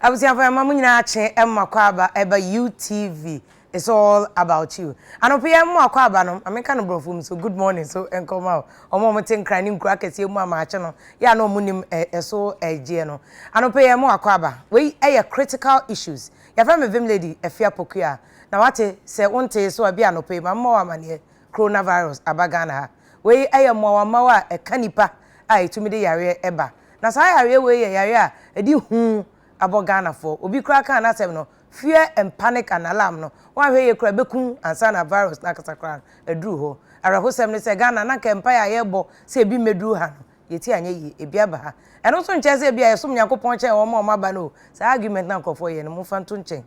Abusiafo mamu nyina ache emma kwaba eba UTV. It's all about you. Anope emma akwaba no, ameka no brofum so good morning so enkoma. Omo mo tin kran ni nkura kese mu ama ache no. Ya no munim eso eje no. Anope emma akwaba. We critical issues. Ya fa me vim lady Afia Pokua. Na wate se wonte so abi anope mamma wa mane coronavirus abagana ha. We mo wa ma wa kanipa ai tumi de yare eba. Na sa yare we yare a edi hu abogana for obi kra kan na asem no fear and panic and alarm no wan hwe ye kra bekun ansa na virus na kasakra eduru ho arahosem ne se Ghana na empire ye bo se ebi meduru ha no yeti anye yi ebi aba ha eno so nche se bia yesom yakopon chen wo ma ba no sa argument na nkofo ye no mu fa nto nchen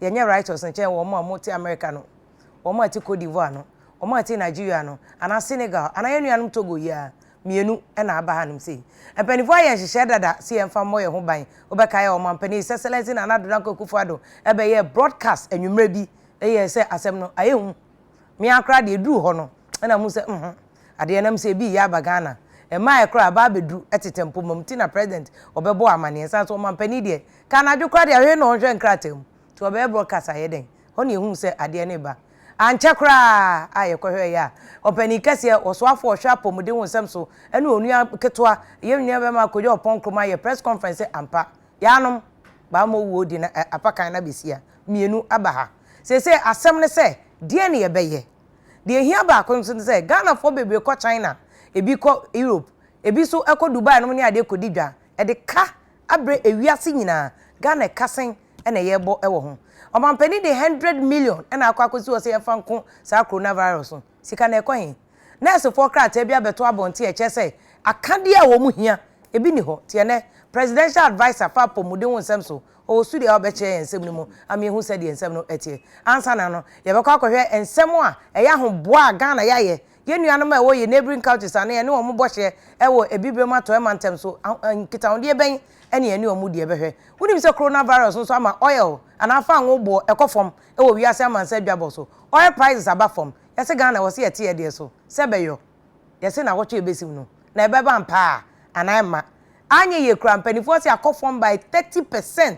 ye nye righteous nchen wo ma ti America no wo ma ti Cote d'Ivoire no wo ma ti Nigeria no ana Senegal ana ye nuanum Togo ya mienu na aba hanum sei empanifo aye hihye dada se emfa moye ho ban obeka ye o mampani seselezi na anado danko kufuado ebe ye broadcast enwumre bi eye se asem no aye hu mi akra de duru ho no na mu se ade nam se bi ya aba Ghana e ma ekra aba bedu etetempo mamti na president obebo amane sa so mampani de kana adwukra de ahwe no hwe nkratem to obe broadcast aye den ho ne hu se ade ne ba anche kra aye kohwe ya opani kase osoafo ohwa apomuden wonsem so ene onua ketwa yemnua be ma kojo opon kroma ye press conference ampa yanom ba mo wo di na apakan na besia mienu abaha se asem ne se de ne ye beye de hia ba ko so se Ghana fo bebe ko China ebi ko Europe ebi so eko Dubai no ne ade ko didwa e de ka abre ewiase nyina Ghana kasen ene ye bo ewo ho omampani de 100 million ena akwakosi wo se yefan ko sa coronavirus sika na ekohin nurse for krat bia beto abonte e chese akade a wo mu hia ebi ni ho tie ne presidential advisor fa pomuden wonsem so o su de obeche ensem ni mu ami hu se de ensem no etie ansa na no ye bekọ akohwe ensem a eya ho boa Ghana yaye yenuanom a wo ye neighboring countries ane ne wo mo bohye ewo ebibrem ato emantem so nkitaonde ben ene ene omu de behwe wunim se coronavirus nso ama oil anafa anwo ekofom ewo wiase amansa dwabo so oil prices aba fom yese Ghana wo se yete ye de so sebeyo yese na wocho ebesim no na ebeba mpa anama anye ye kra mpanifo se akofom by 30%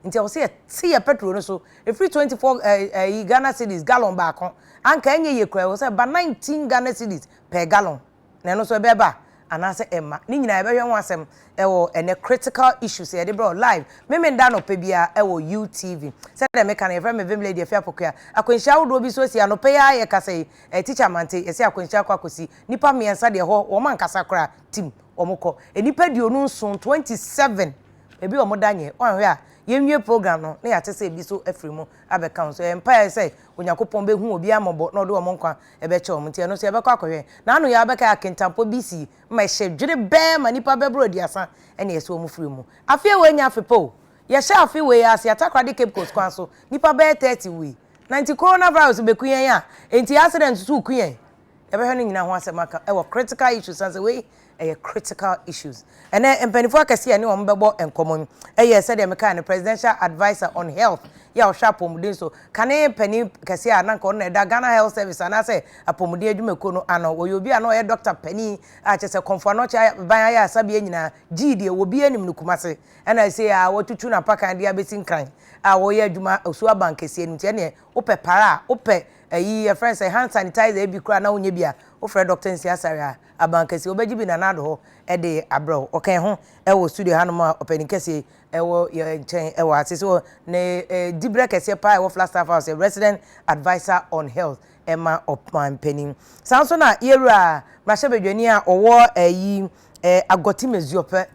nti wo se ye petrol no so every 24 Ghana cedis gallon ba kon anka anye ye kra wo se ba 19 Ghana cedis per gallon na no so ebeba anase emma ni nyina ebehwe ho asem ewo ene critical issues ye de bro live meme nda no pe bia ewo UTV se de me kan e frame vim lady Afia Pokua akwanhia wodo bi so si anope ya ye kase teacher mante ye se akwanhia kwakosi nipa miensa de ho wo man kasa kra team omukọ enipa dionu nson 27 ebi omodanye onhwe a yenwie program no na yatese ebi so afrimu abeka so empire say onyakopon behu obi amobo na odo omonkwa ebeche omntie no so ebekọ akohwe na anu ya abeka akentampo bc ma hye dwere be manipa bebro diasa ene yeso omufrimu afie we nya afepo ye hye afie we as yatakra de Cape Coast kwan so nipa be 30 we 90 coronavirus bekuyen ya enti accident so kuyen ebehwe no nyina ho asemaka ewo critical issues as we critical issues and empanifo akase ani wo mbebo enkomon said the mechanic presidential advisor on health ya ohwapomuden so kane pani kase ana nka na da Ghana Health Service ana say apomuden adwumako no ano wo yobi ana o doctor pani a chese konfo no cha ban ya asabe nyina gide wo bi anim nukumase ana say a wotutu na pakan dia besin kran a wo ye adwuma osu abank kase nim tie ne ope para ope your friends say hand sanitizer e bi kura na wonye bia o frɛ doctor nsiasare abankasi obeji bi na nado ho e de abro okay ho e wo studio hanoma openikasi e wo ye nchen e wo asese ne dibre kase pa e wo Flagstaff House resident advisor on health Emma Opman Penning sanso na yewura mrahye a owo agoti mezuope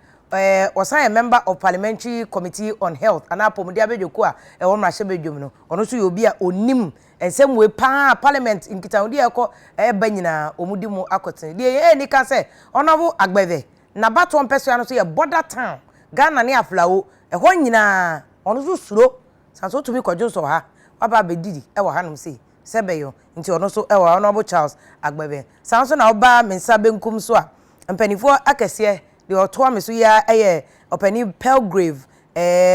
was a member of parliamentary committee on health and apomudi abedwoku a e wo mrahye bedwom no ono so yobi a onim ensem we pa parliament nkitaudi ekọ eba nyina omudi mu akoten de ni ka se onobu agbeve na baton peso ano so ye border town Ghana ne aflawo ho nyina ono so suro sanso to bi kwadwo so ha baba bedidi e wo hanom sei sebeyo nti ono so e wo onobu Charles agbeve sanso na oba mensa benkum so a mpanifo akese de otoa me so ya opani Pelgrave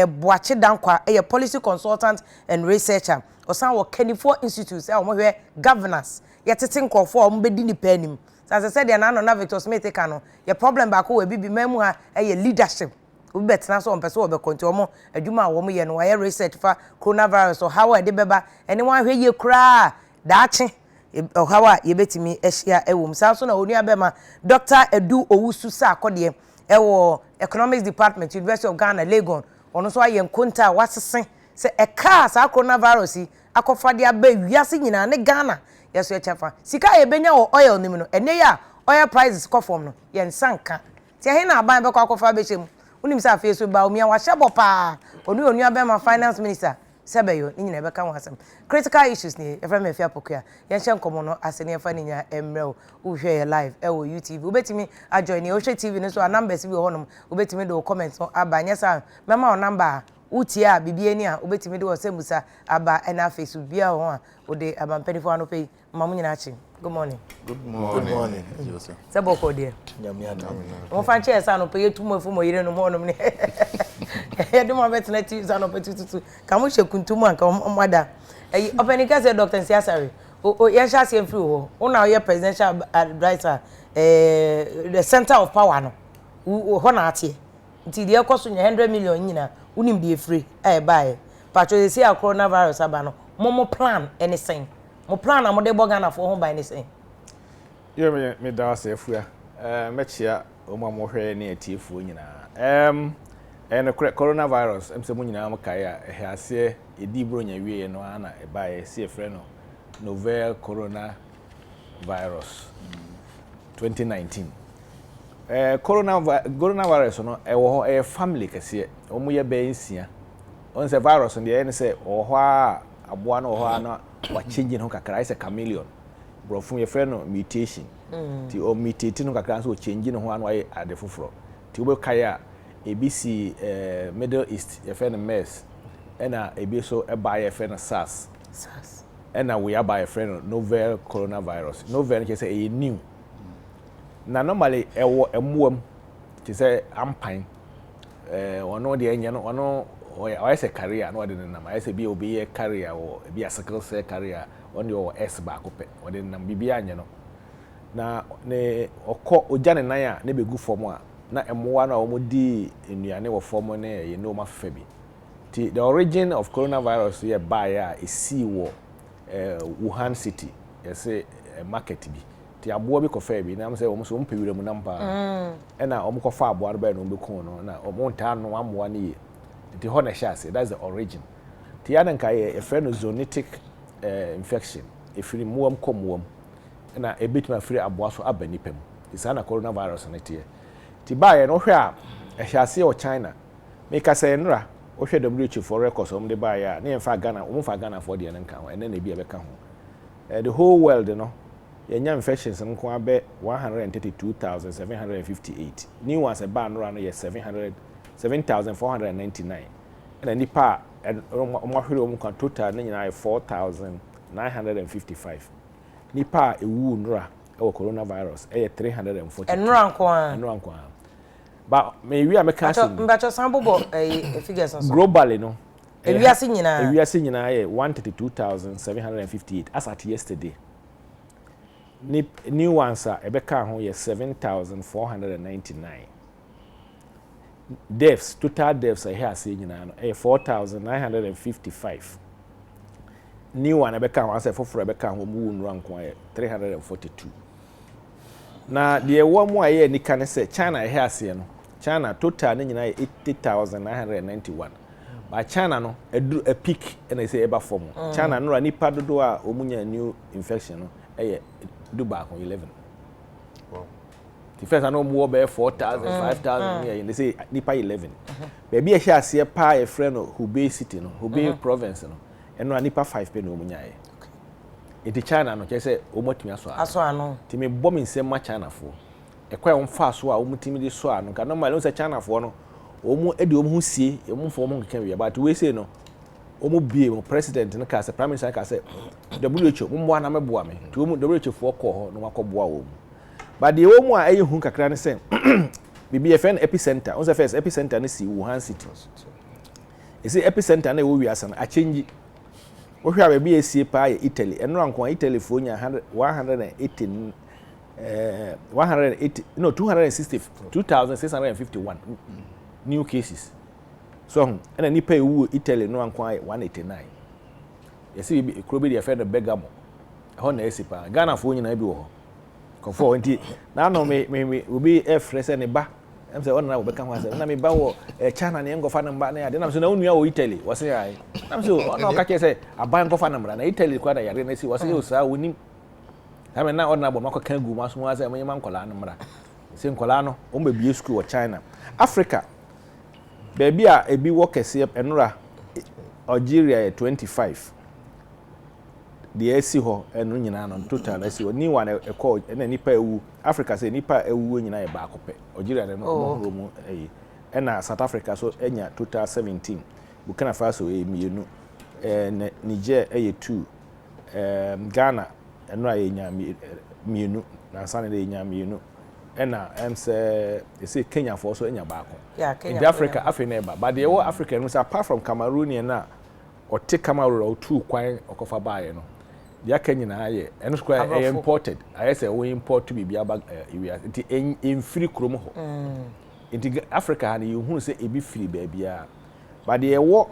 Boache Dankwa policy consultant and researcher osan wo Kenifo Institute omohwe governance yetete nkofo ombedi ni panim as I said na Victor Smith ka no ye problem ba ko we bibi mamu ha leadership obi betena so ompeso obekonti omo adwuma wo mo ye no why research fa coronavirus or how e de beba ene wan hwe ye kura daache how ye betimi ehia ewom sa so na onu abema Dr. Edu Owusu sa akode ewo economics department University of Ghana Legon ono so aye nkonta wasesen se eka sa coronavirus akofade aba wiase nyina ne Ghana yeso ye chefa sika ye benya wo oil nim no ene ya oil prices kofom no ye nsanka ti he na aban be kwa akofa be chem unim sa Afia so ba omia wa hyebo pa onu abema finance minister sebeyo ni nyina be ka wasem critical issues ni efrem Afia Pokua ye hye nkomo no asene efa ni nya emrel wo hwe ye live ewo YouTube obetimi ajoin ni ohwe TV no so a numbers bi honom obetimi do comment no abanye sa mema o number utia bibie ni a obetimi de osemusa aba na Facebook bia ho a ode abampenifo anope mamu nyina achi. Good morning. Good morning. Joseph. Saboko dear. Mo fanche esa no pe yetumo fu mo yire no mo nom ne. Ya de mo betena ti za no petututu. Ka mo hyekuntumu anka omada. Openika say Dr. Nsiasare. O ya sha se mfiri ho. Una o ye presidential advisor the center of power no. Ho na atie. Nti de ekoso 100 million nyina unim de free e bae. Patro dey say coronavirus aba no. Mo plan anything. Mo plan am de Ghana for home by anything. You me da say Afia. Mechia o ma mo hwe ne atiefu nyina. And coronavirus em se mo nyina am kai a he ase edi bro nya wie no ana e bae se efre no novel coronavirus 2019. Coronavirus no e wo ho e family kese o mo ye be nsia. On se virus no ye se o ho a aboa no ho ana wa change no kakra is a chameleon bro from your friend no mutation ti o mutate no kakra so change no ho ana why ade foforo ti wo kaya ABC Middle East your friend MERS ena ebi so e buy your friend SARS ena we buy your friend novel coronavirus novel ke say e new na normally e wo emuam ti say ampan ono de enya no ono I say career no de nam I say bi obi ye career or bi a sickle cell career on your S back up or de nam bibia anya no na ne okọ oja ne nan a ne begu form a na emoa na omodi enuane wo form ne ye no mafa bi the origin of coronavirus here by a sea war Wuhan city yes market bi ti abo bi ko fa bi na am say omo so mpewire mu nampa e na omo ko fa abo arba no be kun no na omo nta no amoa ne ye the honor shase that's the origin ti yanka a friend zoonotic infection if you muam komuam na ebitima free aboa so abanipam it's an coronavirus na tie ti bae no hwe a shase o China make say nra o hwe WHO for records om de bae a na emfa Ghana o mfa Ghana for de nka ho ene na bi ebeka ho the whole world no yenya infections nko abe 132,758 new ones a ban no ye 7,499 and nipa omahwere kan total na nyina 4,955 nipa ewu nra e coronavirus 340 enra nko but me wi ameka say mbacho sambobo figures so globally no ewiase nyina 132,758 as at yesterday new ones ebeka ho 7,499 deaths total deaths here say nyina no 4,955 new one ebeka ho say for ebeka ho mu nura nko 342 na the one more here ni kan say China here say no China total ni nyina 80,991 but China no a peak and say eba form China no nipa dodo a omunya new infection no Dubai 11. Wow. The first I know more by 4,000, 5,000 here. They say nipa 11. Baby a share see a pa a friend who be city no, who be province no, and no nipa 5 pe no munya. Iti China no, say omotimi aso. Aso ano. Ti me bom in same China for. E kwa on fa so a omotimi de so ano. Ka normal say China for no, omu edi omu sie, omu for omu kan wi but we say no. Omo bie mo president no ka say prime minister ka say WHO mo na meboa me to omo WHO for call ho no makoboa wo but the omo a ehun kakra ne say BBFN epicenter on the first epicenter ne si Wuhan city e say epicenter na wo wiasa na a change wo hwa ba bi esie pa Italy eno anko Italy fo nya 180 no 260 2651 new cases so and nipa ewu Italy no anko 189 yesi bi krobi de afɛ no Bergamo ho na esipa Ghana fo nyina bi wo ho kofo nti na no me obi efrese ne ba em say on na obeka ho ase na me ba wo China ne ngofa no ba na ya de na so na onua wo Italy wo se ai na so ona ka che say aban ngofa no mra na Italy kwa da yare na si wo se o sa wonim ha me na ona bo makọ kan gu maso wa say me nkola no mra se nkola no o mba bie school wo China Africa baby a ebi wo kese enura Algeria 25 the AC ho enu nyina no total AC ho ni one e call na nipa ewu Africa say nipa ewu nyina e ba akopɛ Algeria no mo mu na South Africa so enya total 17 Burkina Faso mienu Niger 2 Ghana enu ayenya mienu na Sane de enya mienu na say Kenya for so enya ba akọ Kenya in Africa Africa ba but the Africa no say apart from Cameroonian na o take Cameroon o two kwan okofa baaye no ya Kenya na aye eno square imported I say we import to be aba area nti en free krom ho nti Africa ha you hu say e bi free ba bia but the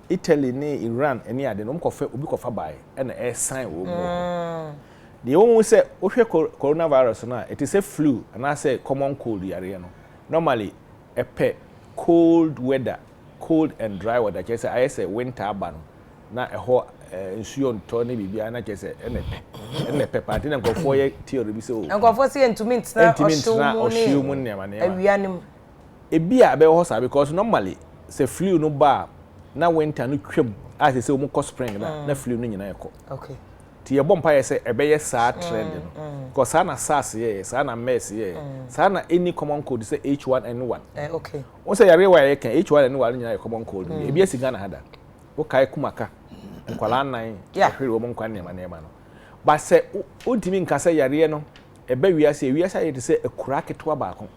Italy ne Iran eni ade no mkofa obi kofa baaye na e sign wo mo the one say ohwe coronavirus na it is a flu and I say common cold yare no normally a cold weather cold and dry weather just say I say winter aba no na ho nsuo nto ne bibia na kese ene party na nkofo ye theory bi se o nkofo se entumi ntena oshiu ne ma ne awianim ebi a be ho sa because normally se flu no ba na winter no twam as say o mo spring na flu no nyina ekọ okay ti ye bompa ye se ebe ye sa trend no because sana SARS ye sana MERS ye sana any common cold say H1N1 okay o say yare wa ye kan H1N1 nyina ye common cold ebi esiga na hada o kai kumaka nkwala nan ahwere wo nkwa ne ma no ba se ontimi nka se yare no ebe wiase ye te se ekura ketwa ba ko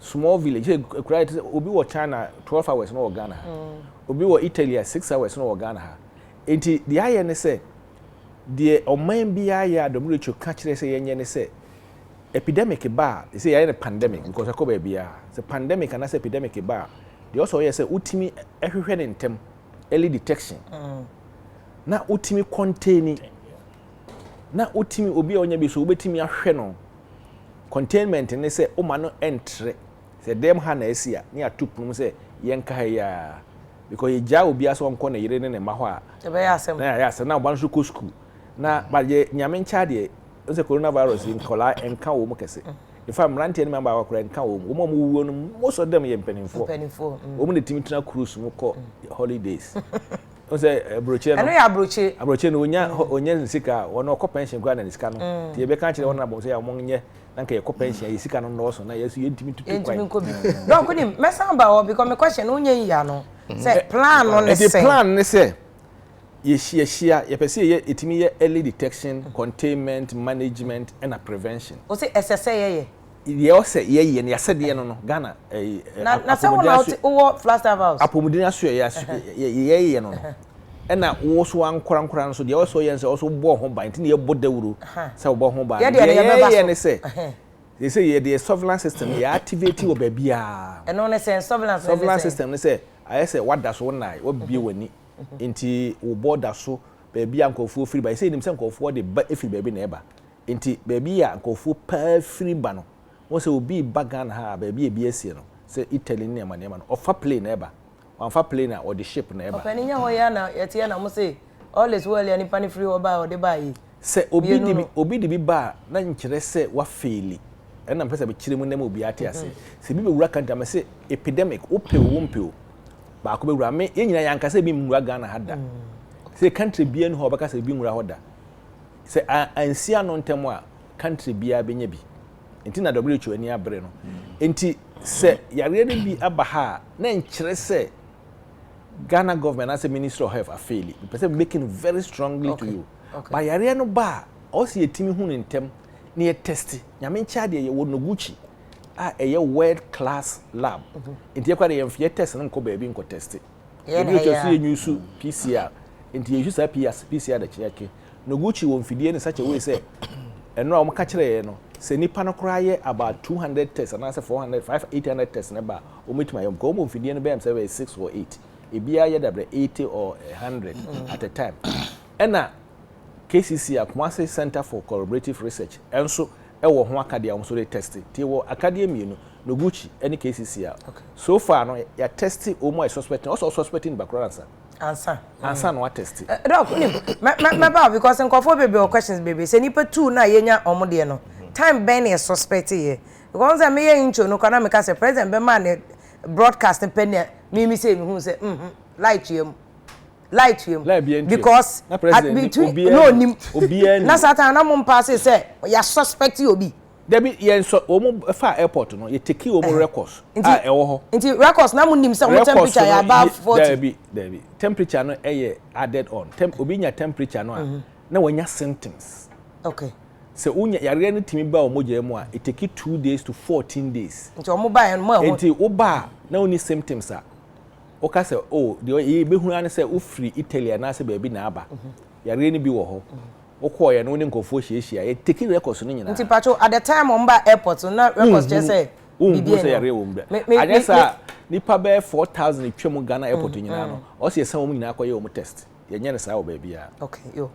small village ekura te obi wo China 12 hours no Ghana obi wo Italy 6 hours no Ghana ha enti the aye ne se the oman bia ya WHO ka kire se yenye ne se epidemic ba say ya ne pandemic because akoba bia se pandemic and say epidemic ba the also ye se utimi ehwehwe ne ntem early detection na utimi contain na utimi obi onya bi so obetimi ahwe no containment ne se o ma no entre se dem ha na asia ne atupum se yenka ya because ye ja obi aso nko na yire ne ma ho a ebe ya asem na ya asem na oban so ko school na baje nyame ncha de se coronavirus in kola enka wo mu kese ifa mrante ne member akora enka wo mu mo wuo no most of them ye mpanimfo wo mu de timi tena cruise mu ko holidays o se broche no eno ya broche no onya nsika wono ko pension kwa na nsika no ti e be kan kire wona bo se ya mo nye na nka ye ko pension ye sika no no so na yesu ye ntimi tutu kwa donc ni mesamba wo because me question onye ya no se plan no ne se the plan ne se ye pese ye etimi ye early detection containment management and prevention o se SSA ye o se ye ne yasede no Ghana na se wona o Flaster House apomudin aso ye no na wo so ankora no so de wo so ye se wo so bo ho ban tin ye bo dawuro se wo bo ho ban ye ne se they say ye the surveillance system ye activate wo ba bia no ne se surveillance system ne se aye se wada so na wo bie wani inti wo border so baby ankofo free ba say nim se ankofo de ba efiri baby na eba inti baby ya ankofo pa free ba no won se obi bagan ha baby e bi asie no se Italy ne ma no ofa plane na eba wan fa plane na or the ship na eba opani nya ho ya na yetie na mo say always well ya ni pani free oba o de ba yi se obi de bi ba na nkire se wa faili na mpesa be kire mu na obi ate ase se bi be wura kanta ma se epidemic ope wo mpeo ba ko be wura me yenyina yanka se bi mwura Ghana hada se country bia no ho baka se bi nwura hoda se ansia no ntemo a country bia benya bi enti na WHO ani abre no enti se yare ne bi aba ha na nkire se Ghana government as a Minister of Health afeli person making very strongly to you ba yare no ba o se yetimi hu ne ntem na ye test nyame ncha de ye wo noguchi a world class lab enti ye kware ye mfie test no ko ba bi nko test ye bi to ye nyusu PCR enti ye use PCR da cheke noguchi wo mfidie ne sache we say eno a mo ka kire ye no se nipa no kra ye about 200 tests and I say 400 500 800 tests na ba omitima yom ko mo mfidie no be am say 6 or 8 ebia ye dabre 80 or 100 at a time ena KCC Akwase Center for Collaborative Research enso ewo ho academia so dey test ti wo academia no Noguchi any KCC so far no ya test omo suspecting also suspecting background answer no test doc me ba because nkofo bebe questions bebe say nipa 2 na yenya omo de no time ben is suspect here because I me intro no kana me ka say president be man broadcasting pen me say me hu say light you because between no nim na satan na mo pass say ya suspect obi Debi yen so omo fa airport no ye take omo records ewo ho nti records na mo nim say mo temperature ya above 40 debi temperature no added on obi nya temperature no na wanya symptoms okay se unya yare no timi ba omo je mu it take 2 days to 14 days nti omo ba en mo nti oba na oni symptoms o ka say oh de ye be hu an say o free Italy na say ba bi na aba yare ni bi wo ho okoye no ne nkofo hyiehia ye take records no nyina nti pacho at the time on ba airport na records just say bibi say yare wo mbra agesa nipa be 4000 twem Ghana airport nyina no o se yesa wo nyina akoye wo test ye nyane sa wo ba bia okay yo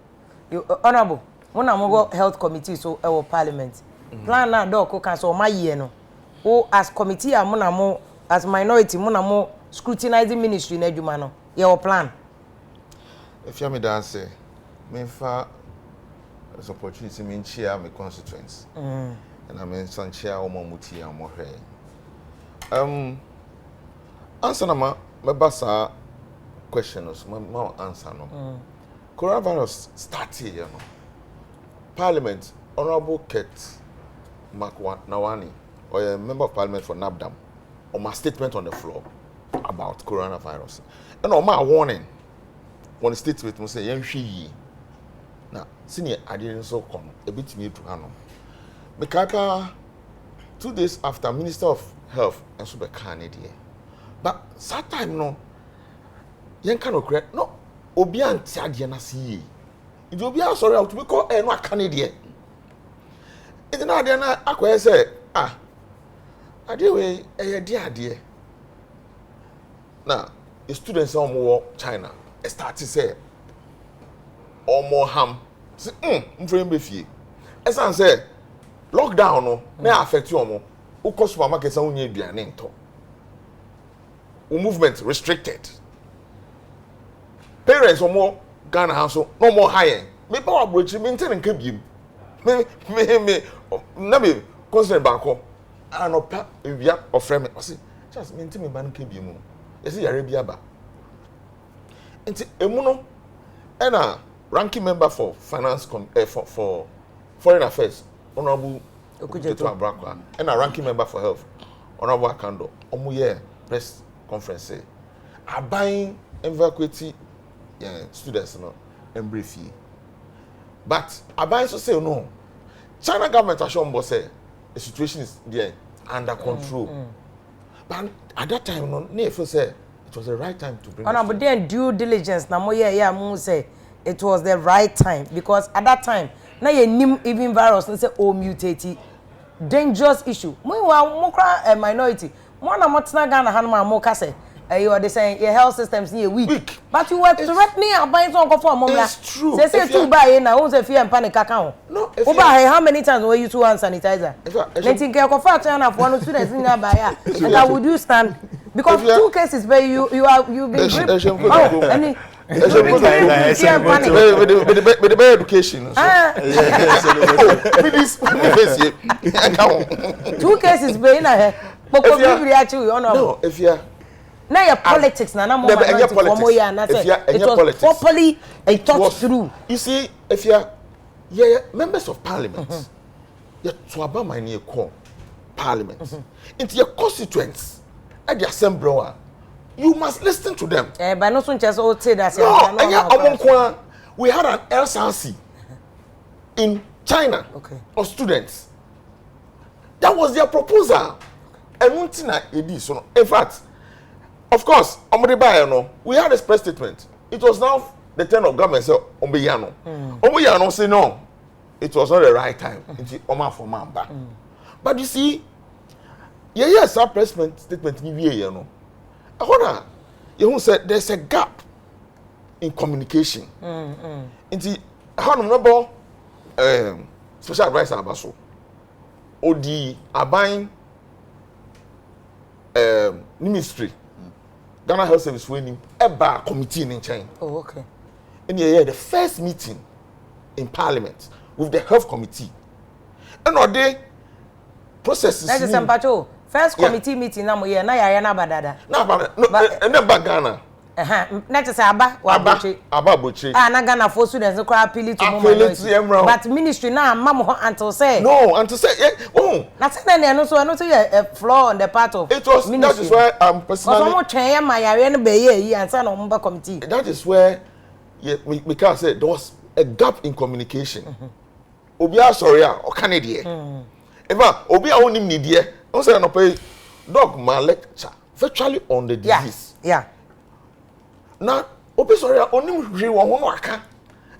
honorable wona mo health committee so e wo parliament plan na doc ka so maye no o as committee amuna mo as minority muna mo scrutinizing ministry na adwuma no ye wo plan if you me dance me fa as opportunity me chia me constituents and I mean san chia o mo muti am mo hwe answer na me basa questions ma answer no coronavirus started you know parliament honorable Kate Nawani or a member of parliament for Nabdam on my statement on the floor about coronavirus and on my warning when the statement must say yenhwi na senior adin so come a bit me to hanom mekaka 2 days after Minister of Health and so be Canada but that time no yen kan correct no obi anti ade na see it obi a sorry out to be call no Canada it na ade na akoye say ade we ade na the students on China start to say omo ham say mfrem be fie esan say lockdown no na affect you omo ukọ supermarket sa unya aduane nto movement restricted parents omo Ghana house no more higher me power brochi me nten nka biem me na me concern banko anopa ewia ofrem me say just me nten me ban nka biem esi yare bia ba nti emu no na ranking member for finance for foreign affairs honorable Okujeto Abrakwa and a ranking member for health honorable Akando omuye press conference aban evacuate students no embriefie but aban so say no China government assure say the situation is there under control but at that time no na feel say it was the right time to bring honorable then due diligence na mo mo say it was the right time because at that time na ye nim even virus no say o mutate dangerous issue mo kra a minority mo na mo tena Ghana hanma mo ka say you are saying your health systems here weak but you were threatening about so go for mom say too buy na who say fear and panic account no how many times were you to hand sanitizer letting care go for China for no students in buy and how would you stand because 2 cases where you been any with the education. Two cases being a no, if you now your politics, Nana, it was properly thought through. You see, if you're members of parliament, you're to about my near call parliament into your constituents at the assembly. You must listen to them. But not just all say that. No, we had an LSRC in China of students. That was their proposal. And one thing I did, so in fact, of course, we had a press statement. It was now the turn of government say Ombeyano. Ombeyano say no. it was not the right time. It's Oma for Mamba. But you see, yes, our press statement, you know. You said there's a gap in communication. Into honorable special advisor Abaso, Odi Abain ministry, Ghana Health Service winning a committee in China. Oh, okay. And the first meeting in Parliament with the health committee, and all day processes. That's the Sampacho. First committee meeting na mo ye na ya na badada. Na ba no and then back Ghana. Next say aba boche. Na Ghana for students ko appeal to mo. But ministry na mam ho until say. No, until say oh. Na say na no so a flaw on the part of it was ministry. That is why I'm personally. Because mo twen ya ma yare no be ye ansa na mo committee. That is where we can say there was a gap in communication. Obi a sorry o Canada. Eva obi a onim ni de. On say no pay dogma lecture virtually on the disease. Yeah. Now, obi sorry onim hwe wo ho no aka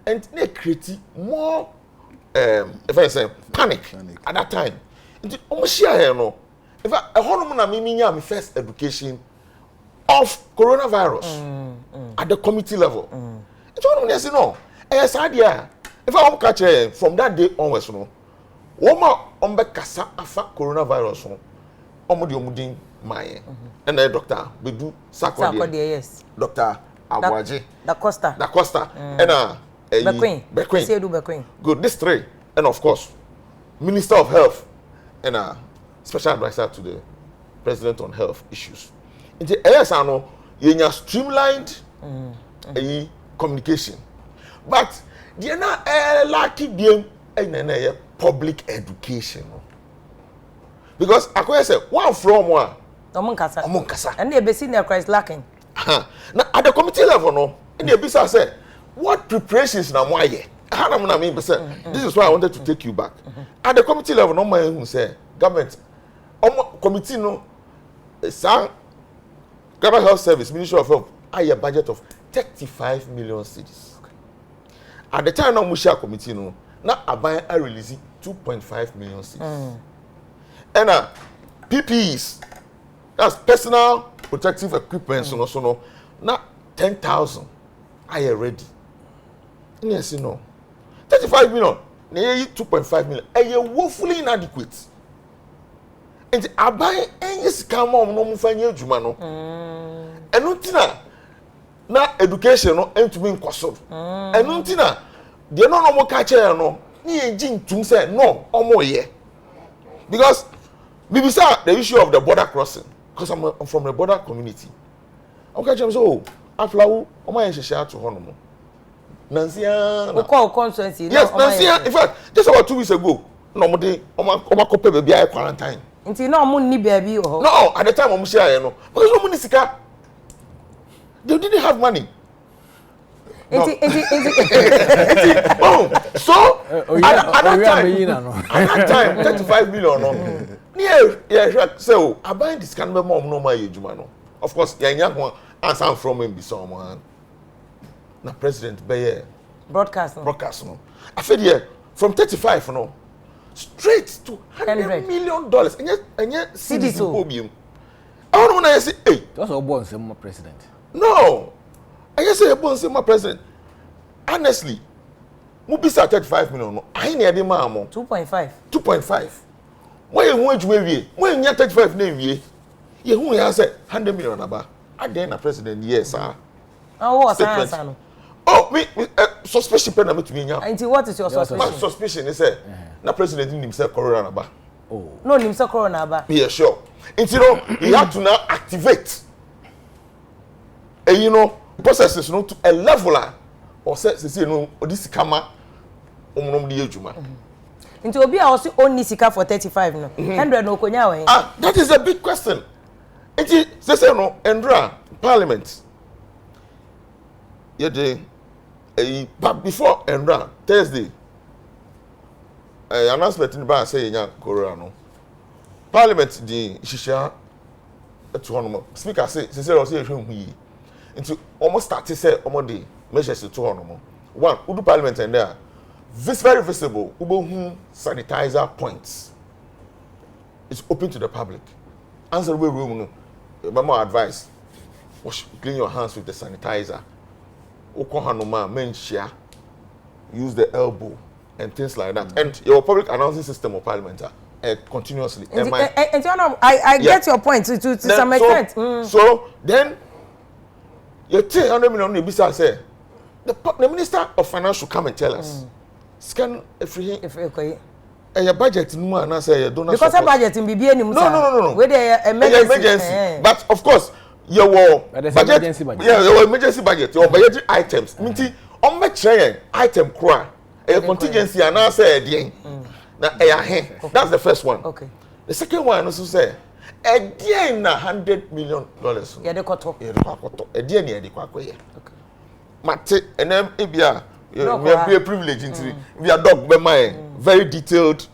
and they create more if I say panic at that time. Nti omo share here no. If I hono na me nya my first education of coronavirus at the committee level. It's one of them no. Yes idea. If I catch from that day onwards no. Woma ombe kasa afa coronavirus no omudi omudin maye and the doctor bedu sakode yes Dr. Abuaji da Costa and Bequeen Sedu Bequeen good this three and of course Minister of Health and special advisor to the President on Health issues in the ASano you streamlined communication but they na lucky them and public education because I say one from one Omunkasa and they be senior Christ lacking now at the committee level no and they be say what preparations na mo aye this is why I wanted to take you back at the committee level no man who say government committee no Ghana Health Service Ministry of Health a budget of 35 million cedis at the time no Musha committee no na aban a release 2.5 million cedis and PPEs that's personal protective equipment so no na 10,000 are you ready yes you know 35 million na 2.5 million are you woefully inadequate and aban enye sika mom no mfanye adwuma no enu ntina na education no entumi nkoso enu ntina de no mo ka che no ni enji ntum say no omo ye because bibisa the issue of the border crossing because I'm from the border community okay James so aflawo omo yen hihia to hono mo nansia na call constituency yes nansia in fact just about 2 weeks ago no mo de omo kope baby I quarantine nti no mo ni baby ho no at the time omo share no because no mo ni sika they didn't have money. No. Oh, so at that time 35 million no. Yeah, so I buy this kind of mom no my ejuma no. Of course, yeah one answer from him be someone. Na president be broadcast no. I feel here from 35 no straight to $100 million and yet cedis obium. I don't want to say hey, that's a born some president. No. I just say born some president. Honestly, Mubisa 35 million no. I need the man 2.5. Why you want to we? When you 35 name we, you who you say 100 million aba. I then a president yes sir. Oh what answer no. Oh me suspicion pen na to me nya. Auntie what is your suspicion? My suspicion is say na president himself corona aba. Oh. No himself corona aba. Yeah sure. You know, he had to now activate you know processes no to a leveler or say you know this kama omnom di adwuma. Nti obi a osi onni sika for 35 no 100 no konya we. That is a big question. Nti say no Endra Parliament yede but before Endra Thursday announcement in ba say nya corona no Parliament di shisha to hono speaker say o say ehwe hu yi nti almost start say omo dey measures to hono one udu Parliament and there very visible. Ubo sanitizer points. It's open to the public. Answer the room. Mama advice. Wash, clean your hands with the sanitizer. Okohanoma, men share. Use the elbow and things like that. And your public announcing system of parliament continuously. I get your point to some extent. So then, you take 100 million bisa say the minister of finance should come and tell us. Scan everything. Your budget no na say you don't. Because a budget in BBA ni musa. No. Where the emergency. But of course, your budget. Yeah, your emergency budget. Your budgetary items. Minti on me try item kura. A contingency and I say again. Now that's the first one. Okay. The second one also say again $100 million. Yeah, the koto. Again, yeah, the kwako yeah. Okay. Mate, and then ibia. We have a privilege into we are dog by my very detailed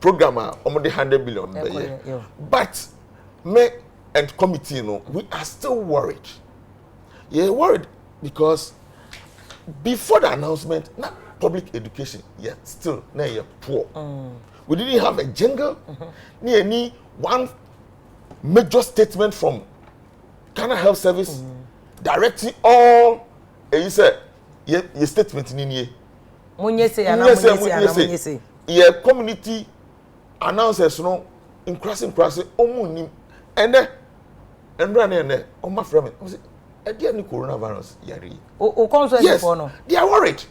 programmer on the $100 million. But me and committee, we are still worried. Yeah, worried because before the announcement, not public education, yet still you're poor. We didn't have a jingle, any one major statement from Ghana Health Service. Directing all, you say, your statement in here. Yeah, community announcers, in crossing, and then, and running, my friend, again, the coronavirus, yes, they are worried.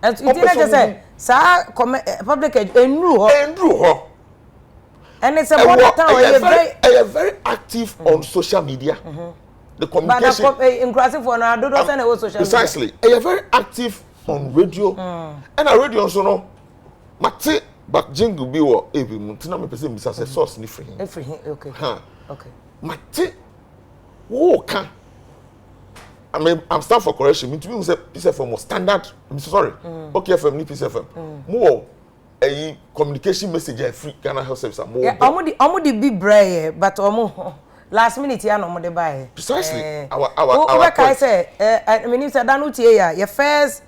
And you didn't say, sir, public and it's a very active on social media. The communication precisely. You're very active on radio, and a radio also no. Mate, but jingle be what? Every month, na me person bisa say source ni free. Okay. Okay. Mate, wo can. I'm stand for correction. Me to be say piece FM standard. I'm sorry. Okay, FM ni piece FM. More a communication message free Ghana Health Service more. Yeah, omo di bray, but omo. Last minute ya no mo de buy. Precisely. Our guy say minister Danutie ya your first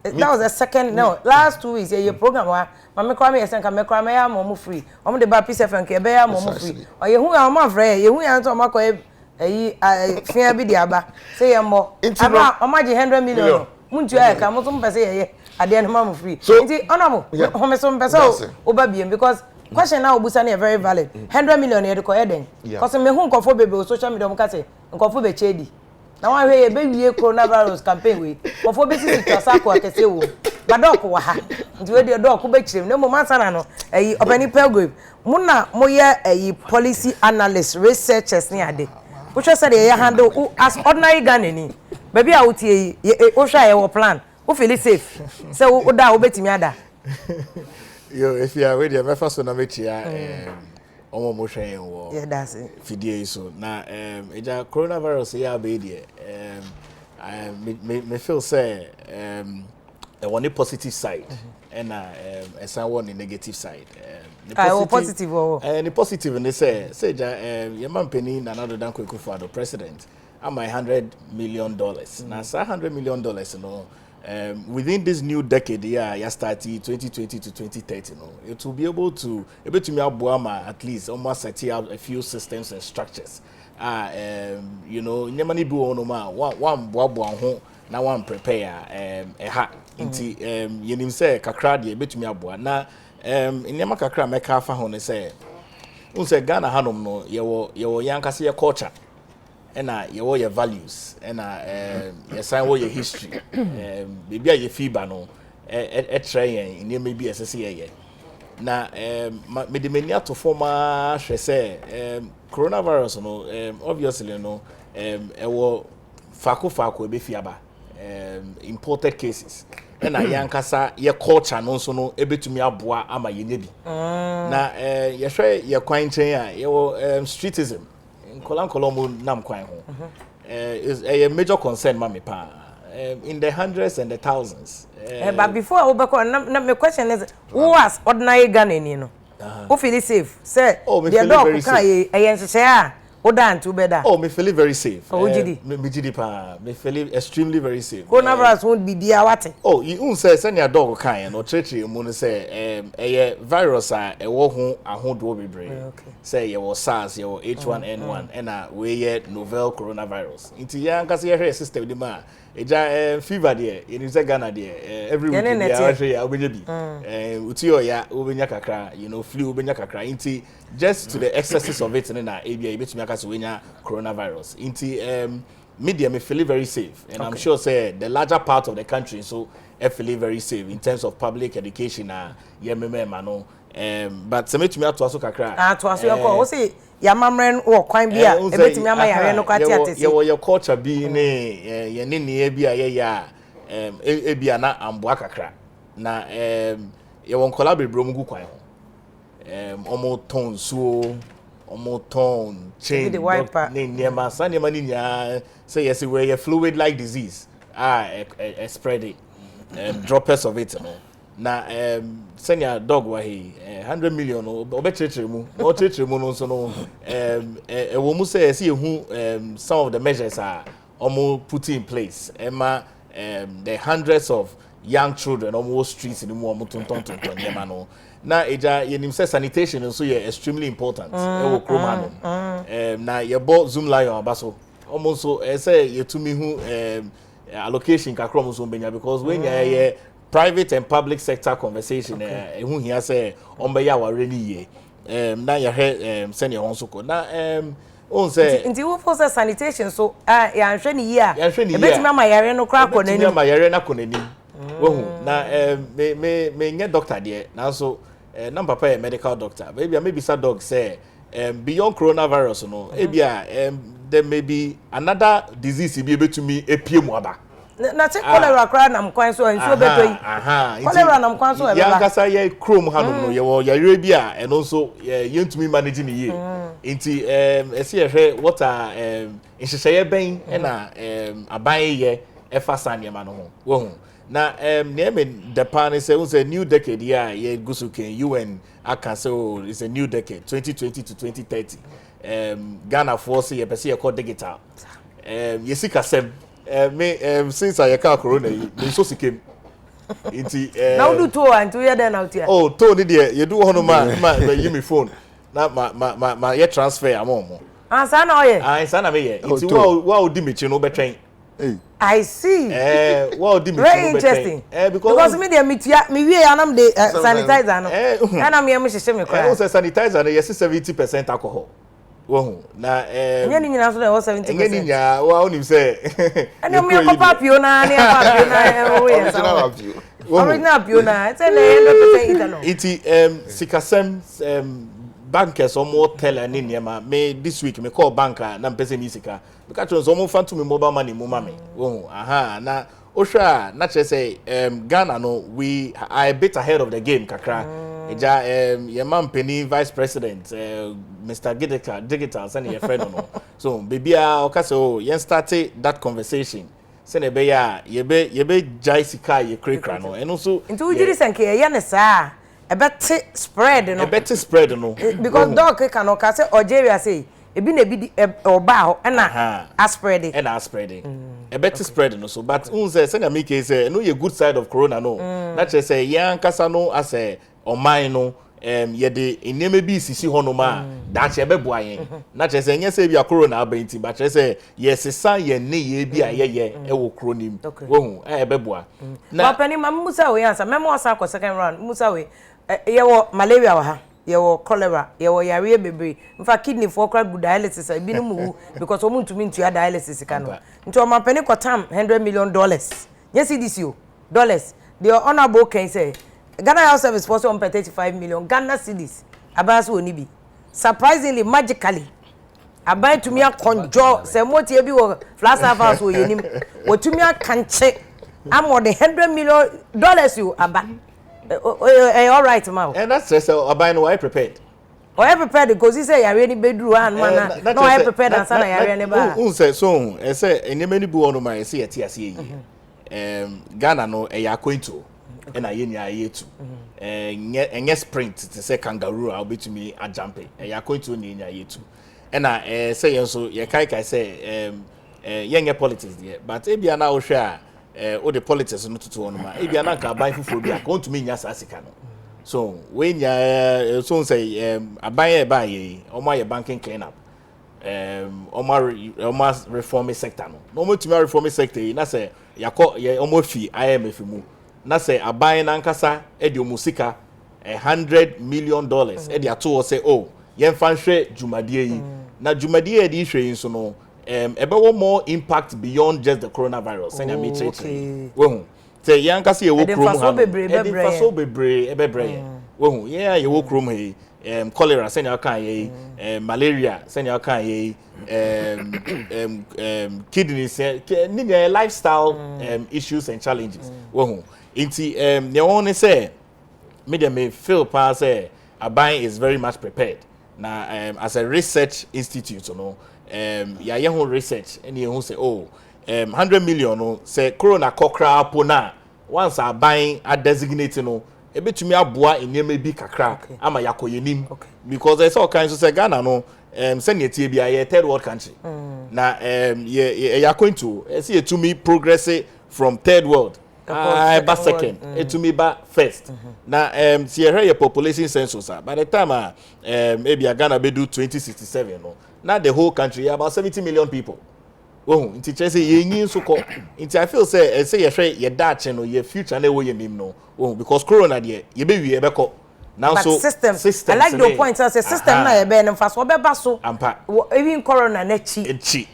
that was the second last 2 weeks your program wa mama kwa me yesenka me kwa me ya mo free. Omo de buy piece of nke be ya mo free. O ye hu ya mo afre ye hu ya nto mo kwa fia bi di aba. Say ye mo aba o ma je 100 million. Muntu ya ka mo so mpese ye ade na mo free. Nti onamo ho me so mpese o ba biem because question now obusa na very valid. 100 million e de ko eden. Cause me hu nkofo bebe o social media mo ka say nkofo be chedi. Na wan hwe ye be wie coronavirus campaign we. Nkofo be sisi twasako akese wo. Ba dok wa ha. Nti we de dok be chirem na mo mansana no obani pilgrim. Mo na mo ye policy analyst researchers ni ade. Wo hwe say ye handle as ordinary Ghanaian. Baby a wotie wo hwa ye wo plan. Wo feel safe. Say wo da wo betimi ada. Yo, if you are ready, I'm first on a metia. Omo mo hwen wo. Yeah, that's it. Fidie so. Na eja coronavirus ya be there. Me feel say one positive side and some one negative side. The positive the positive and they say your man penny na another than Kufuor the president. Am $100 million. Now $100 million, you know. Within this new decade, yeah, starting 2020 to 2030, it will be able to at least almost set up a few systems and structures. You know, nemani bu onoma one home na one prepare inti yenim say kakra de betumi aboa na inema kakra meka fa ho ne say unse Ghana hanom no yewo yankase ye culture ena yewo ye values ena ye sign wo ye history bibia ye fiba no train inema bi esese ye na me de mania to forma hwe say coronavirus no obviously no ewo fako ebe fiaba imported cases and yankasa ye culture no so no ebetumi aboa ama ye nyebi na ye hwe ye kwan chen a ye streetism nkolankolomo nam kwan ho is a major concern ma me pa in the hundreds and the thousands but before obeko na my question is who was ordinary Ghanaian no who feel safe say the dog kan ye enhyehyɛ a Oda and 2 better. Oh, me feel very safe. Oh, GD. Me GD pa. Me feel extremely very safe. Coronavirus won't be dear what? Oh, you say send your dog kind no treachery mo say a virus a wo ho ahodo bebre. Okay. Say you was SARS, you H1N1 and we novel coronavirus. Inti ya nkase ye hwe system di ma. Eja fever there, you say Ghana there. Every week ya obenya bi. Uti ya obenya kakra, flu obenya kakra. Inti just to the excesses of it na ebia betumi akase wenya coronavirus. Inti media me feel very safe, and I'm sure say the larger part of the country so feel very safe in terms of public education no. But se metumi ato aso kakra. To aso yakọ o say ya mamren wo kwan bia e betumi ama yare no kwati atese. Your culture bi ne ye ne ne bia ye ya e bia na amboa kakra. Na ye won kola bebrem gu kwan ho. Omo ton so omo ton chain ne niema sa niema ni nya say yes we a fluid like disease spread it droppers of it no na senior dog wa he 100 million obecheche mu no so no e wo mu say see hu some of the measures are almost put in place the hundreds of young children almost streets in mu tonton niema no na eja yenim say sanitation so ye extremely important e wo kroma no na ye bo zoom lion abaso almost so say yetumi hu allocation kakrom so benya because when ye private and public sector conversation who here say ombeya wa really ye na ye he senior honso ko na on say nti wo for sanitation so ya nhwe ni year e betimi ama yare no kra ko nani ama yare na ko nani wo hu na me nye doctor there na so na papa a medical doctor maybe some dog say beyond coronavirus no there may be another disease be able to me epie mu aba na te cholera kra na mkwan so nsuo beto yi cholera na mkwan so e ya nkasa ye chrome hanom no ye wo yare bi a eno nso ye ntumi manage ni ye nti ese ye hwe water nhyehyeye ben na aban ye efa saniema no ho wo hu na name the pan say new decade ye gusuken UN aka say it's a new decade 2020 to 2030 Ghana force ye pese ye call digital yesika sem me since I call corona me so sikem inti now do to and to hear then out here oh to ni there you do one ma you me phone na ma ye transfer amom ansa na oye ansa na me ye inti wa odi mechi no betwen I see wa odi mechi no betwen very interesting because me there me wie anam de sanitizer no na me am hyehyɛ me kra say sanitizer no yes 70% alcohol wo na nyani nyina so na 70%. Nyani nya wa onim say ana me ko papio na ne papio na we original papio na say na 100% ethanol iti sikasem bankers omo tell ani niema me this week me call banker na mpese ni sika because omo fan to me mobile money mo mame wo na ohwa na che say Ghana no we are a bit ahead of the game kakra eja your man penny vice president Mr. Digital send your friend no so baby okaso yen started that conversation say na be ya ye be jaisika ye krekra no eno so nti ujiri senke ye ne saa e beti spread no because dog can o ka say Algeria say ebi na ebi oba ho na spread it e beti spread no so but unse say na make say no ye good side of corona no na che say yan kasa no as oman no ye de enema bi sisi ho no ma da che beboa yen na che say nya say bia corona abenti ba che say ye sesa ye ne ye bi ayeye e wo kronim wo hu e beboa na pani ma musa we answer memo asa ko second round musa we ye wo malaria wa ha ye wo cholera ye wo yare bebre mfa kidney for crack good dialysis bi no mu because o muntumi ntua dialysis ka no nti o ma pani ko tam $100 million yes this you dollars the honorable can say Ghana Health Service for 35 million Ghana cedis abas woni bi surprisingly magically abai tumi akonjo se motie bi wo flash house wo yenim wo tumi akanche amo the $100 million you aba all right ma and that's so abai no I prepared because he say yare ni beduru an man no I prepared and sana yare ne ba say so say enema ni bu ono ma say yeti ase yi Ghana no e ya kwento and I nya yetu enye sprint to say kangaroo I'll be to me a jumping and you are going to nya yetu ena say yen so ye kai say yen politics there but ebia na wo hwe a o the politics no tutu on ma ebia na nka aban fufu bia ka ontumi nya sasika no so we nya so say aban e ba ye omo ye banking clean up omo reform sector no mo tumi reform sector na say yakọ ye omo fi IMF mu na say aban na nkasa e de omusika $100 million e de ato say oh yen fan hwe jumadie yi na jumadie e de hwe yin so no ebe more impact beyond just the coronavirus send me cheche wo say yen nkasa ye wo krom ha e faso bebre e bebre wo ye wo krom he cholera send ya kan ye malaria send ya kan ye kidneys lifestyle issues and challenges wo inti ne won say me dem may feel pa say Aban is very much prepared na as a research institute you know ya ye ho research and you say oh 100 million no say corona kokra po na once Aban are designated no ebetumi aboa enema bi kakra ama yakoyenim because there's all kinds of say Ghana no send ye tie bia ye third world country na ye going to see to me progress from third world by second to me by first na see your population census by the time maybe Ghana be do 2067 no now the whole country about 70 million people oh nti chese ye nyin so ko nti I feel say ye hwe ye dache no ye future na wo ye nim no oh because corona de ye be wie be ko now so system I like your point as a system na ye be no fa so be ba so even corona na chi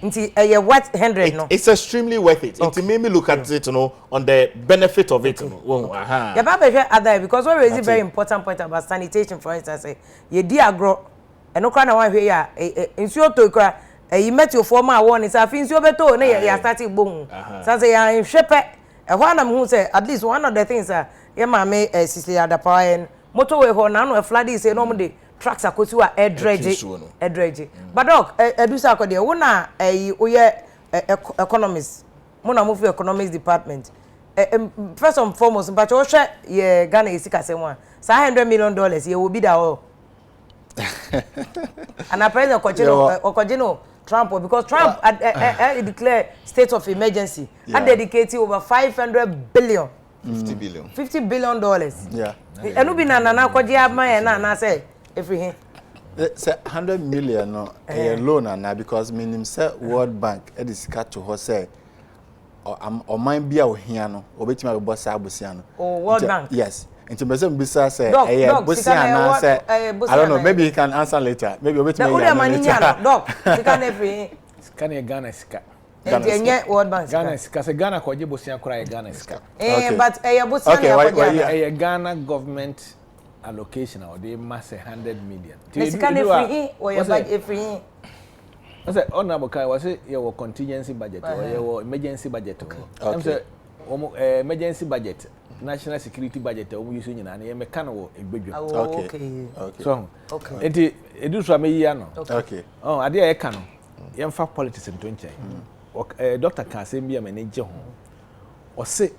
nti ye what 100 no it's extremely worth it nti make me look at it no on the benefit of it no oh ye ba be hwe other because what is very important point about sanitation for instance ye di agro eno kra na wan hwe ya nsuo to kra you met your former one is afin you beto na ya starting boom say ya hwepe e ho na me say at least one of the things ya ma me sisi adapa en motorway ho na no e flood is no mo de trucks akosi wa air dredge but dog edusa akode wo na wo ye economists mo na mo fi economics department first and foremost but wo hwe ye Ghana isika se one $100 million ye wo bi da o and a president Okojino Trump because Trump declared state of emergency and dedicated over 500 billion 50 billion dollars yeah enu bi na kwaji ama na say every say 100 million no a loan na because minim say World Bank e dey sika to ho say o man bia o hia no obetima be bossa abosia no World Bank yes into person bisa say bosia na say I don't know maybe he can answer later maybe obetima ya dog sika every sika na Ghana sika Ghana World Bank Ghana sika say Ghana kwaje bosia kra Ghana sika but bosia na kwaje Ghana government allocation or they mass 100 million sika na free or your budget free I say honorable kai was your contingency budget or your emergency budget I'm say emergency budget national security budget o use nyina na ye meka no egbedwam okay so enti edu so ameyi ano okay oh ade e ka no ye mfa politics nto nchen Dr. Kasem bia manager ho o say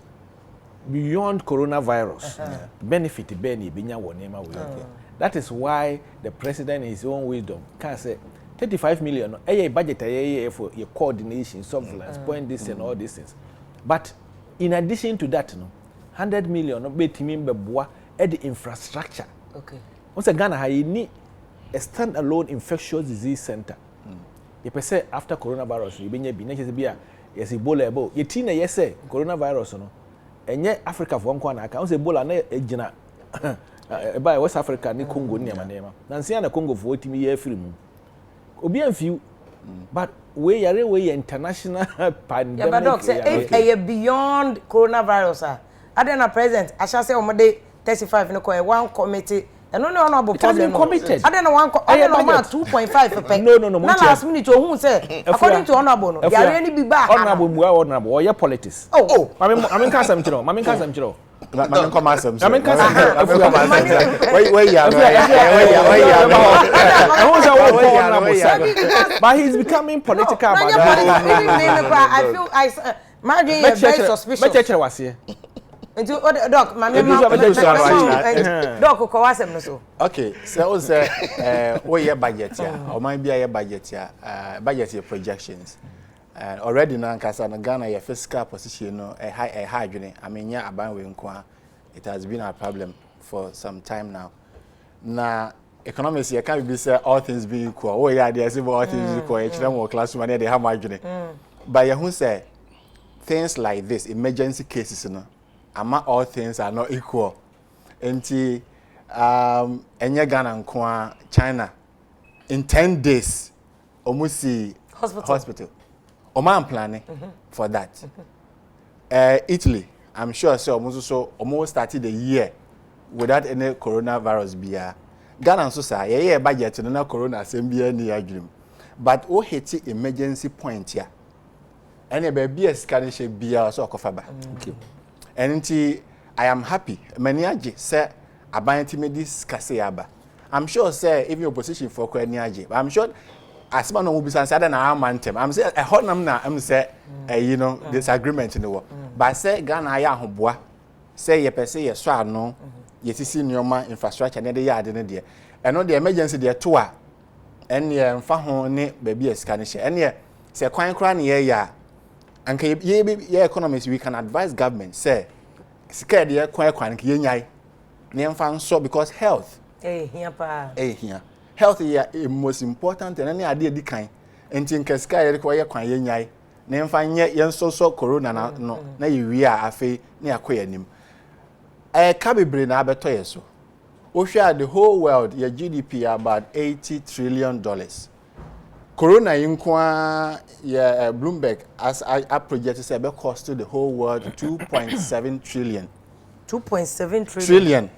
beyond coronavirus benefit be na ebinya wo nema we that is why the president in his own wisdom can say 35 million no budget for your coordination surveillance point this and all these things but in addition to that no 100 million no betimi mbeboa e the infrastructure okay once Ghana ha ni a standalone infectious disease center you say after coronavirus you benya bi na chese bia yes Ebola ebo yeti na yes coronavirus no enye Africa for nko na aka once Ebola na ejina by West Africa ni Congo ni amanema na nsia na Congo for otimi ye afiri mu obi amfiu but we international pandemic yeah but doc say if beyond coronavirus adena president I shall say omode 35 no ko one committee and no honorable problem adena one adena 2.5 per no na last minute ohun say according to honorable no there any be back honorable muwa honorable or your politics mami kan sam chiro Mami come asem. Mami kan sam but he's becoming political I feel my very suspicious. Cheche was here. Into doc, my doc ko wasem no so. Okay, so say we your budget ya, or might be your budget ya, budget your projections. Already now nkasa na Ghana your fiscal position no a high journey. I mean ya aban we nkwa. It has been a problem for some time now. Na economics you can't be say all things being equal. Oh yeah, they say all things equal. Each them work classroom and they have margin. But you who say things like this, emergency cases, you know, all things are not equal. Enti enye Ghana nkwa China in 10 days almost hospital. Oman planning for that. Italy, I'm sure so almost started the year without any coronavirus bia. Ghana so say yeah budget no corona sembia ni agrim. But o hit emergency point here. Any baby escanish bia so okofaba. Okay. And I am happy. Many age say abanti medis kaseyaba. I'm sure say even opposition for kwani age. I'm sure as man will be said na amantem. I'm say a hot nam na am say you know disagreement in the war. But say Ghana ya hoboa. Say ye pese ye so ano yetisi nyoma infrastructure na de yard ne de. Eno the emergency de to a en ye mfa ho ne baby escanish. En ye say kwan kra ne ye ya anka ye economists we can advise government say scared ye kwan ye nyai ne mfa so because health Here pa. Here health is most important and any idea di kan enti nka scared ye kwan ye nyai ne mfa nye ye so corona na no na ye wi a afi ne akoya nim kabebre na abeto ye so o hwa the whole world your GDP about $80 trillion. Corona inkwa Bloomberg as I projected say be cost to the whole world 2.7 trillion. 2.7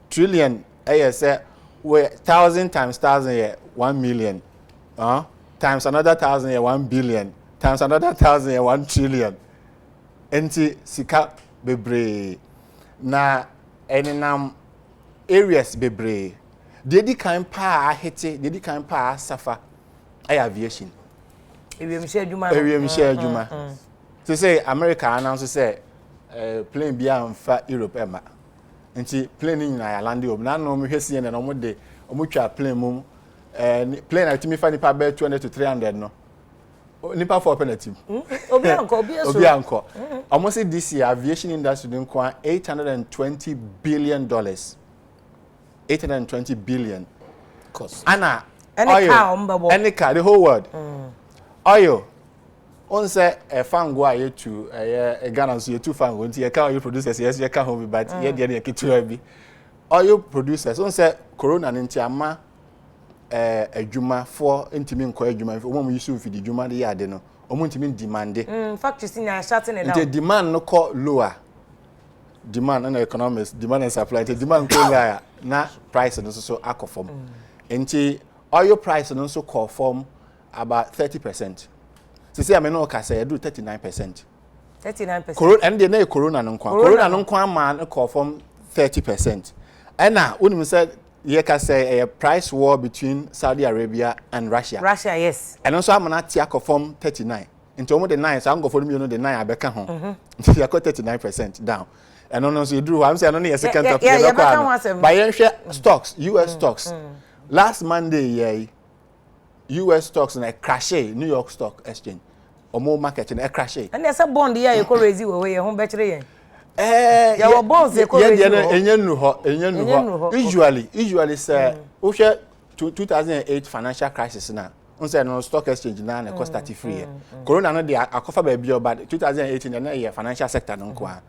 trillion say we 1,000 times 1,000 1 million. Times another 1,000 1 billion. Times another 1,000 1 trillion. Enti sika bebre na enenam areas bebre. Dedi kan pa hete, dedi kan pa suffer aviation. Ewiem share adwuma. To say America announce say plane bia mfa Europe ema. Nti plane ni na lande ob na no me hwese ne no mo de omutwa plane mum plane atimi fa nipa be 200 to 300 no. Nipa for penalty. Obi anko. Almost this year aviation industry didn't quite $820 billion. $820 billion. Cost. Anna oil. Any car, the whole world. Oil. On say a fango aye to a Ghana so you two fango until you can oil producers yes you can home but yeah the kitu heavy. Oil producers on say corona nti ama adwuma for ntimi nko adwuma for mo use fi di dwuma de yade no omo ntimi demand factory senior shutting it down. The demand no call lower. Demand and economics, demand and supply. The demand go lower. Na price no so akofom. Nti oil price no so call form about 30%. So say I mean no ka say do 39%. 39%. Corona and the corona no kwa. Corona no kwa man call form 30%. And now when we said you can say a price war between Saudi Arabia and Russia. Russia, yes. And also I'm not tiako form 39. Into almost the 9, so I'm going for me the 9 I become home. You got 39% down. And also you do I'm saying only a second of buy stocks, US stocks. Last Monday, US stocks and a crash, New York Stock Exchange. Or more market and a crash. And there's a bond here you could raise you away home better. Your bonds they call usually say 2008 financial crisis now. On say no stock exchange now na cost 33. Corona no dey akofa ba bi but 2018 na year financial sector no kwa.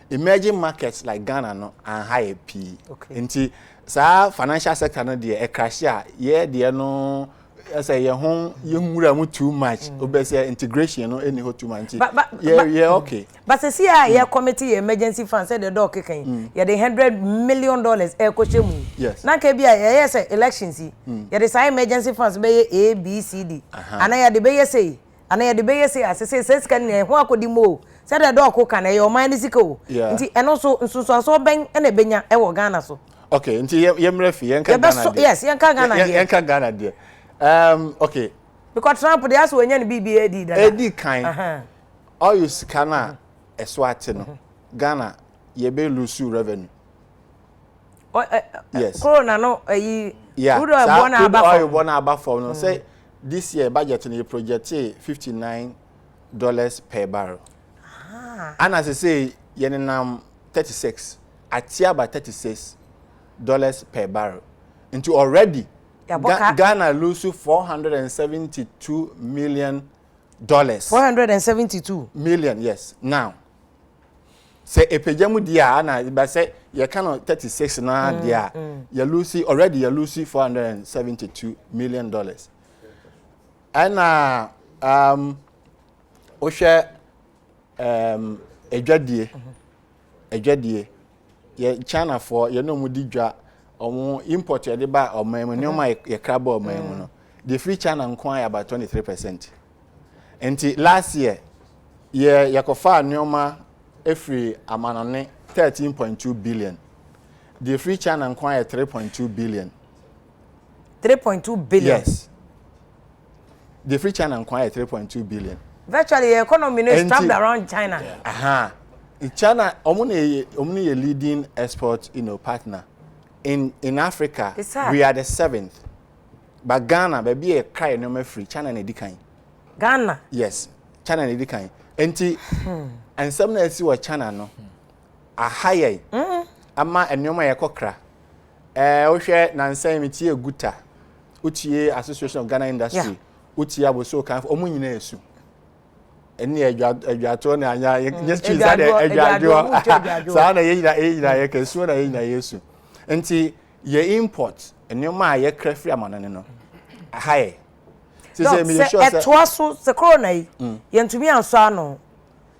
Emerging markets like Ghana no and high P. Nti sa financial sector no dey e crash a ye dey no say ye hon ye nwura mu too much obese integration no any ho too much. Yeah okay. But see here committee emergency fund said the dog can ye the $100 million e ko shemu. Yes. Na ke bia ye say elections ye the say emergency funds be A B C D. Ana ye the be say as say can ne ho akodi mo said the dog ko kan e your mind siko. Nti eno so nsuso ben e na benya e wo Ghana so. Okay, nti ye mrefi ye nka Ghana. Yes, ye nka Ghana. Ye nka Ghana there. Okay. Because Trump they ask when you BBAD that. Edi kind. All you scanner eswate no. Ghana ye be lose revenue. Yes. Corona no yeah. Crude oil born about for no say this year budget in project $59 per barrel. And as I say, yenam 36 atia by $36 per barrel. Into already Ghana lose $472 million. 472 million, yes. Now, say a pejamu dia na but say you cannot 36 na dia. You lose already you lose $472 million. And oshe edwadie ye China for you know mudi dwa omo import ye de ba oman no ma ye kraba oman no. The free China nkwan about 23%. And last year, yakofa nyoma every amanone 13.2 billion. The free China acquired 3.2 billion. 3.2 billion. Yes. The free China acquired 3.2 billion. Virtually, the economy is trapped around China. China, omni a leading export, partner. In Africa, we are the 7th. But Ghana, baby, a cry no free. China ne decline. Ghana. Yes, China ne decline. Enti, and some na see what China no. A higher. Ama enyoma ye kokra. Ohwe nansan mitie guta. Utie Association of Ghana Industry. Utie aboso kan omu nyina esu. Eni edwato na anya yes choose that edwadwo. Sa na ye ye kesu na ye yesu. Enti ye import enyoma ye krafri amanane no. A higher. Etwaso se corona yi yentumi anso ano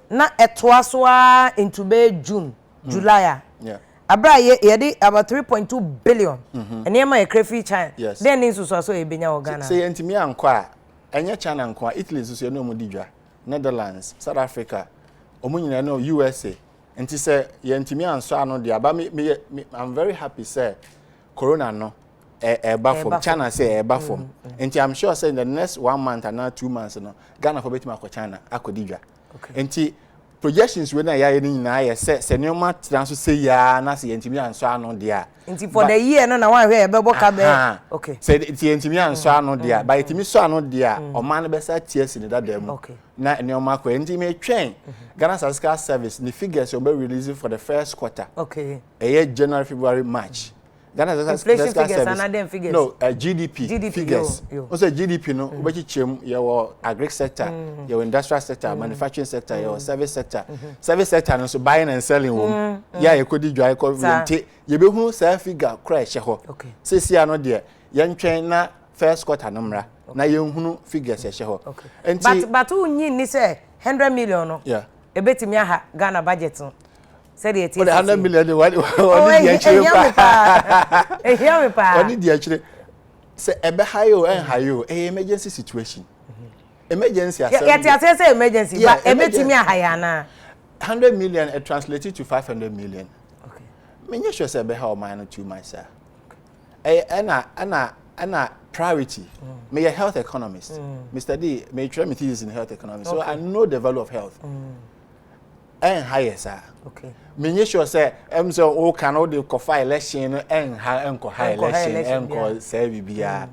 na etwaso a into be June July abra ye dey about 3.2 billion enema ye crayfish China then nso so ebenya Ghana say yentumi anko a enye China anko a Italy so no mu didwa Netherlands South Africa omunyina no USA enti say yentumi anso ano dia ba me I'm very happy say corona no from China say from and I'm sure say in the next 1 month and now 2 months no Ghana for betima ko China akodidwa and projections we na ya ni na ya say nyoma transo say ya na say ntimi anso ano dia for the year no na wan hwe ebebo ka be okay say ntimi anso ano dia by ntimi so ano dia o man be sa ties ni dada mu na nyoma ko ntimi twen Ghana Statistical Service the figures will be released for the first quarter January February March Ghana inflation figures and other figures. No, GDP figures. Also GDP no, we chem your agri sector, your industrial sector, manufacturing sector, your service sector. Service sector no so buying and selling home. Yeah, you could dry you be hu say figure crash ho. Say see no there. Yan twen na first quarter number. Na yen hunu figures she ho. But unyi ni say 100 million no. Yeah. Ebetimi aha Ghana budget no. Said it is 100 million hear me pa oni di actually say ebe hayo emergency situation emergency assessment say emergency but ebetimi ahaya na 100 million translated to 500 million me sure say ebe how man too much sir ana priority me a health economist Mr. D me try me thesis in health economics so I know the value of health higher sir me sure say so o can all the cofa election enko high election enko say bibia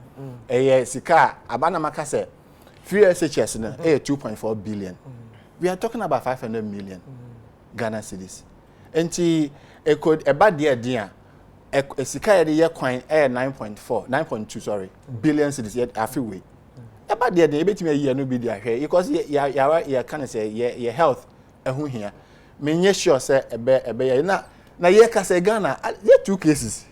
sika abana maka say free SHS no 2.4 billion we are talking about 500 million Ghana cedis enti e could e bad dia sika ye de kwan 9.2 billion cedis yet afiwe e bad dia e betimi ye no bi dia hwe because ya can say your health ehu hia me sure say ebe na ye ka say Ghana there two cases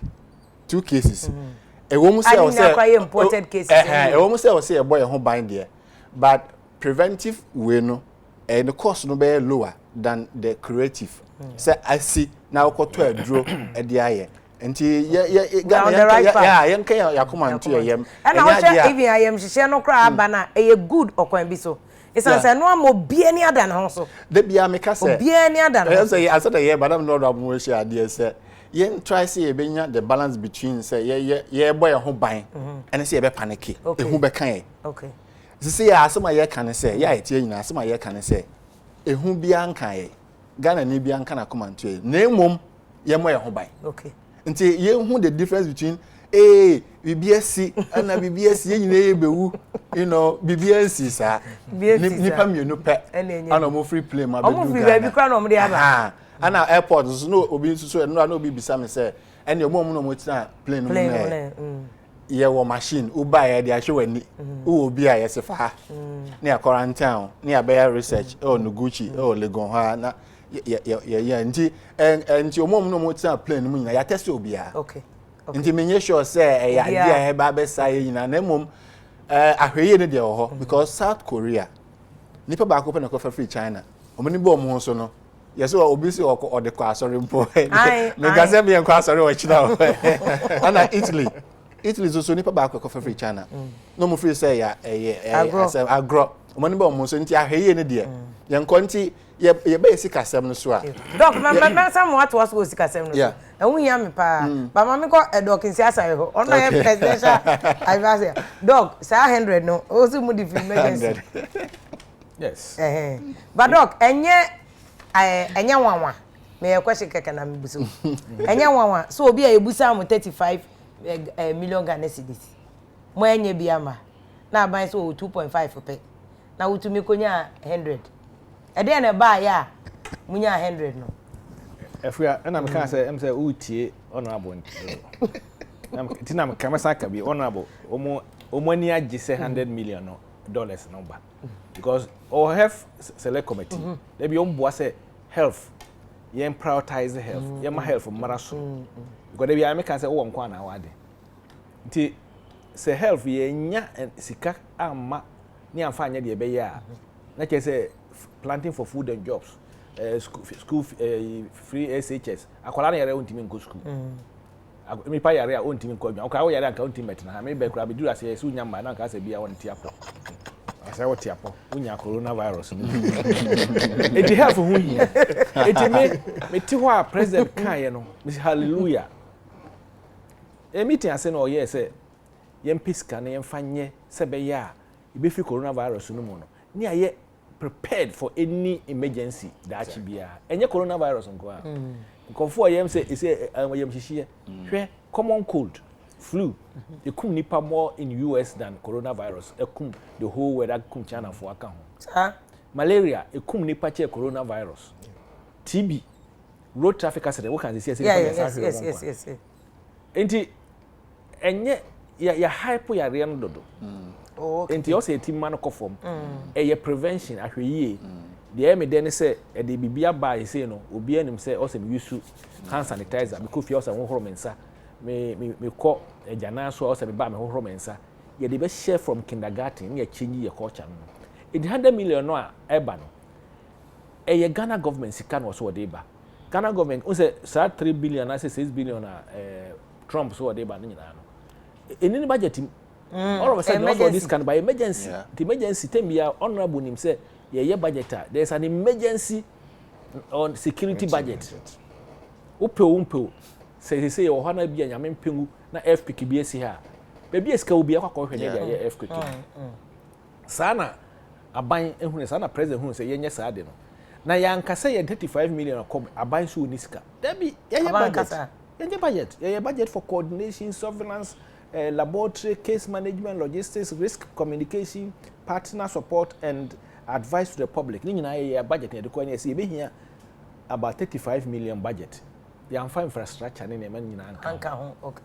e wo mu say o say imported cases e wo mu say o say e boy ho ban there but preventive way no and the cost no be lower than the curative say I see na okoto aduro e de aye enti Ghana yen kan yakoma nto yem and I even I am hye no kra aba na e good okwan bi so it's say no am obie ni ada na ho so de bia me ka say obie ni ada na say I said yeah but I'm not able to share there say yen try say e benya the balance between say ye boy ho ban and say e be panic e hu be kan okay say ya asema ye kan say ya etie nyina asema ye kan say e hu bia nkan ye Ghana ni bia nka na comment to na emom ye mo ye ho ban okay nti ye hu the difference between BBSC and BBSC ye nyina ye bewu you know BBSC sa nipa mienu pe ana mo free play ma be do free baby kra no mo de aba ana airport so no obi so no obi bisa me say ene omom no mo tina plane no me ye wo machine uba ye de ahwe wani wo obi a ye sefa na quarantine na be research no Gucci Legon ha na ye nti omom no mo tina plane no nyina ya test obi a okay nti menye sure say ya dia he ba be say nyina na mom ahweye ne de ho because South Korea nipa ba ko pe na ko fa free China omoni bo mo so no yes obi si o de kwa sorry mpo me ga se me kwa sorry o china ana Italy so nipa ba ko fa free China no mo free say ya agro omoni bo mo so nti ahweye ne de ye nko nti ye ba sika sem no so a doc me some what was go sika sem no so ehun ya me pa ba ma me ko doc nsi asa ye ho ono ye presidential advisor doc say 100 no o si mu di emergency yes but doc enye wanwa me ye question keke na me buso enye wanwa so obi a ebusa am 35 million Ghana cedis mo enye biama na ban so 2.5 pe na wutumi konya 100 ede na ba ya munya 100 no Afia na me kan say utie honorable na me kan masa ka bi honorable omo ani agi say $100 million number because our health select committee they be on boa say health yen prioritize health yen ma health maraso because they be am kan say wo nko na wade nti say health yen nya sika amma ni amfa anya de be ya na ke say planting for food and jobs school free SHS akwala na yare ontimi nko school mi pa yare a ontimi nko adwa akwa yare anka ontimi metna ha me be kura be dura say su nyamba na nka say bia won ti apo asa wo ti apo unya coronavirus ni e di have hu hia e di me ti ho a president kan ye no hallelujah e meeting ase no ye say yem piska na yem fanye se be ya e be fi coronavirus no mu no ni aye prepared for any emergency that bia enye coronavirus nko a nkonfo yem say yem hihie hwe common cold flu ekum nipa more in US than coronavirus ekum the whole world ekum China for aka ho malaria ekum nipa che coronavirus TB road traffic accident we can say yes enti enye ya hype ya re no dodo okay enti o say team no kofom ye prevention ahweye de me den say e de bibia ba say no obi anim say o say me use hand sanitizer because fi o say hohoro mensa me ko ejana so o say me ba me hohoro mensa ye de be share from kindergarten ye change ye culture no e $100 million no a eba no ye Ghana government sika no so de ba Ghana government o say 3 billion na say 6 billion na Trump so de ba no nyina no any budget all of a sudden also this can by emergency the emergency time ya honorable nim say ye budget there's an emergency on security budget upe say your hana bia nyame mpengu na FPK bi esi ha be bi eska obi akwa hwe ne ya FPK sana aban ehune sana president ehune say yenye sa ade no na ya nkasa ye 35 million aban so niska da bi ye budget for coordination surveillance laboratory, case management, logistics, risk communication, partner support, and advice to the public. Ni nyina ye budget ne de ko anya see be here about 35 million budget. The amfa infrastructure ne man nyina anka ho okay.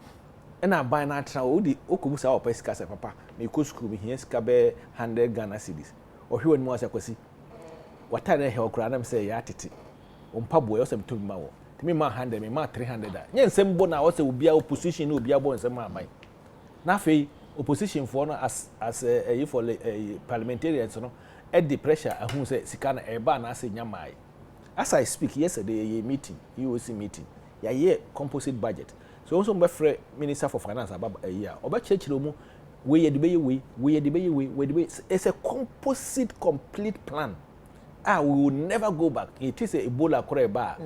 Na buy na tra odi okobusa o pesika se papa me ko school me here sika be 100 Ghana cedis. Ohwe ni mo ase kwasi. Watare he okura na me say ya tete. Ompabo yo se mtum ma wo. Me ma 100 me ma 300 da. Nye nsem bo na wo se obi a opposition na obi a bo nsem abai. Na fe opposition for no as for parliamentarians no at the pressure ahun say sika na eba na ase nyamai. As I speak yesterday meeting UOC meeting ya composite budget so also be free minister for finance about a year oba chechiro mu we the way it's a composite complete plan we will never go back it is a Ebola koreba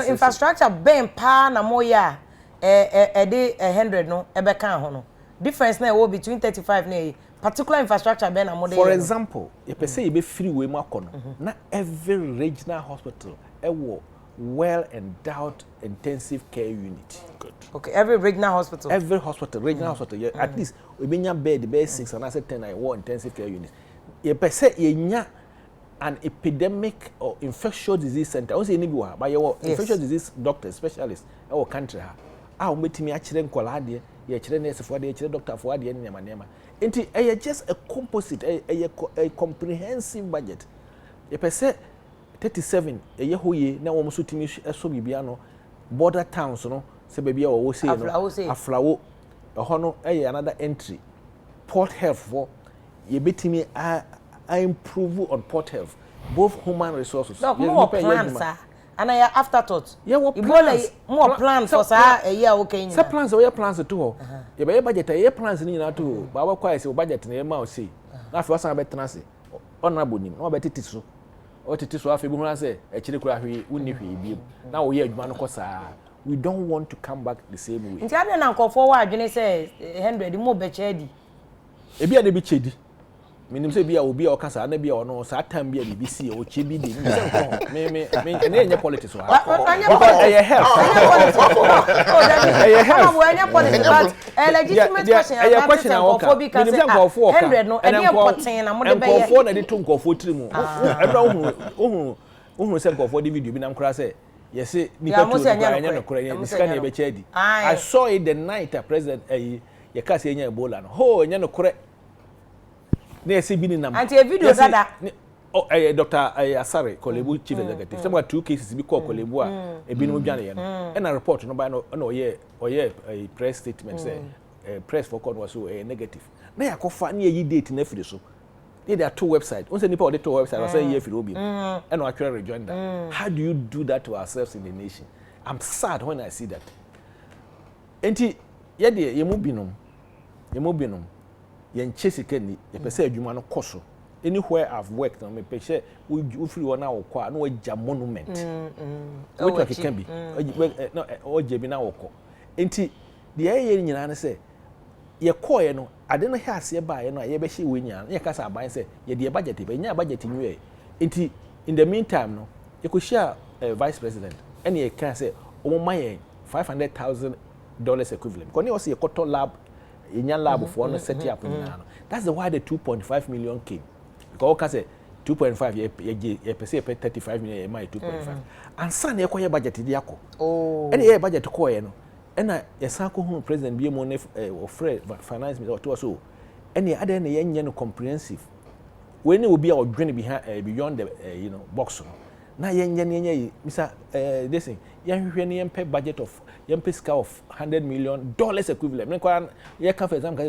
infrastructure ben pa na moya de 100 no ebe kan ho no difference na wo between 35 na particular infrastructure be na model. For example, you per say you be free way makono. Na every regional hospital well endowed intensive care unit. Good. Okay, every regional hospital. Every hospital, regional hospital, at least we be bed 6 and I said 10 I want intensive care units. You per se you an epidemic or infectious disease center. I say anywhere, but you infectious disease doctor, specialist, our country. Ah, metimi achire nkola de, ye chire nurse for de, ye chire doctor for de nyama nyama. Enti just a composite, a comprehensive budget. You per se 37 eye hoye na wo so timi so bibia no border towns no se bibia wo say no aflawo ho no another entry port health for ye betimi I improve on port health both human resources. No, more plans sir and I afterthought. Yeah, what plans? More plans for sir a year okay. Sir plans we plans to ye be budget e plans ni na to ba wa kwai se budget na e ma o say na afi wasan betena se honorable nim na betiti so o titi so afi bi hu say e kire kura hwe unni hwe bi na wo ye adwuma no kosa. We don't want to come back the same way. Nti ade na nkofo wa adwene say 100 mo be chedi e bia de bi chedi minim say bia obi a okasa na bia ono sa time bia bi si o che bi de ni say nko me ene enye politics wa e help e help we enye politics but legitimate question e question na nkofo bi ka say 100 no e dey potin na mo de be ye nkofo na de to nkofo trimu ebra ohunu say nkofo de video bi na nkura say yes nipa to anya no kura nya sika na e be chedi I saw it the night a president ye ka say nya Ebola no ho nya no kura na ese bi ni nam anti a video dada Dr. Asare Kolebu chief executive some 2 cases bi call Kolebu a e bi no dwane ye no and a report no by no oye a press statement say press for call was so negative na yakofa na yi date na firi so there are 2 websites on say nipa on the 2 websites I say here firi obi and no actually rejoin that. How do you do that to ourselves in the nation? I'm sad when I see that. Enti ye de ye mu binom yen chesike ni ye pese adwuma no koso anywhere I've worked on me pese we free one na wokọ na wagya monument which can be no o jebi na wokọ enti de ye nyina ne say ye koye no ade no he ase ba ye no ye be hye we nyina ye kasa aban say ye de budget be nya budget nwe enti in the meantime no ye ko share vice president and ye can say o mo maye $500,000 equivalent because ne o say ye koto lab in your lab for no set up that's the why the 2.5 million came because ka say 2.5 ye pese pay 35 million ye my 2.5 and san ye koye budget di akọ and ye budget koye no and ye san ko hu president bi mo ne ofre finance minister to so and ye ade ne ye no comprehensive when you be odwene beyond the box na ye misa this thing ye hwehwe ne ye budget of scale of $100 million equivalent. Me kwa ye ka for example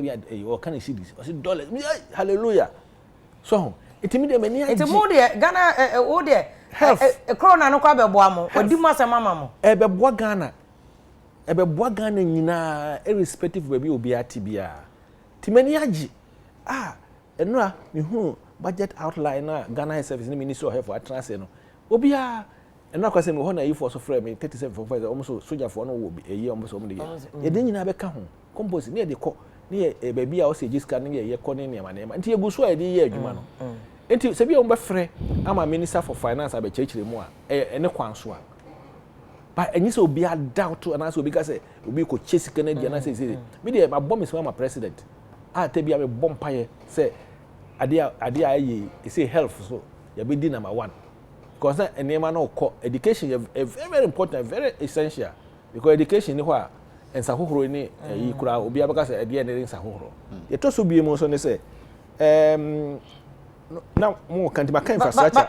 or can you see this? I say dollars. Hallelujah. So it me dey many it mo dey Ghana o dey health corona no kwa be boa mo odi mo asema mama mo be boa Ghana nyina irrespective of be obi atibia ti many agi enura me hu budget outline na Ghana Service ni Ministry of Health for transfer no obi and na kwase me ho na yi for so frame 37.5 almost soldier for no wo bi almost om de ye de nyina be ka ho compose ne de ko ne ba bia o se jiska ne ye ko ne ne ma nti eguso a de ye adwuma no nti se bia o be frɛ ama minister for finance abe chechire mu a ne kwanso a ba enyi se obi a doubt and so obi ka se obi ko chesika na dia na se me de ma bomb me president a te bia me bomb paye se ade ayi say health so ya be di number 1 because enema no ko education is very important, very essential because education ni hwa ensa hohoro ni yi kura obi abaka say ade ne ensa hohoro ye to so bi mu so ne say na mo kan ti maka infrastructure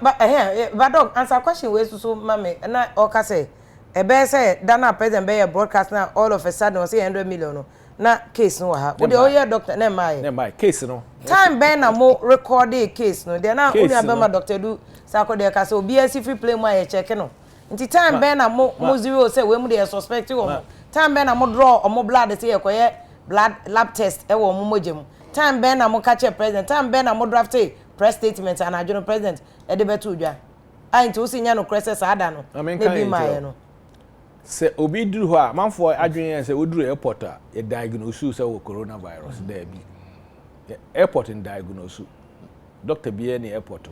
but dog answer question we so mama na o ka say e be say dana president be broadcast na all of a sudden say 100 million no na case no ha wo de o ye doctor na mai case no time ben na mo record a case no de na uni abema doctor do sako de ka say obi asi free play mo aye check no nti time ben na mo zero say we mu de suspect wo time ben na mo draw o mo blood say ekoye blood lab test e wo mo mogem time ben na mo catch president time ben na mo draft press statement and adjourn president e de betu dwa ai nti o si nya no crisis ada no na bi ma no se obi duru ho a manfo adwene se oduru airport a e diagnose se wo coronavirus there bi airport in diagnose doctor bi any airport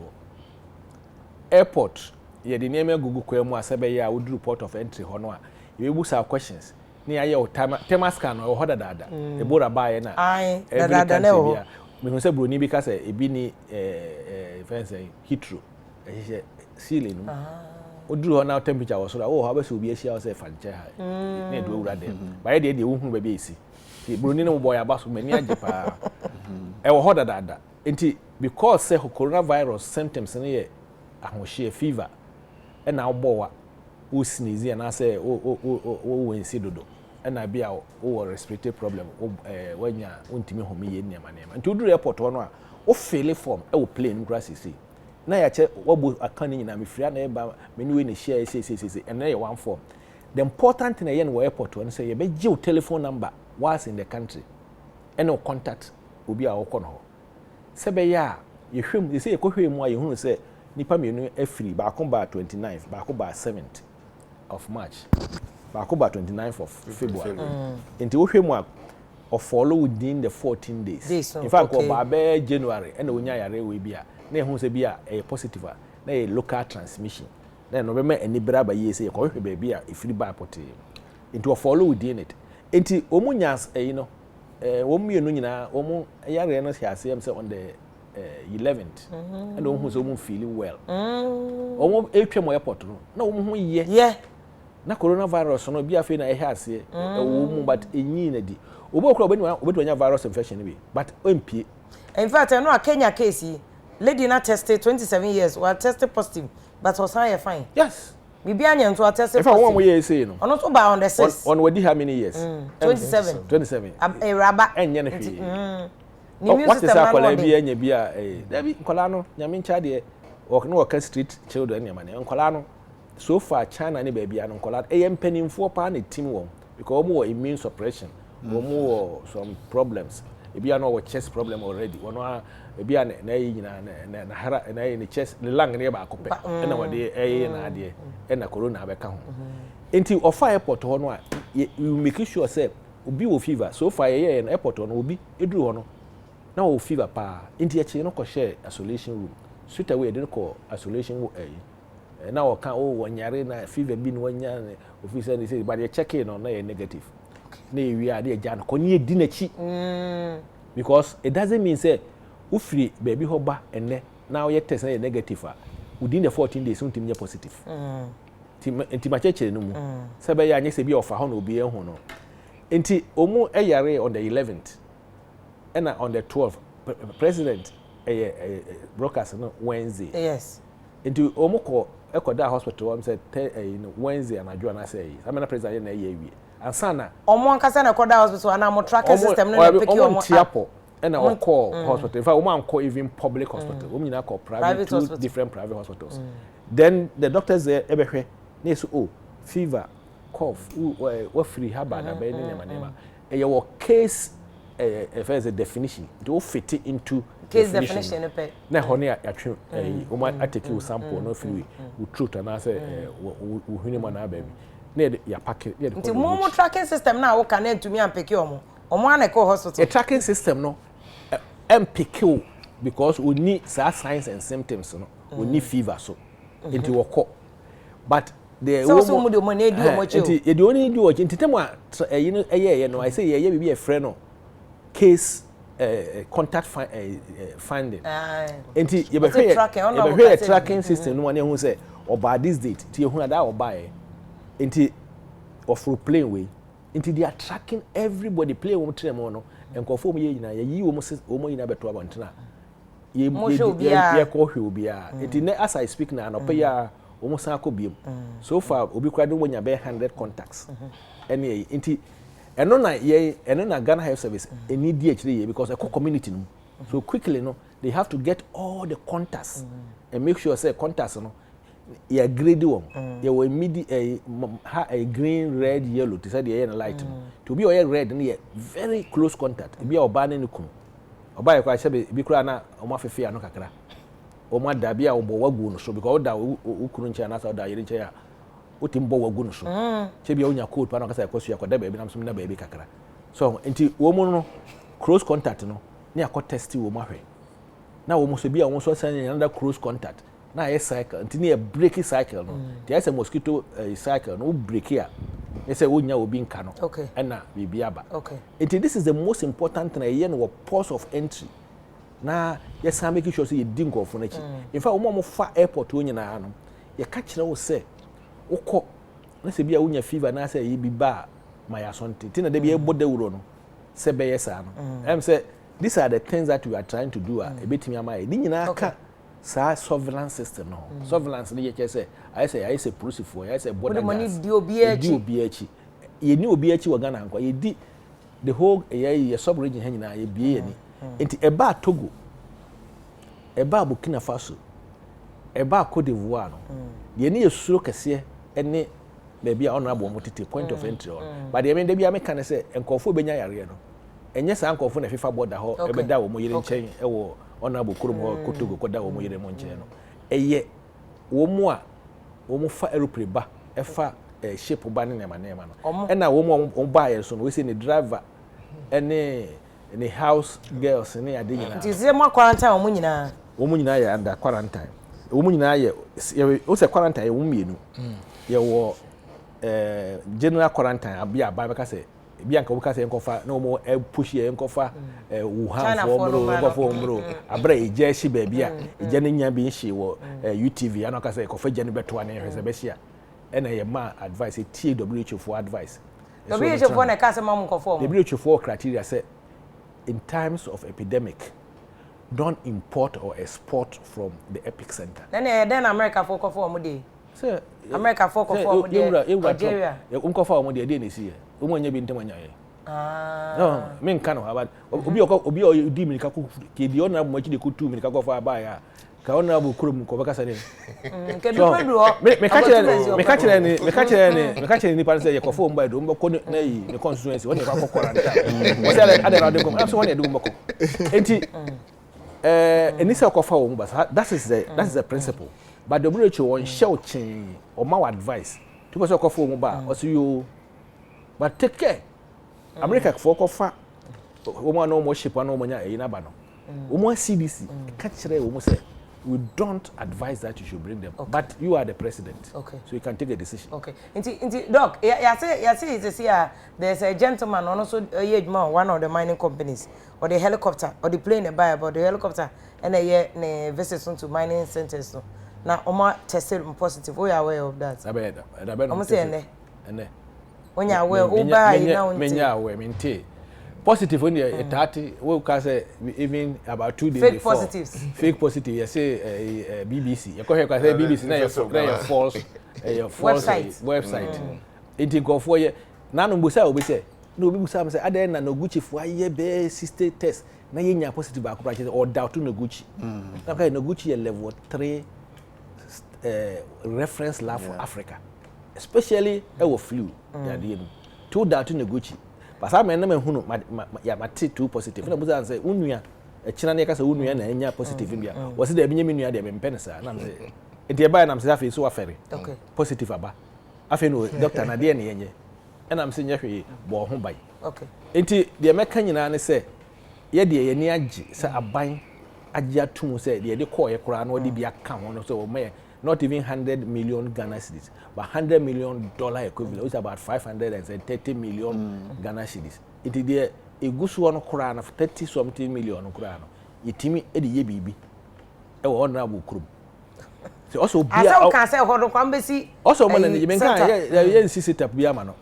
airport ye de name gugu kwemu asebe ya would report of entry hono a you will say questions ni aye o tema scan o hoda dada e bora bae na ai dada na o me hu say broni bi ka say e bi ni fence hitro e hye ceiling no oduru ho na temperature wo so oh ha be so obi ahia wo say fanche ha na e do wura dem ba ye de wo hu ba bi esi ti broni no boy abaso mani age pa e wo hoda dada enti because say coronavirus symptoms no ye ahohye fever e na obowa wo sneeze na say wo wensi dodo e na bia wo respiratory problem wanya wontimi homi ye nema nti oduru airport ho no a wo fill form e wo plane grass see na ya che wabo akane nyina mefria na eba meni we ne share say and na ye one form the important thing ye no airport one say ye be give telephone number was in the country and no contact obi a wo kono ho se be ya ye hwem ye say ye ko hwem a ye hunu say nipa menu afiri ba ko ba 29 ba ko ba 7th of March ba ko ba 29th of February into wo hwem a of follow within the 14 days in fact ko ba be January and onya yare we bia na ehun se bia positive na e local transmission na no be ma ani bra ba yi se ko hwe ba bia ifiri ba pote into follow within it enti omunyas no omumienu nyina omu yare no hiase am say on the 11th and omu so omu feeling well omu etwa mo airport no na omu hu ye na coronavirus no bia fe na hiase omu but enyi na di obo okura obetwa nya virus infection bi but empie in fact no a Kenya case lady na tested 27 years were tested positive but was fine yes bibia nya nto tested positive if one we say no ono to ba on the 6 on we how many years 27 raba enye na hwe what is akola bi enye bia dabi nkola no nyame ncha de no work street children nyama ne nkola no so far China ne ba bia no nkola empanimfo pa na team won because omo immune suppression omo some problems ebia no wo chest problem already wono ebia na yi nyina na hara na yi ne chest le lung ne ba akopɛ na wode na ade na corona abɛka ho enti ofa airport ho no a you make sure say obi wo fever so far ye na airport no obi eduru ho no na wo fever pa enti achi no ko share isolation room straight away de ko isolation room na wo kan wo nyare na fever bi no wanya officer ni say but you check in on na ye negative na ewi ade agya no konye di na chi because it doesn't mean say ufiri baby hoba enne now you test na negative within the 14 days untim nya positive enti ma cheche no mu se be ya anya se bi ofa ho na obi ehun no enti omu eyare on the 11th and on the 12th president broadcast no Wednesday yes enti omu ko ekoda hospital am say Wednesday anadwo na say amena president na ewie ansana omo ankasa na koda hospital na mo tracking system no pick you omo tiapo and I call hospital. In fact, we call even public hospital. We call private two hospital. Different private hospitals. Then the doctors there, everywhere, they say, fever, cough, what free haba na be nema. Your case, if there's a definition, to fit it into case definition. Na honey, actually, I take you sample, no free, with truth, and I say, we human baby. Near your packet. The more tracking system now, what can end to me and pick you omo. Omo an eco hospital. A tracking system no. MPQ because we need signs and symptoms no we need fever so into work but the so mo do money do much you the only do into them you know I say yeah be a friend no case contact finding into you be tracking system no one who say oba this date ti ehun ada oba into of plane way into they are tracking everybody play one time no enkofo mu ye nyina yi wo mo nyina beto abantena ye ko hwe obi a enti ne as I speak na no pe ya wo mo san akobiem so far obi kwade wo nya be 100 contacts ene enti eno na Ghana Health Service eni di akire ye because a community no so quickly no they have to get all the contacts and make sure say contacts no ya grade one ya we midi a green red yellow to say the light to be or red and very close contact be oba na nikum oba ya kwa shebe bi kura na o ma fefe ya no kakra o ma da bia obo wagu no so because oda ukuru nche na sa oda yiri nche ya otimbo wagu no so che bia onya code pa na kasa kwasu ya kwa da ba bi na so na ba bi kakra so enti wo mu no close contact no na akọ test wo mahwe na wo so bia wo so send another close contact na ye cycle until na break cycle no there is a mosquito cycle no break here you say wonya obi nka no okay na bibia ba okay this is the most important thing here no port of entry na yes sam make sure say you di nkofo na chi in fact wo mo fa airport wo nyina no ye ka kire wo say wokọ na se bia wonya fever na say ye bi ba my asonte tina de bia bode wuro no se be yes no em say these are the things that we are trying to do a betimi amaye ni nyina ka sa surveillance system no surveillance ni ye say I say prusifo I say border money di obi echi ye ni obi echi waga na nkwa ye di the whole ye sub region ha nyina ye bie ye ni enti eba Togo eba Burkina Faso eba Cote d'Ivoire no ye ni yesuro kese ene be bia honorable motete point of entry but ye me de bia me kan say enkofo benya yare no enye sa enkofo na FIFA border ho ebeda wo mo yire nchen ewo honorable kurom ho Kotogo koda wo mo yire mo nchen no eye wo mo a wo mo fa aeroplane ba e fa ship ba ne nema no e na wo mo ba ye so no we say ni driver any house girls ni ade nyina nti se mo quarantine wo mo nyina ye under quarantine wo mo nyina ye wo se quarantine ye wo mienu ye wo general quarantine abia ba ka se bia nka wo ka se enkofa na wo push ye enkofa Wuhan for mbro abra eje shi ba bia eje ne nya bi shi wo UTV ana ka se enkofa je ne beto ane hwese be shia ena ye ma advice TWH for advice WHO for na ka se mam nkofo WHO for criteria say in times of epidemic don't import or export from the epicenter then America for nkofo mo dey say America for nkofo mo dey Nigeria nkofo mo dey dey ne si omo nya bi ntema nya ye no me nka no aba obi di minika ko ke di ona mo chi de ko tu minika ko fa ba ya ka ona bu kurum ko baka sane ke bi pedu ho me ka chere ni pa say ye ko fo mba do mbako na yi ne constituency woni ka kokora nta o say ade na de ko so woni ade mbako enti enisa ko fa wo mba that is the principle but the WHO won show chin or my advice to ko so ko fo wo mba o say you but take care America for kofa woman no more ship no monya e na ba no woman CDC catch we say we don't advise that you should bring them but you are the president so you can take a decision Inti doc ya say it's here there's a gentleman also one of the mining companies or the helicopter or the plane buy about the helicopter and a visits to mining centers no na oma tested positive we are aware of that I'm saying when you aware over you know menya aware minty positive when you 30 we can say even about 2 days before fake positive you say BBC you can say BBC na your false website it go for you na no busa obi say no obi busa am say ada na no Gucci for aye be 60 test na yenya positive ba ko or doubt no Gucci na ka no Gucci level 3 reference lab for Africa especially our flu ya dey no to doubt no Gucci but I na hunu ya mate 2 positive na buza say unua e kina na yakasa unua na enya positive bia wo se da binya menua de mempe sa na say enti e ba na mse afi so afere positive aba afi no doctor na de na yenye e na mse nyehwe bo ho bai enti de meka nyina ne say ye de ye ni agi say aban agi atum say de call ye kura na odi bia ka ho no so me not even 100 million Ghana cedis, but $100 million equivalent, which is about 530 million Ghana cedis. It is there a good one crown of 30-something million crown. It me a baby. A honorable crew. So also be a can say what embassy. Also, man, you may sit up Biamano.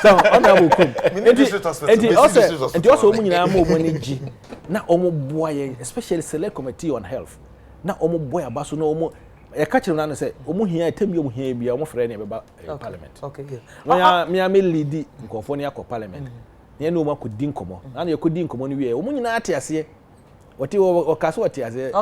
So honorable crew. And also, money, now, boy, especially select committee on health. Na omo boy abaso na omo e ka kire na say omo hia temi omo hia bia omo frɛ ne beba parliament me lead nkofo ne akɔ parliament ne na omo akodi nkomo na na yakodi nkomo ne wie omo nyina ate ase o kaso ate ase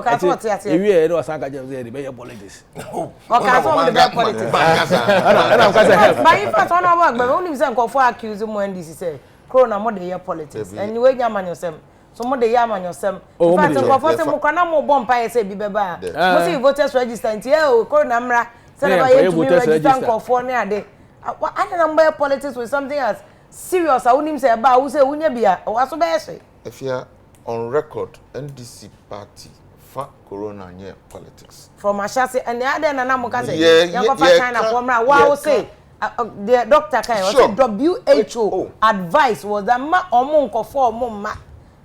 e wie no san ka je say be politics o kaso omo de politics ana nkasa help but if at one about gbe onim say nkofo accuse mo NDC say corona mo de politics and we nya manyosem so mo de ya manyosem in fact nkofo say mo kana mo bomb pa say bi beba mo say voters register nti corona mra say na ye to register nkofo ne ade I don't know politics with something as serious. I wouldn't say about who say unya bia or aso be say Afia on record NDC party fa corona near politics. From Ashasi and the other Nanamuka say, Yeah, China from wow say the doctor can WHO advice was that ma omunko for mumma.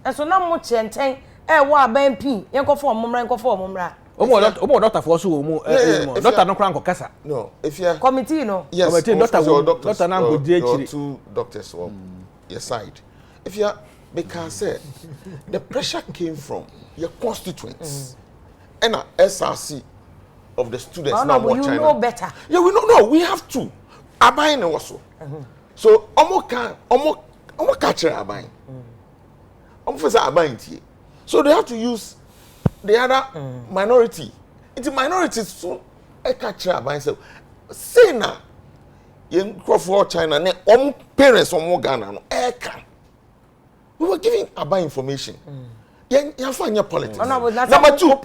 And so now much and wa ben pin yanko for mumra yanko for mumra. Omo doctor for so doctor no kran ko kasa. No, if you committee no. Yes, committee doctor na go die chiri. Two doctors on your side. If you because the pressure came from your constituents and SRC of the students now more China. You know better. Yeah, we don't know. We have to. Abayin also. So omo catch abayin. Omo for say abayin tie. So they have to use the other minority. It's minorities so e catch abayin say na yen for China ne parents omo Ghana no e can. We were giving Aba information. You find your politics. Number two,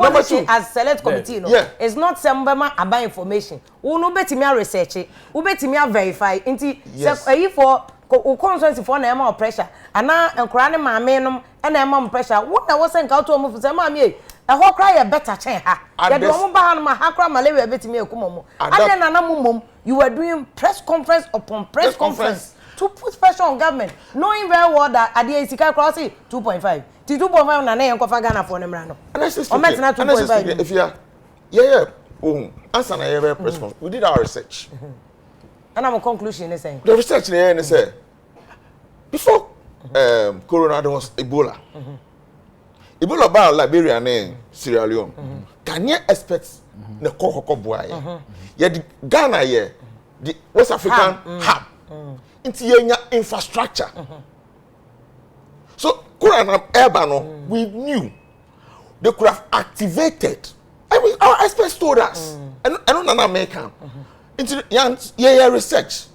as select committee, no, it's not some Aba information. We no bet me research it. We bet me verify. Inti, yes. For consensus for na ema pressure. Ana enkurane maame nom na ema pressure. What na was send out to mo say maame e ho cry better chen ha. Ya de mo ba ha no ma ha cry malaria bet me ekumomo. Ade na na mumom you were doing press conference upon press conference. To put pressure on government, knowing very well that at the Isika crossing 2.5. The 2.5 na na yanko fa Ghana for nemra no. And that's 2.5. If you answer na very press conference. We did our research. And I'm conclusion is saying. The research na say before corona there was Ebola. Ebola by Liberia and Sierra Leone. Can you expect the kokoko boy? Yeah, the Ghana here, the West African hub. Into your infrastructure. So, we knew they could have activated. I mean, our experts told us. And I don't know American. Into your research.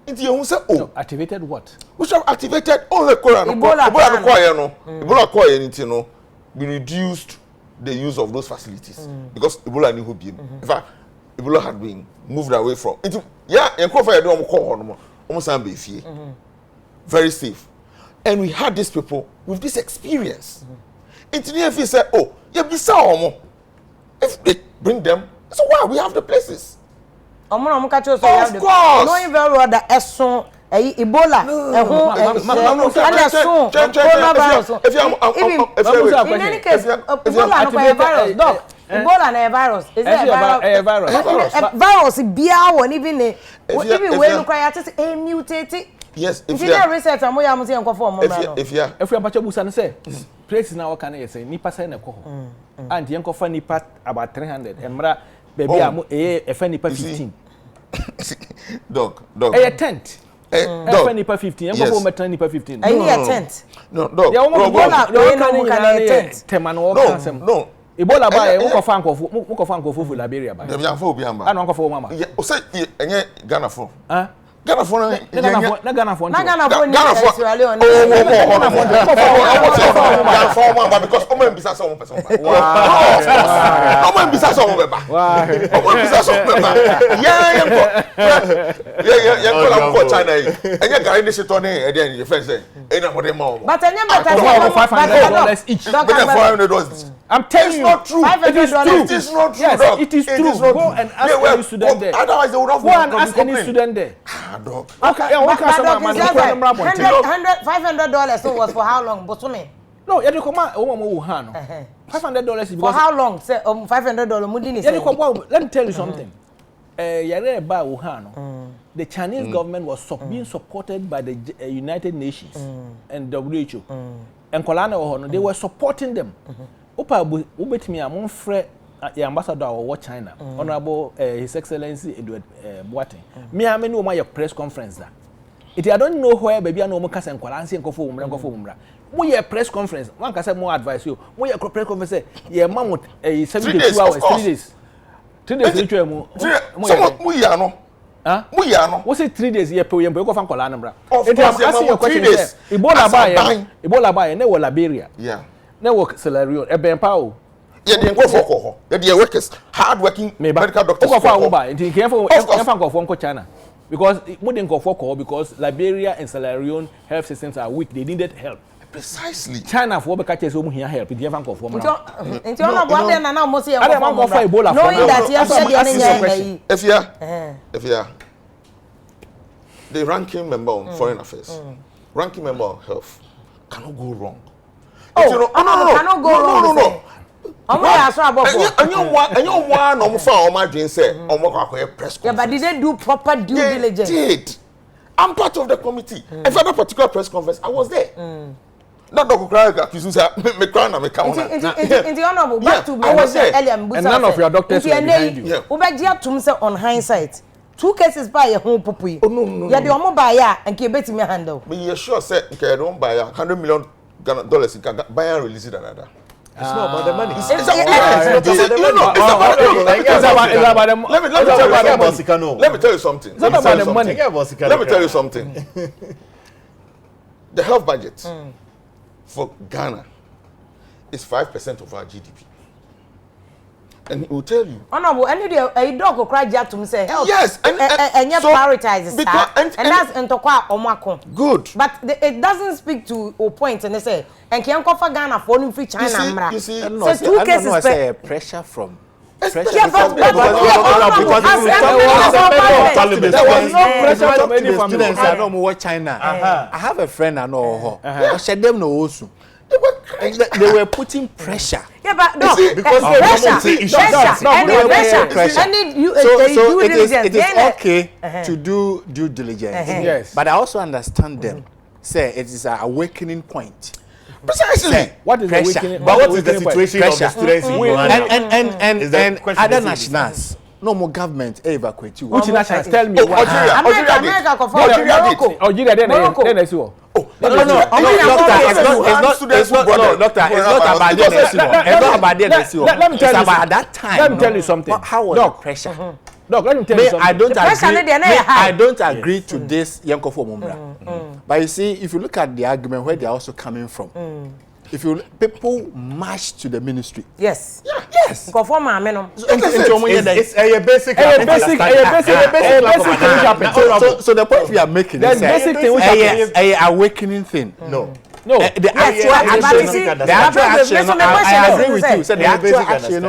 Into your say, oh, activated what? We should have activated all the Corona. Ebola, we reduced the use of those facilities because Ebola knew who be. In fact, Ebola had been moved away from. Very safe. And we had these people with this experience. If we said, oh, if they bring them, so why we have the places? Of course. Knowing very well that Ebola, in any case, Ebola is a virus. Dog, Ebola is a virus. Is it a virus? Virus, and even when you cry, it's mutated. Yes, if you research, I'm going to conform. If you are Bachabusan say, places now can I say, Nipa Sena Coho, and Yankofa Nipa about 300, and Mara, baby, a funny 15. Dog, a tent. Dog, 15. I'm going to 20 per 15. I need a tent. No, dog. No. Ebola buy Mukofanko for Liberia. The young folk be I don't go for Mama. Say, Ghana for. Ghana for Ghana for because Omen bisa some person. Omen bisa some beba. Omen bisa some beba. Yeah, China. And you guys this turn and then your friend say, "Ain't nobody more." But I never $500 each. $500. I'm telling you, not true. $500. It is not true. Yes, it is true. Go and ask any student there. Otherwise, they would not go and ask any student there. Dog. $500 was for how long? Bosome. No, you come out. $500 is for how long? Say $500. Mudini. Let me tell you something. The Chinese government was being supported by the United Nations and WHO. And Kolana, they were supporting them. Opa ubetimi amon frɛ ambassador of China, Honorable His Excellency Edward Boateng. Me ameni o ma your press conference da. It I don't know where baby no mo kasa nkwala nse nkofo umra. Mo your press conference, one kasa more advice you. Mo your press conference ye ma mo 72 hours, 3 days. 3 days literally mo. Mo ya no. Mo ya no. What say 3 days ye pe ye go fan kwala nambra. It was 3 days. Ebola buy na Liberia. Yeah. Network Sierra Eben Pao. Yeah, they go for the workers, hard working medical doctors. China. Because wouldn't go for because Liberia and Sierra Leone health systems are weak. They needed help. Precisely. China for be catch so mu here help the fan for Into on board then na mo say Ebola knowing that you said if you the ranking member on foreign affairs, ranking member on health cannot go wrong. Cannot go wrong. No. And you one no fa o ma dwen say o mo kwakoye press conference. Yeah, but did they do proper due diligence? They did. I'm part of the committee. If at that particular press conference, I was there. Not Dr. Craig, you say, me crown and me count. In the honorable, back to me, I was there. And none of your doctors were behind you. Ubajia tumse on hindsight. 2 cases by your home puppy. Oh, no. Yeah, the omo buyer and keep it me handle. Me you sure say okay, don't buy $100 million dollars. You can buy and release it another. It's not about the money. It's about the money. Let me tell you something. It's not about the money. Let me tell you something. The health budget for Ghana is 5% of our GDP. And he will tell you. Honorable, a dog will cry to me say health. Yes, and you prioritize because, and that's entokwa omako. Good. But it doesn't speak to a point and they say and can cover Ghana for no free China. You see, so 2 cases say pressure from because there was no pressure from any students I don't watch China. I have a friend I know her. She them no also. They were putting pressure. Yeah, but no, because pressure. So it is okay to do due diligence. Yes. But I also understand them. Say it is an awakening point. Precisely. What is Pressure. awakening? But what is the situation of the students in Ghana? And other nationals? No more government evacuate you. Which nationals? Tell me. Algeria then I see. Doctor, it's not about the Let me tell you about that time. Let me tell you something. How was the pressure? Doc, let me tell you something. I don't agree to this Yankofo Mumbra. But you see, if you look at the argument where they're also coming from, if you people march to the ministry. Yes. Yes. Conform ameno. It's a basic So the point we are making is basic thing which a awakening thing. No. The actual action, I agree with you. So the actual action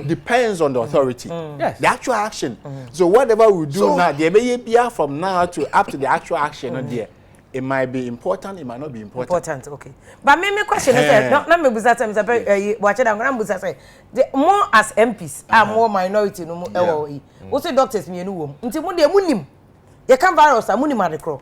depends on the authority. Yes. The actual action. So whatever we do now, the behavior from now to up to the actual action there. It might be important, it might not be important. Okay. But my question is, let me busa say, watch it. I'm going to busa say, more as MPs are more minority no more. Also doctors me no. Until mo dey munim, you can virus a munim adekro.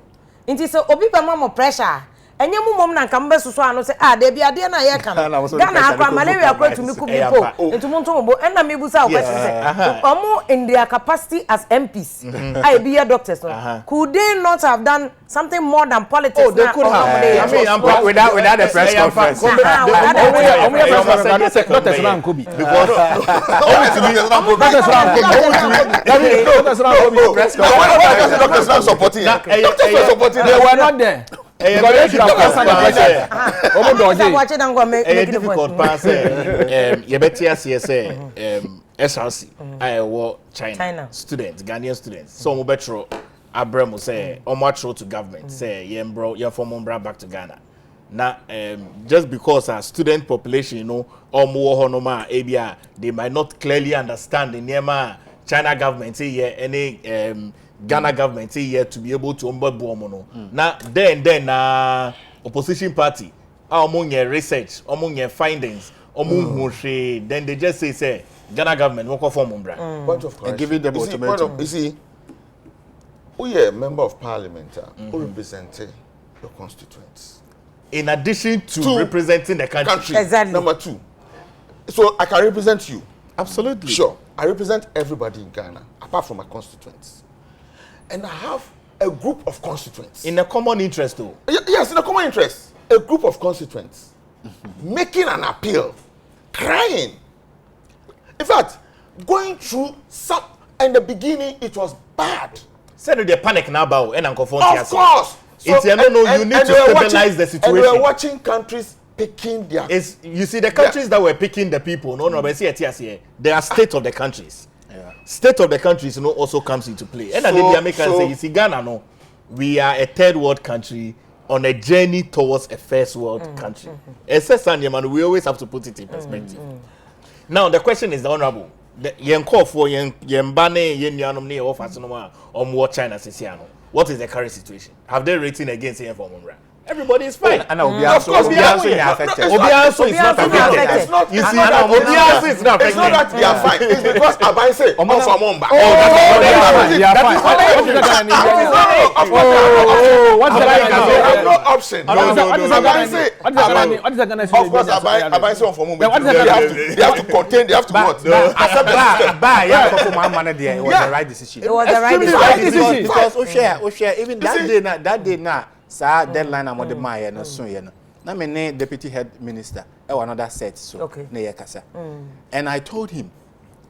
Until so obi be more pressure. Enye mu mom na nka mbe soso ano say ah dey ade na ye kan Ghana akwa malaria akwa tumi ku bipo nti mo nto mo enna me busa question say omo in their capacity as MPs I be your doctors could they not have done something more than politics? Oh, they could have. I mean, without the press conference. Doctors not supporting. They were not there. Difficult pass. You better see SRC. I war China students, Ghanaian students. So mo betro Abramo say omo to government say yembro your form back to Ghana. Now just because our student population, you know, omo honoma ABA, they might not clearly understand the Nema China government say yeah any Ghana government say here to be able to onboard Buomono. Now then opposition party among your research, among your findings, then they just say Ghana government won't conform umbra. Point of and giving them ultimatum. You see, we are a member of parliament who represented the constituents. In addition to representing the country. Exactly. Number 2. So I can represent you. Absolutely. Sure. I represent everybody in Ghana, apart from my constituents. And I have a group of constituents. In a common interest, though. Yes, in a common interest. A group of constituents making an appeal, crying. In fact, going through some. In the beginning, it was bad. Said they panic now, and of course. So, you need to stabilize the situation. And we were watching countries picking their. You see, the countries that were picking the people, they are state of the countries. State of the countries, also comes into play. And the Americans say, you see, Ghana, we are a third world country on a journey towards a first world country. We always have to put it in perspective. Now the question is the honorable. Yen call for yen bane yen yanum ne of Asanoma or China Sisiano. What is the current situation? Have they written against him for Mumra? Everybody is fine. And Obiaso is not affected. Obiaso is not affected. It's not. You see, Obiaso is not affected. It's not that they are fine. It's because Abai say, "Omo for Mumba." They are fine. What's the no option. Abai say, what is that gonna say? of course, Abai say for Mumba. They have to contain. They have to what? Accept the system. It was the right decision. It was the right decision. Because Oshare, even that day now. Sa deadline I'm on the Maya no soon you know. Na me ne deputy head minister another set so na ye kasa. And I told him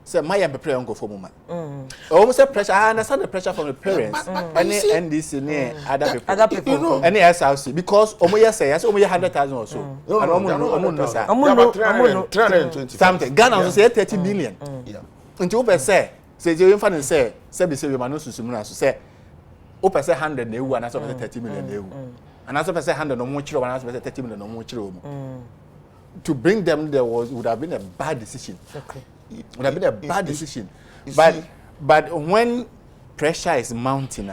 say Maya prepare on go for mama. Almost a pressure I understand the pressure from the parents and this other people. You know any SRC because omo ye say omo ye 100,000 or so. And omo no say omo 320 something. Ghana also say 30 billion. Yeah. Until open say you fan say be say we man no susumu na so say Opa say 100 na ewu and also 30 million na ewu. And also say 100 no more chiro and also say 30 million no more chiro. To bring them there would have been a bad decision. Okay. It would have been a bad decision. But when pressure is mounting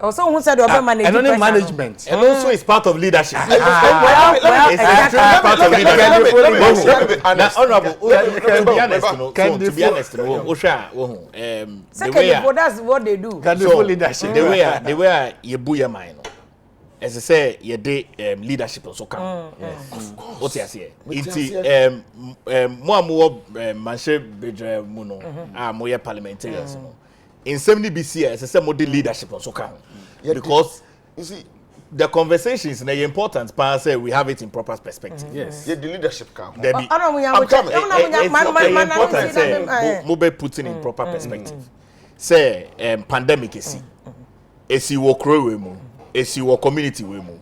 also who said management and only management and also it's part of leadership. Part of leadership. Now honorable to be honest that's what they do. Leadership. The way you boo your mind. As I say, you did leadership also come. What you say? It's more manche bedre muno. More parliamentarians. In 70 BC, as I say, more leadership also come. Because you see, the conversations are important. But say we have it in proper perspective. Yes. Yeah, the leadership come. I'm coming. It's important. Say, move putting in proper perspective. Say, pandemic is you grow we mu. Esi wo community we mu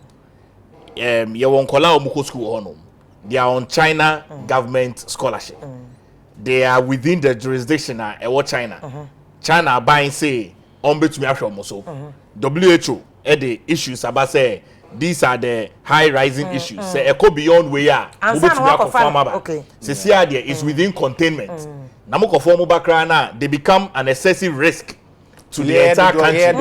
ye won kola omuko school honum they are on China government scholarship they are within the jurisdiction of China China buying say on betumi ahwe omoso WHO the issues about say these are the high rising issues say e go beyond where ya betumi akofam aba okay say see there is within containment na mo kofom bakra na they become an excessive risk to the entire country.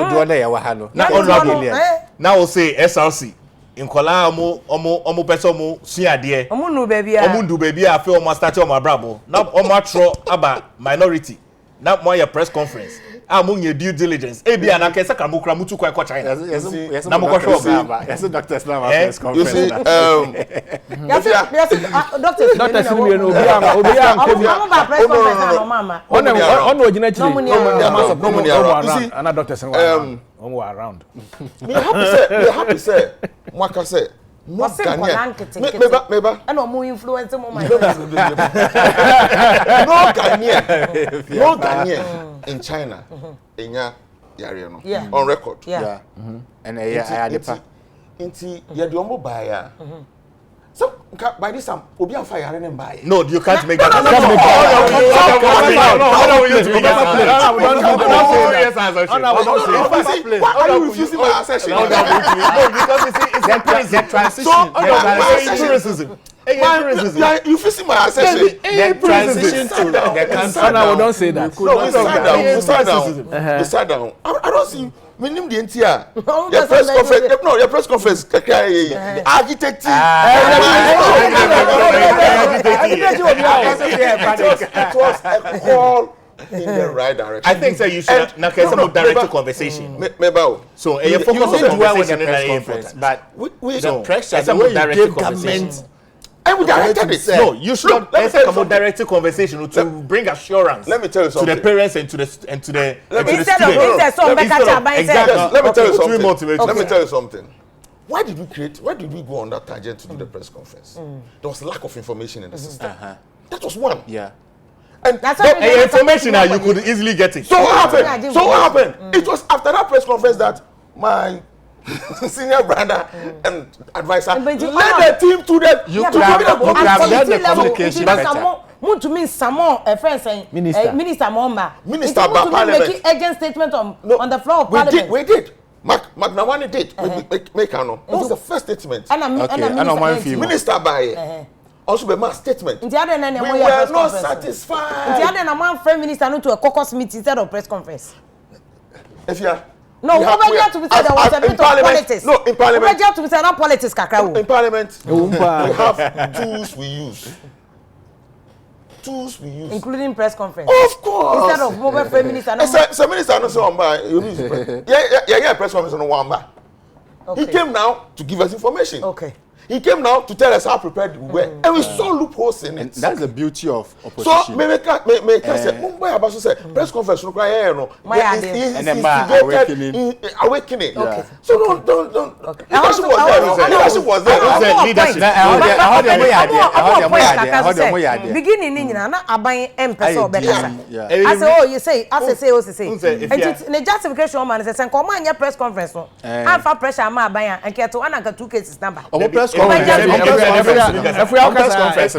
Now we'll say SRC. In Kola, omo person mo suade. Omo nu baby a. Omo ndu baby a fe omo start omo brabo. Now omo tro aba minority. Now more your press conference. Among your due diligence. Ebi ana kesa kramukra mutu kwa China. Yes. Na mo kwa show. Yes, Dr. Islam press conference. You see, Dr. Silvio obi am press conference na mama. Ono ogina chiri. No, ana Dr. Silvio around. Me happy say, Mwaka say, no Ghanaian. Meba. And no influence mo my. No Ghanaian in China. Enya yare no. On record. Yeah. And adepa. Inti ye de omo buy ya. So by this time obi am fire and buy. No, you can't make that. Why are you refusing my accession? No, because you see it's a transition. You refusing my accession. The transition to the country. No, don't say that. No, we sat down. I don't see. Minim the entire your press conference. No, your press conference. The architect. It was a call in the right direction. I think so. You should now get some direct conversation. So you focus on conversation in the conference, but we the pressure. The way you give government. And we directed it. No, you should not. Let's talk about direct conversation to bring assurance. Let me tell you something. To the parents and to the students. Let me tell you something. Why did we go on that tangent to do the press conference? There was lack of information in the system. That was one. Yeah. And that's information now you could easily get it. So what happened? It was after that press conference that my senior brother and advisor led the team to the the communication better. Want to mean some more friend saying Minister Momba. Minister Parliament making urgent statement on the floor of Parliament. We did. Mark na one date make ano. That was the first statement. Minister by also be my statement. We were not satisfied. Na man friend minister no to a caucus meeting instead of press conference. If you are no, we to be said there was a bit of politics. No, in parliament. We to be said not politics kakra. In parliament, we have tools we use. Including press conference. Of course. Instead of mobile prime minister. So minister no so on by. Yeah, press conference no one by. He came now to give us information. Okay. He came now to tell us how prepared we were, and we saw loopholes in it. And that's the beauty of opposition. So, me say, Mumbai about to say press conference no cry no. And then awakening. Okay. So don't. Okay. Leadership was there. Leadership. Beginning ni na aban empese obekasa. I say oh you say and the justification man say come on your press conference no. Alpha pressure ma aban and get to anaka 2 cases number. If we are press conference,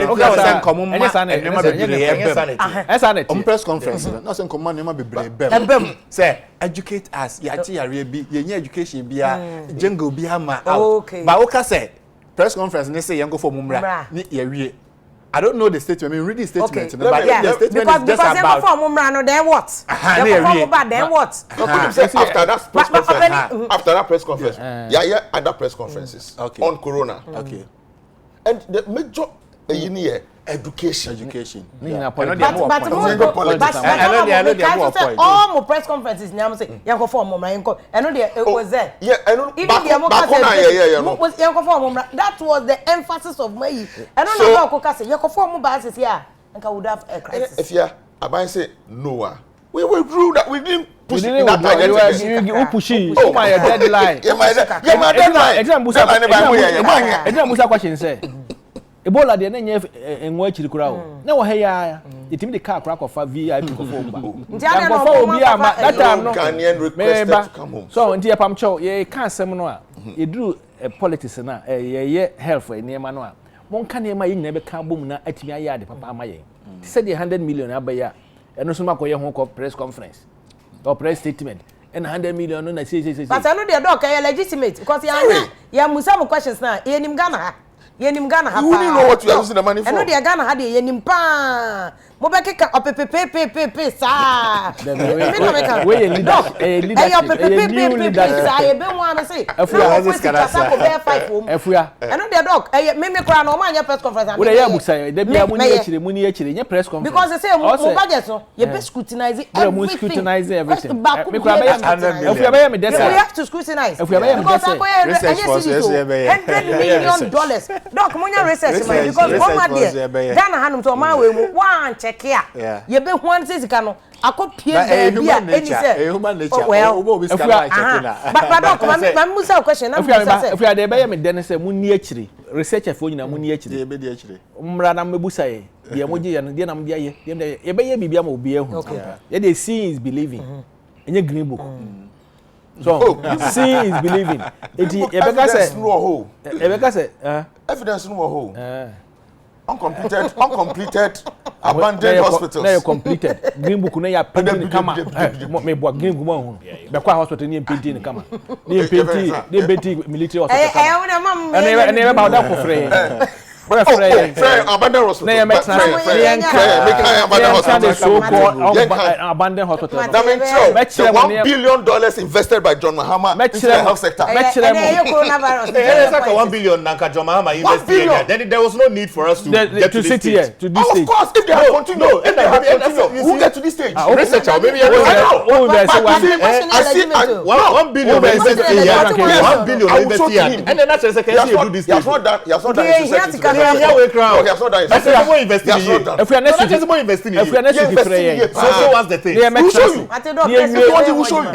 press conference, not saying command never be brave. Say educate us. Ye education be jungle be ma. But Oka say press conference. They say yango for mumra. Ni ye. I don't know the statement. I mean, read the statement. Okay. But the statement is just about. Because mumra no then what? Then what? After that press conference, other press conferences on Corona. Okay. And the major education. All my press conferences now say yanko for mumra yanko. I know it was there. Yeah, I know. That was the emphasis of my. I don't know how to say yanko for mumra says yeah. And I would have a crisis. If you Abai say no, we withdrew that. We didn't push it. You push it. Oh my deadline. Yeah, my deadline. Exam Musa question say. Ebola de na nye enwa chiri kura o. Na wo heya itimi de car kura kofa VIP ko fo mba. Ya kofa obi ama that time no. Ghanaian requested to come home. So nti pam cho ye ka asem no a eduru politics na ye health enema no a. Mon ka ne ma ye nyina be ka bom na atimi aye ade papa ama ye. Ti say the 100 million abaya eno so makoye ho ko press conference or press statement and 100 million no na say. But I know the dog are legitimate because ya musa mo questions na ye nim Ghana. Yenim Ghana ha. You wouldn't know what you are using the money for. I know the Ghana ha de yenim pa. Mo be keka opepepepepe sa. We leadership. New leadership. Sa ye be wan me say. Afia this karasa. Afia. I know the dog. Me kra no man ya press conference. We dey abusa. Dey bia muni e nya press conference. Because they say mo budget so you be scrutinize everything. We scrutinize everything. Me kra be Afia be me dey say. We have to scrutinize. Afia be me dey say. $100 million. Doc, monya research man because mama there Ghana hanum to man we mu wan check ya ye be hwan say sika no akopie bia eni say human nature well we sika like checking na but doc man musa question na musa say if you dey be me den say munni akiri researcher fo nyina munni akiri ye be dey akiri mmra na mebusa ye ye moje ye no de na mde ye ye be ye bibia ma obi ehu ye dey see is believing enye green book. So, seeing is believing. Evidence no more. Uncompleted, abandoned hospitals. Now you completed. Green book na ya painting kama. Me boa green book mo. Be kwa hospital ni painting kama. Ni painting military hospital. And never about that for free. Abandoned hospital. Abandoned hospital. $1 billion invested by John Mahama in the health sector. $1 billion Nanka John Mahama invested. Then there was no need for us to get to sit here to this stage. Of course, if they have continued, we'll get to this stage. Researcher, maybe $1 billion invested here. $1 billion invested here. And then that's the second you do this. He has not done If we are next week, so what's the thing? We'll show you. We'll show you.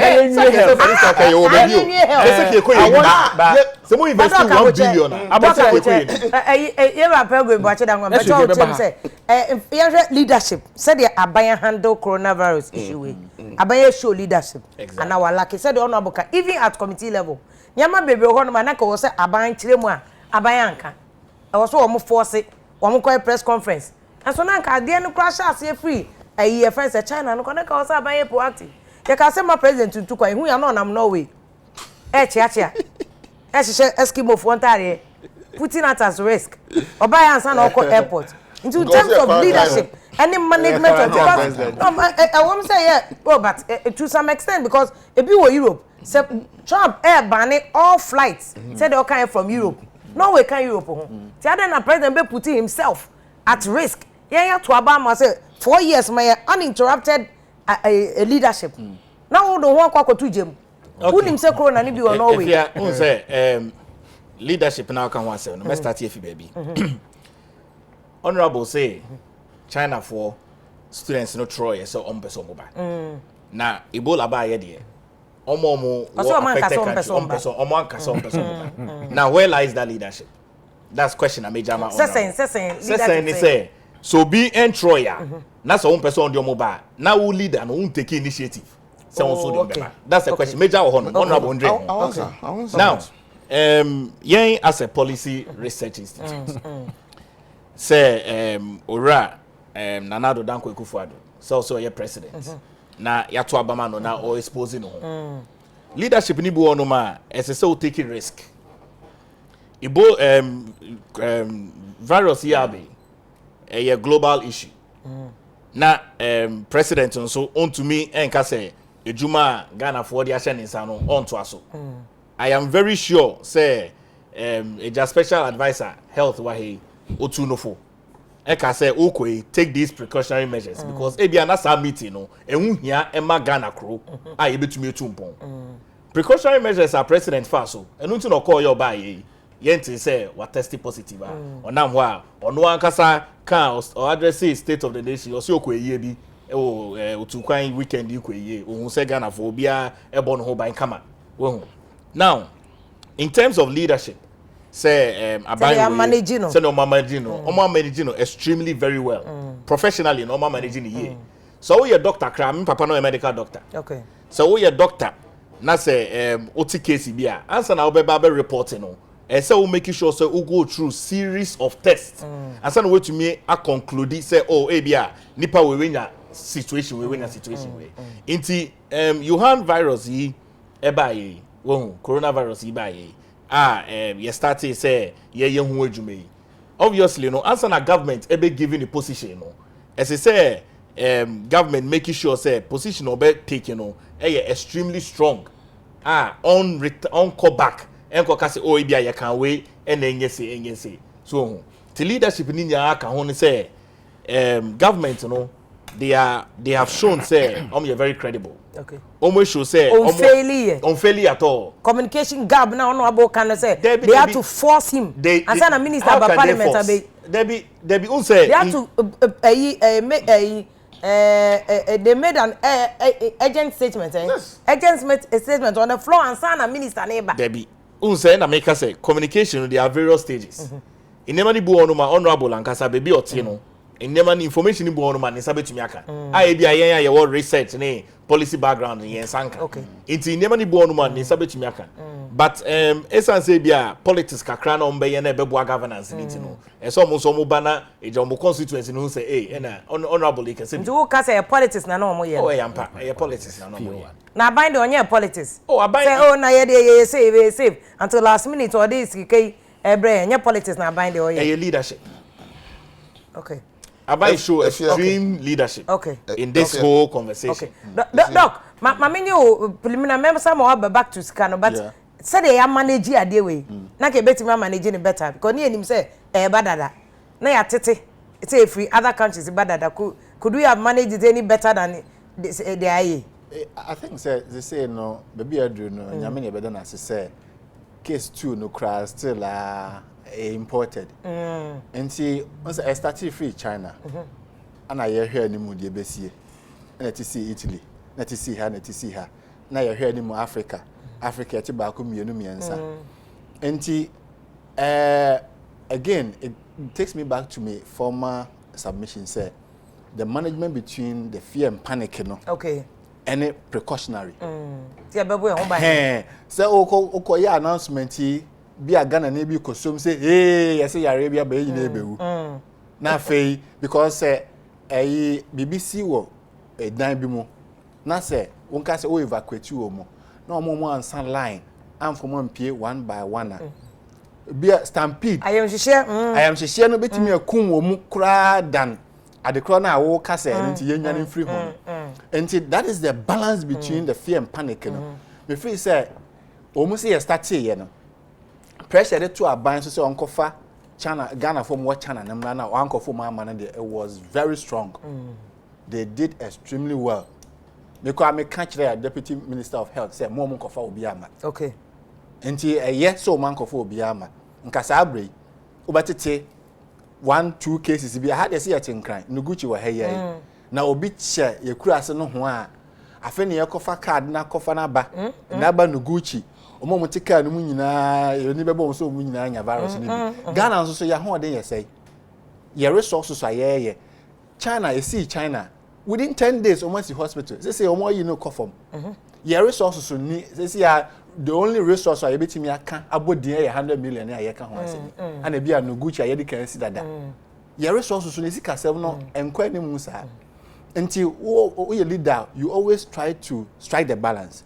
Leadership said the Abaya handle coronavirus issue. Abaya show leadership. And our lucky said the honorable even at committee level. Yama baby Honomanaka was a Abayan Chilema, Abayanka. I was so force it. One call press conference. And so now I didn't crash us here free. A year friends at China, no connect us by a proactive. You can send my president to Tukwa, who are not, I'm no way. chia Eskimo fontare putting us at risk oba answer na oko airport into terms of leadership any management of because I won't say yeah well but to some extent because if you were Europe say Trump banning all flights said they come from Europe no way can Europe the other president be putting himself at risk yeah to Obama say 4 years my uninterrupted leadership now don't want kwako to jem who him say corona ni bi on Norway yeah who say leadership now can one say no let's start here baby honorable say China for students no Troy so on person mobile na Ebola ba ye de omo affected country now where lies that leadership that's question a major man say so be en Troya na so one person on the mobile now who leader no who take initiative say on so the that's the question major honorable Andre now yen as a policy research institute say ora Nanado Danko Ekufuado so your president na yato abama no na o exposing no leadership ni bu ono ma ese say o take risk ibo virus yabe a global issue na president nso on to me enka say ejuma Ghana for the action insa no on to aso I am very sure say a special advisor health wahi otunofo eka say okay take these precautionary measures because e bia na sa meeting no ehun hia e ma Ghana kro a ye betumi etumpon precautionary measures are president faso enu nti no call your buy ye nti say what test positive onam ho a ono ankasa kan or address state of the nation o se okoye bi otukwan weekend ikoye ohun say Ghana for bia e bon ho ban kama wo now in terms of leadership say managing extremely very well professionally no managing here so we a doctor cram papa no a medical doctor okay so we a doctor na say oti case bia answer na obeba be reporting no say we make sure say we go through series of tests answer na we to me a conclude say oh bia nipa we wenya situation we inti Wuhan virus yi eba yi coronavirus yi ba yi you started say ye hu adwuma obviously no answer na government ebe giving the position no as I say government making sure say position obe take extremely strong on call back enko ka say oh bia ye kan we enye say so the leadership ni nya aka ho say government no they have shown say you're very credible. Okay. Almost should say unfairly at all. Communication gap now no about can say they have to force him. And say na minister of parliament they be unsaid. They have to they made an agent statement. Yes. Agents made a statement on the floor and say na minister neighbor. They be unsaid na make us say communication there are various stages. In nemani bu onuma honorable ankasa baby otino. In nemani information ni bu onuma ni sabe tumi aka. Bia yen ya research ne policy background yen sanka. Okay. Inti nemani bu onuma ni sabe tumi aka. But esan say bia politics kakra na ombe yen na bebo governance ni ti no. So mo ba na eja mo constituency no say na honorable can say. Do ka say politics na no mo yen. Oh yampa politics na no mo yen. Na bind on your politics. Oh abind say na ye save until last minute or this kay ebre your politics na bind o yen. Leadership. Okay. Abai show extreme leadership in this whole conversation. Okay. Doc, my menu preliminary members some back to Scano, but say they are managing a day way. Na ke beti managing it better because ni him say badada. Na ya tete. It's a free other countries badada. Could we have managed it any better than the IE? I think say they say no baby Adru no nyame better na say case 2 no crash still imported. And see, once I started free China, and I hear any more the BC, and to see Italy, not to see her, not to see her. Now you hear any more Africa to back me and see, again, it takes me back to my former submission. Say the management between the fear and panic, you know. Okay. Any precautionary. See, baby, so yeah, announcement. Be a Ghana na bi kosom say yes Arabia be yin na bewu na fei because BBC wo dan bi mu na say won ka say o evacuate wo mo na omo ansan line amfomo mpie one by one bia stampede I am hye no betimi akun wo mu kra dan adekro na wo kasa nti yenwane free home and that is the balance between the fear and panic no me feel say omu say start here no pressure dey to aban so say onkofa China Ghana from what China namra na wankofo mama na it was very strong. They did extremely well. Because I catch the Deputy Minister of Health say more monkofa obiama. Okay. Enti yes so mankofo obiama. Nkasa abre obatete 1-2 cases bi had say at nkran nuguchi wa heye. Na obi che ye kura ase no ho a afa ne yakofa card na kofa na ba na ba nuguchi omo mutika no mu nyina ni bebo so mu nyina nya virus ni bi Ghana nso so ya ho den yesai ye resources ayeye China China within 10 days almost the hospital say omo yi no confirm ye resources ni say ya the only resource I betimi aka abodin ye 100 million ya ka ho ase ana bia no guchi aye kan si dada ye resources ni sika sef no enkwa ni mu sa until wo ye leader you always try to strike the balance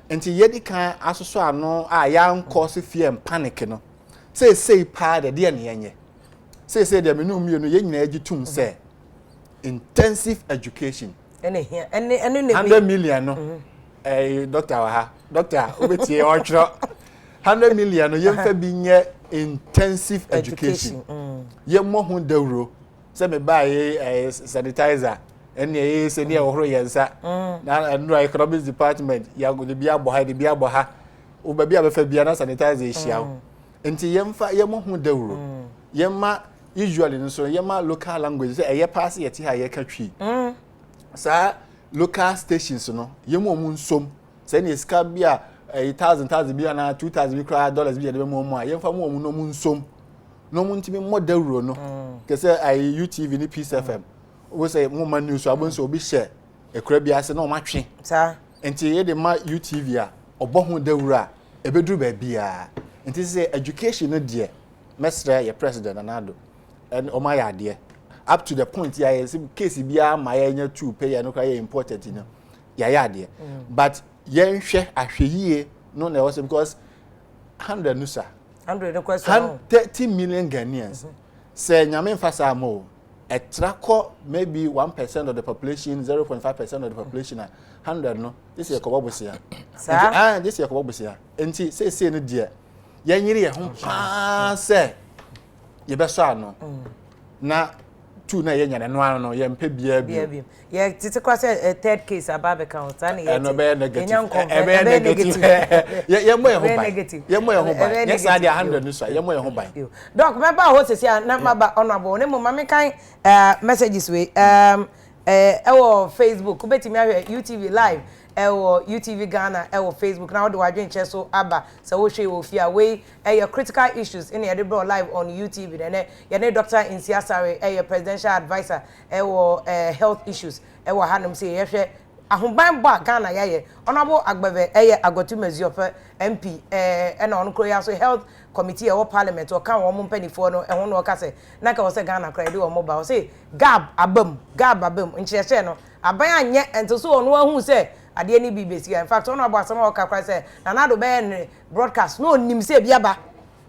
until yedi kan asoso ano a yan cause fear and panic no say pa de na yenye say de me no mie no ye nyina agitum say intensive education ene 100 million no doctor wa doctor obetie onchro 100 million no yemfa bi nye intensive education yemmo hu dawro say me buy sanitizer ene se ne ohoro yensa na no economics department ya go de bia bo ha o ba bia be fa bia na sanitizer ehia enti yemfa yemmo hu dawro yemma usually nso yemma local language say eye pass yeti ha ye ka twi sa local stations no yemmo mu nsom say ne ska bia 1000 bia na 2000 bi dollars bia de be mu a yemfa mu no mu nsom no mu ntimi mo dawro no ke say UTV ni Peace FM we say mo man news abon so obi share ekura bia se na o matwe sa enti ye de ma UTV a obohu dawura ebeduru ba bia enti say education no de mesra ye president anado and o ma ya de up to the point ya yes case bia ma ya nya 2 pay ya no kra important no ya de but ye nhwe ahweyie no na was because 100 nusa 100 no question 30 million Ghanaians say nyame mfasa mo a tracker maybe 1% of the population 0.5% of the population 100 no this year ko bosia this year ko bosia enti say no dia yanyiri ye ho pa say ye be so ano na tu na ye nyane no ano no ye mpe bia bi ye titi kwa say third case ababe count and ye no be negative ye mo ye ho ban ye mo ye ho ban yes I dey 100 no so ye mo ye ho ban doc remember ho sesi na maba honorable ne mo mame kan messages we ewo Facebook ubetimi ahwe UTV live ewo UTV Ghana ewo Facebook na do wadwen che so aba so wo hwe wo fia we your critical issues in your bro live on UTV then your Dr. Insiasare your presidential advisor ewo health issues ewo hanum say ye hwe ahomban bo Ghana ye honorable agbebe agotu meziope MP na on kro ya so health committee ewo parliament o kan wo mpanifo no ehun no ka say na ka wo say Ghana kra de wo mobile say gab abam nchese no aban anye ento so onu ahu say ade ni BBC in fact onu abo asama o ka kra say na na do be broadcast no nim say biaba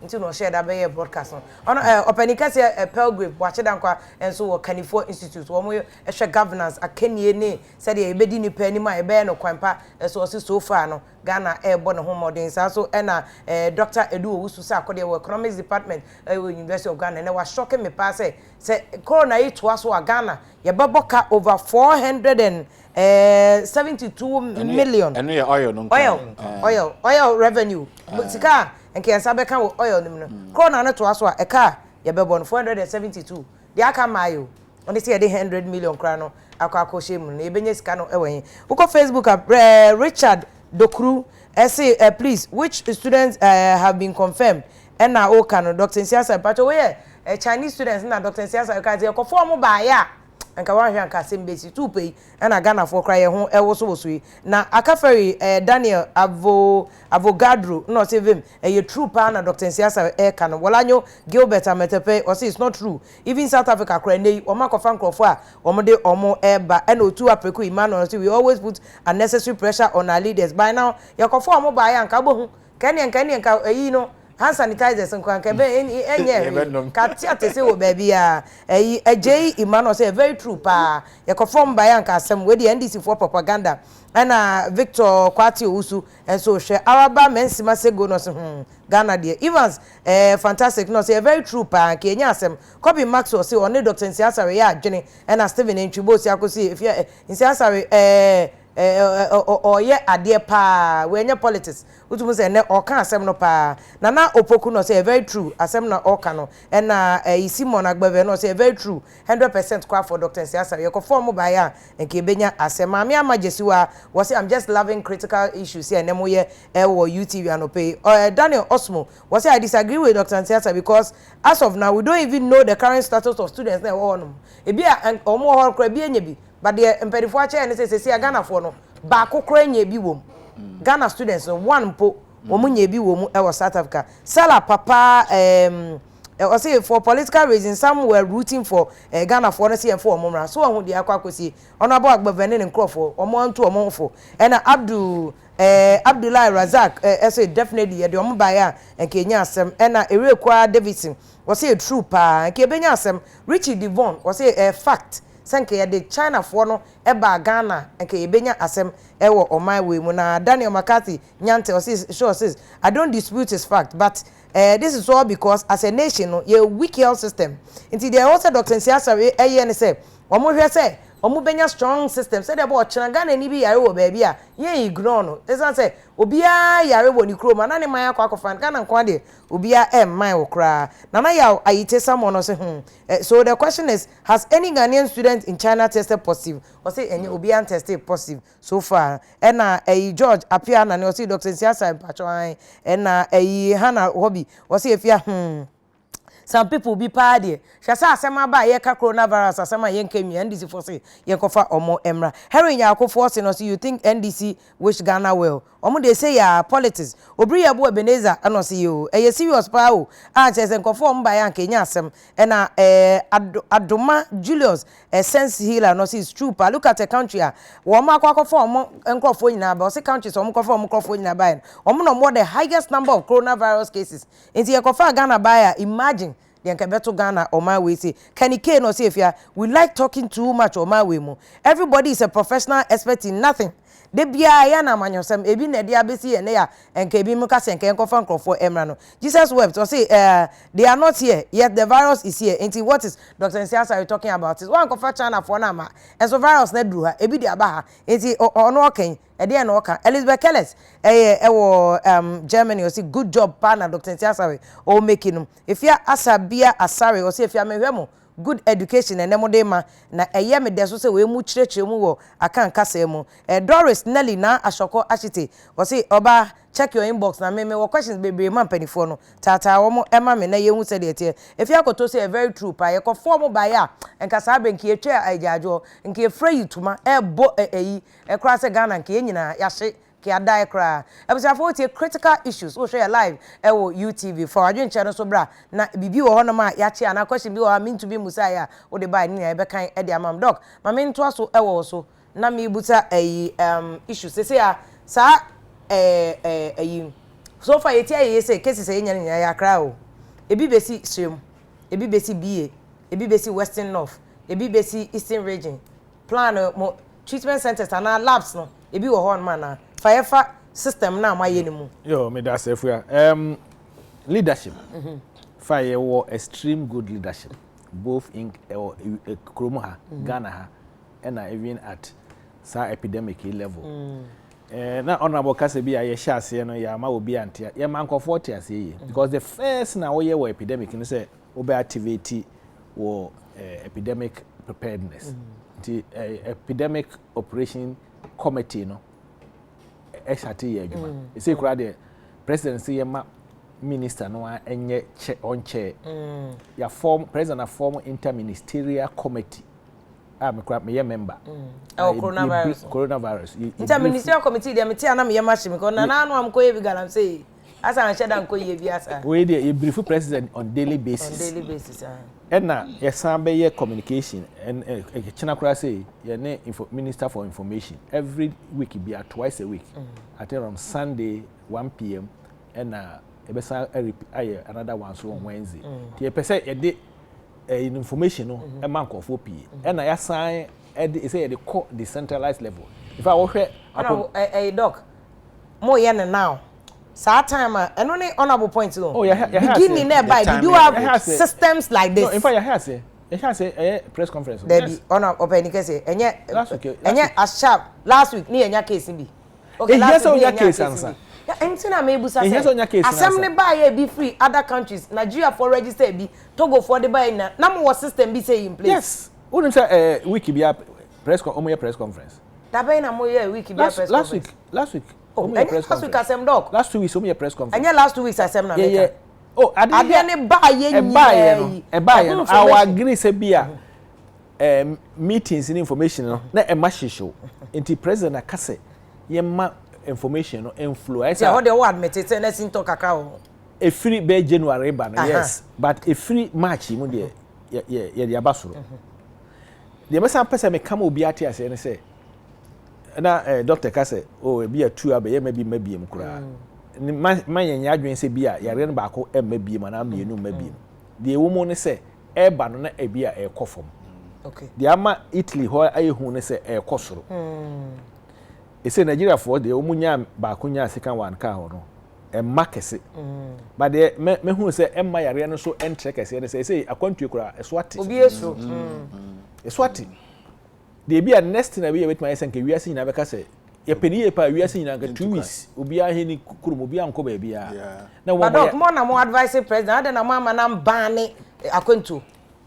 nti no share da be broadcast no ono openika say Pelgrave wache kwa enso wo Kanifo Institute wo mo ehwe governance akanie ne say de ebedi ni pa ni ma ebe no kwampa so so far no Ghana ebo no homodin sa so na Dr. Edu Owusu sa akode wo economics department University of Ghana na wa shock me pa say corona yi to aso Ghana ye beboka over 472 million and oil no oil revenue sika enke sabe kan wo oil nim no corona no to aso e ka ye bebo no 472 de aka mayo oni say de 100 million kra no akwa shemu na ebenye sika no ewen uko Facebook Richard Dokru say please which students have been confirmed and now okay Dr. Insiasare but we Chinese students na Dr. Insiasare ka say ko form ba ya anka wan hwe anka sembesi 2 pay na Ghana for cry ho ewo so yi na akaferi Daniel Avogadro no say vim true pa na Dr. Insiasare ka no wolanyo Gilbert Ametepe o say it's not true even South Africa cry nei o makofa nkrofo a o de omo eba and otu apreku Emmanuel say we always put unnecessary pressure on our leaders by now yakofo omo ba ya anka bohu Kani eyi no hand sanitizers nkwan ka be enye ka tiate se wo baby a eyi ejei imano say very true pa ye confirm by anka asem we the NDC for propaganda ana Victor Kwati Usu so hwe araba mensima sego no so Ghana there Evans fantastic no say very true pa ka enya asem copy Max o say one Dr. Nsiasare ya adwene ana Stephen Ntwibo si akosi if Nsiasare ye ade pa we nya politics utumu say ne o kan asem no pa na opoku no say very true asem na o kan no na Simon Agbave no say very true 100% kwa for Dr. Nsiasare ye ko form ba ya nke benya asem ami amajesiwa was say I'm just loving critical issues here nemo ye wo UTV anope Daniel Osmo was say I disagree with Dr. Nsiasare because as of now we don't even know the current status of students na wo no e bia omo ho kra bia nya bi but the empedifo acha ne say Ghana for no ba kokra nya bi wom Ghana students one po omo nya bi wom e South Africa Sala papa I say for political reasons some were rooting for Ghana for no see for omomra so won dia kwakosi honorable Agbavene Nkrofo omo anto omo fo and Abdullah Razak say definitely ye de omo ba ya nke nya asem and Erekwa Davidson was say true pa nke benya asem Richie Devon was say fact senke ye de China for no eba Ghana nke ebenya asem ewo omai we mu na Daniel McCarthy nyante o says I don't dispute his fact but this is all because as a nation no ye weak health system until they also Dr. Nsiasare eye say omo hwe say omo benya strong system say dey bo china Ghana ni bi yare wo baby a ye ignore no esan say obia yare wo ni kroma na ne man akwa Ghana nkwa de obia man wo kra na ya ayite someone no say so the question is has any Ghanaian student in China tested positive or say any obia tested positive so far na George Afia na ne o say Dr. Nsiasare patwan na Hana hobby o say Afia some people be party. Shasa asema ba ye ka coronavirus asema ye nkemi NDC for say ye kofa omo emra. Heroin ya ko force no so you think NDC wish Ghana well. Omo they say ya politics. Obri ya bo Ebenezer ano say yo. Ye serious pa o. Ah chese nkofo mba ya nkenya asem. Na Adoma Julius sense healer no say it's true pa. Look at the country a. Wo ma akwa omo nkofo nyina ba. O say countries omo nkofo nyina ba. Omo no more the highest number of coronavirus cases. Inti ye kofa Ghana ba ya imagine Yankabeto Ghana or my way say Kenny K no say if we like talking too much or my way mo. Everybody is a professional expert in nothing. De bia ya na manyosem ebi na dia besi ene ya enka ebi muka se enka enkofa nkrofo emra no. Jesus wept or say they are not here yet the virus is here. Until what is Dr. Nsiasare talking about is one kofa China for na ma. And so virus na dru ha ebi dia ba ha. Until ono oken ede na oka Elizabeth Kellis Germany or say good job partner Dr. Nsiasare o making him. If ya Asabia Asare or say if ya mehwemo good education and emodema na me deso se we mu chirechire mu wo akan kasa mu Doris Nelly na Ashoko Ashite o say oba check your inbox na me wo questions bebe man penifo no tata wo mo ema me na ye hu se de tie if ya koto say very true pa ye ko form ba ya enka sa be nkie twa ajajo nkie fra yituma bo kra se Ghana nkie nyina ya hye kia die cry. Ebusafo tie critical issues. We share live ewo UTV for adwen channel so bra na bibi wo hono ma ya che ana question bi wo mean to be musaya wo de buy ni e be kan e de amam doc. Ma me nto aso ewo so na me buta issues se ya sa so far yeti aye say cases e nya ya cry o. Ebi besi Srem, ebi besi BA, ebi besi Western North, ebi besi Eastern Region. Plan mo treatment centers and labs no ebi wo ho man na Firefa system na amaye ni mu. Yo, me da sefua. Leadership. Fire war extreme good leadership, both in Kromo ha, Ghana ha, and even at epidemic level. Na honorable Kasebi aye sha se no ya ma obi antia. Ya man ko 40 ase because the first na we ye epidemic ni say obe activate wo epidemic preparedness. The epidemic operation committee no exati ye adwuma e say kura de presidency ye ma minister no enye on chair ya form president form interministerial committee me kura me ye member coronavirus interministerial committee de meti ana me ye machi me ko na anu am ko ye bi galam say asa an sheda nko ye bi asa we dey e brief president on daily basis na yesan be ye communication and china kura say ye ne minister for information every week be twice a week at around Sunday 1 p.m. and ebesa aye another one so on Wednesday the person e information no e man kofo pii and I assign e say the decentralized level if I wo doc more yen now so time and only honorable point no oh yeah beginning nearby did you have systems like this no in fact you have say press conference yes honor open say enye as sharp last week ni enya case bi okay last week enya case answer anything I may busa say assembly buy be free other countries Nigeria for register be Togo for the buy na mo system be say in place yes wouldn't say week be press conference that be na mo week be press conference last week last week assembly doc last 2 weeks o me press conference and last 2 weeks assembly na yeah oh adene buy no our agree say bia meetings and information no na e ma hihyo enti president akase yema information no influence how they admit it na sin talk kakao e free be January ba no yes but e free March mu de ye abasoro de mesa pese me kama obi ate ase ne say na doctor kase oh e bia tu abe ye mabiem kura ni man yenya adwen se bia yare no ba ko mabiem na mienu mabiem de ewo mu ne say e ba no na e bia e kofom okay de ama Italy ho ayehu ne say e kosoro ese Nigeria for de omunya ba kunya second one ka ho no e makese but de me hu se e ma yare no so entre kese ne say akwantu kura eswati obi eso eswati de bia next na bia wetima yesen ke wiase nyina beka se ye pedi pa wiase nyina ka 2 weeks obi a he ni kurum obi anko ba bia na wo mo advise president ade na mama na mbane akwantu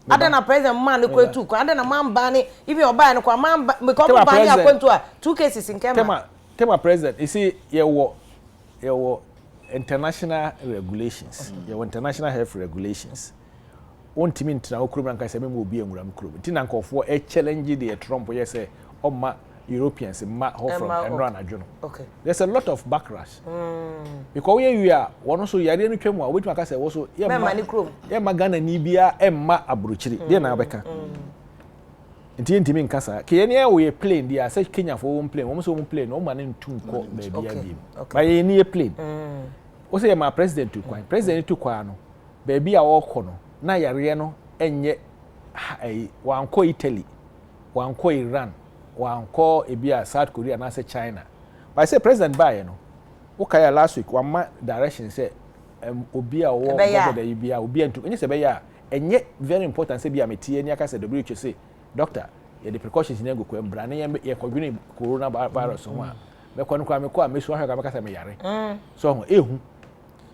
ade na president man ko etu ko ade na man bane ibi oba no ko man me ko bane akwantu a 2 cases in Kenya tema president you see ye wo international regulations ye wo international health regulations ontimi ntina okurum nka se memo obi enwuram kurum ntina nkofo e challenge the Trump ye say oma Europeans ma ho from enron adwono okay there's a lot of backlash because we are one so yare no twemu a wetu aka say wo so ye ma Ghana ni bia emma abrochiri de na abeka ntimi nkasa ke ye ne we plane dia say Kenya for one plane wo so one plane no ma ne ntu nko ba bia bi ba ye ni plane wo say ma president tu kwan president tu kwa no ba bia wo kọ no na yare no enye wanko Italy wanko Iran wanko ebia South Korea na say China but say president buy no okay last week one ma direction say obi a wo bodo da bia obi antu enye say be ya enye very important say bia metie ni aka say WHO say doctor ye the precautions na go ko embra na ye kodwene corona virus ho a me ko no kwa me ko a me so ahwa ka say me yare so ho ehu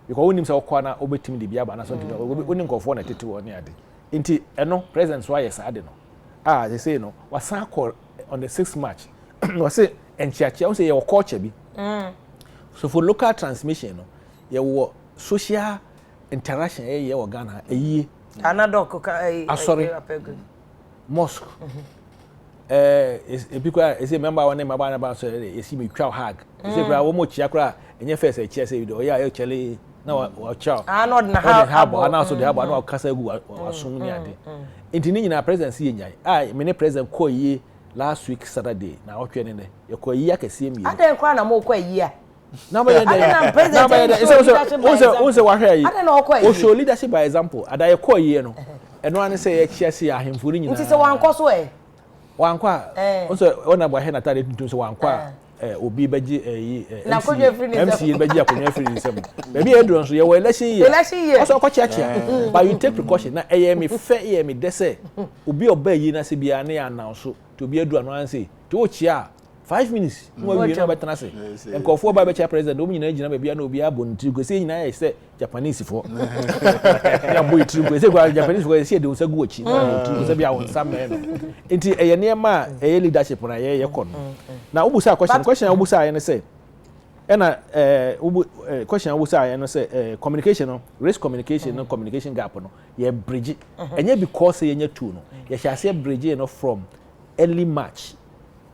because wonim say okwa na obetim de bia ba na so nti wonim nkofo na tete wo ne ade nti eno president so aye sa ade no they say no wasan call on the 6th March we say enchiachia we say your culture bi so for local transmission no ye wo social interaction ye wo Ghana eyi another ka sorry mosque because is member one member na ba so you see me twa hag say bra wo mo chia kra enye first e chia say do ya e chele na wa chow not na how na so de habo na kasa gu asum ni ade enti ni nyina president ye nyai me ne president ko yi last week Saturday na otwe ne ye ko yi akese mi ade kwa na mo ko yi a na ba ye na president o se wa hwe yi ade na o ko yi o show leadership by example ada ye ko yi no eno an say ye chia si ahemfo ni nyina nti se wan ko so wankwa onso ona bwa he na tade tuntum so wankwa obi beji na konyo free ni MC beji akonyo free ni sem baby edron so ye we election year also kwa chia but you take precaution na me fe me dese obi oba yi na se bia na ya na so to bi edu anu an say to chia 5 minutes no wi na betana se enkofo ba be chia president o nyina gina bia na obi abonti go se nyina ye se Japanese fo ya boy tri go se kwa Japanese fo se de usagu ochi na se bia won sam no enti eye ne ma eye leadership na ye kono na obusa question obusa ye ne se na question obusa ye no se communication race communication no communication gap no ye bridge enye because ye nya two no ye sha se bridge no from early March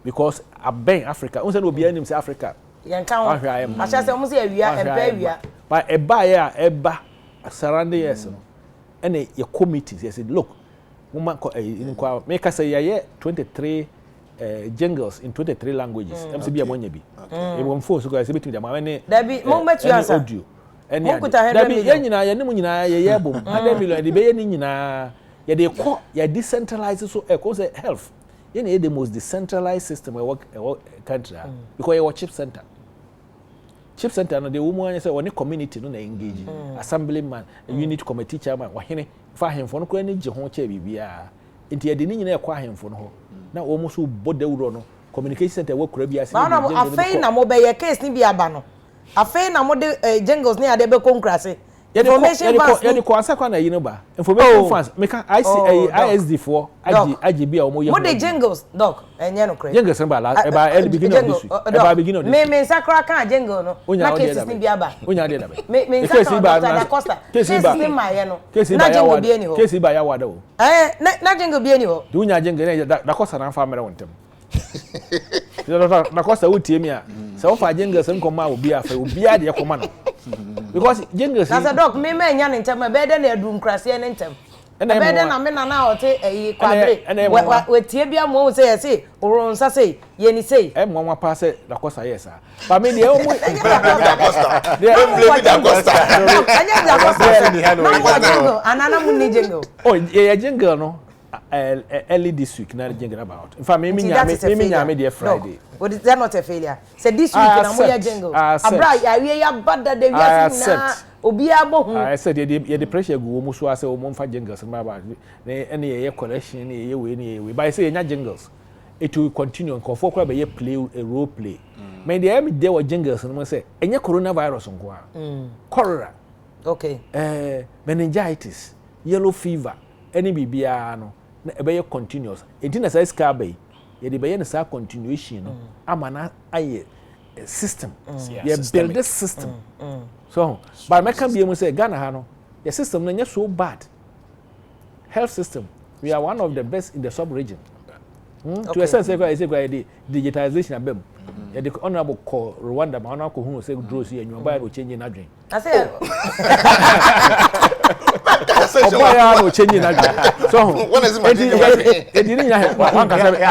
because aben Africa unse no obi anim se Africa yankan asha se mo se awia awia but eba surrounding years no and your committees said look woman make us say 23 jingles in 23 languages MCB amonye bi e won phone so go say between them when there be mo metu answer audio Dabi ye nyina ye nim nyina ye bom 100 million de be ye ni nyina ye de ko ye decentralize so e ko say health ye na the most decentralized system we work country because you chip center no the woman say one community no na engage assemblyman unit committee chairman wahene fa hemfo no ko ani je ho cha bibia enti ye de ni nyina e kwa hemfo no ho na wo mo so bodawuro no communication center wo kura bia se na afei na mo be ye case ni bia ba no afei na mo de jingles ni ade be konkrase information fans ya de ko ansa kwa na yino ba information fans meka ISD for AGB a mo ye mo de jingles doc enye no credit jingles ba la e ba early beginning of this week e ba beginning of this me sakra kan jingle no na cases ni bia ba onya de da ba me sakra da costa cases ni ma ye no na jingle bia ni ho cases ba ya wada o na jingle bia ni ho de onya jingle da costa na fa mere wontem na costa utie mi a se wo fa jingles nkoma obi afa obi ade ekoma no because jingles na doc me nya ne ntem be de na adum krase ne ntem be de na me na ote kwabre we tie bia mo say yes oron sa say ye ni say mo nwa pa say na costa yes pa me de o mo da costa da costa anya da costa anana mu ni jingle oh ye jingle no early this week na jingle about in fact me there Friday what is that not a failure say this week na mo ya jingle abra ya bada de ya na obi abohu I said ye the pressure go mo so ase o mo fa jingles ma ba na ene ye collection ne ye we but I say nya jingles it will continue and for kwa be ye play a role play me dey am dey wa jingles no say enye coronavirus nko a cholera okay meningitis yellow fever any bibia no na ebe ye continuous enti na say ska bay ye dey be ye na sa continuation no amana aye system ye build this system so but me can be able say Ghana ha no the system na so bad health system we are one of the best in the sub region to a sense I say the digitalization abem the honorable call Rwanda ma na ko hu say draw see enyo ba no change na dwen I say Oboya no change na dwen so what is it e di nya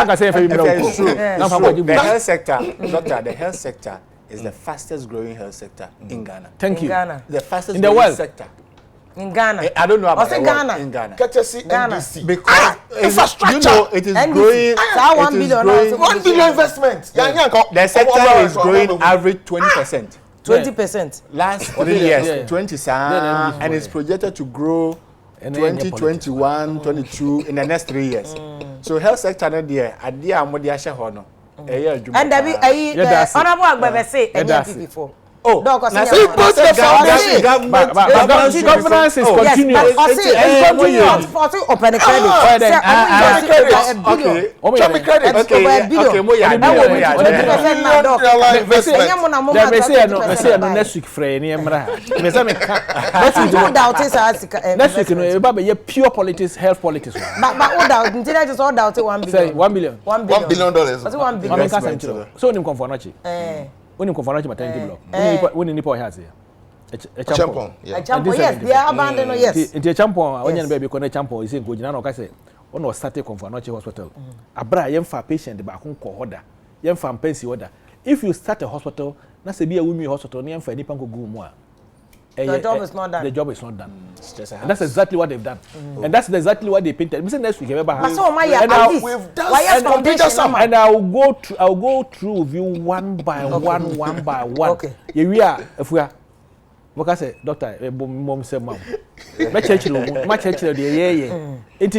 anga say fa bi mra ko na fa ko the health sector doctor the health sector is the fastest growing health sector in Ghana. Thank you. Ghana. The fastest in the growing world sector. In Ghana. I don't know about the Ghana. In Ghana. Courtesy Ghana. NDC. Because infrastructure. You know, it is NDC. growing. So 1 billion. 1 billion investment. The sector is growing average 20%. 20%. Last 3 years, 20 and it's projected to grow 2021, 22 in the next 3 years. So health sector no there, adia amodia she ho no. And there be honorable Agbebe say before. Oh, Dog, governance is continuous. It's continuous. For open credit. Okay. Credit. Okay. Next week Friday ni emra. Me say me next week no e ba be pure politics, health politics. But all doubt, until just all doubt 1 billion. Say $1 billion. $1 billion. What's 1 billion? So nim come for nochi. When you confront maternity block, when you nipple has here. A champion. Yes, they are abandoned. Yes. It's a champion. When you baby connect champion, is in good. Now, I say, one was started confront hospital. A bra young for patient the back home order. Young for pensi order. If you start a hospital, that's a be a women hospital, near for any panko go more. The job is not done. The job is not done. And that's exactly what they've done. And that's exactly what they painted. Next week, and I'll go through with you one by one. Okay. Here we are. If we are, what I say, doctor, mom say, mom. My church, yeah. It's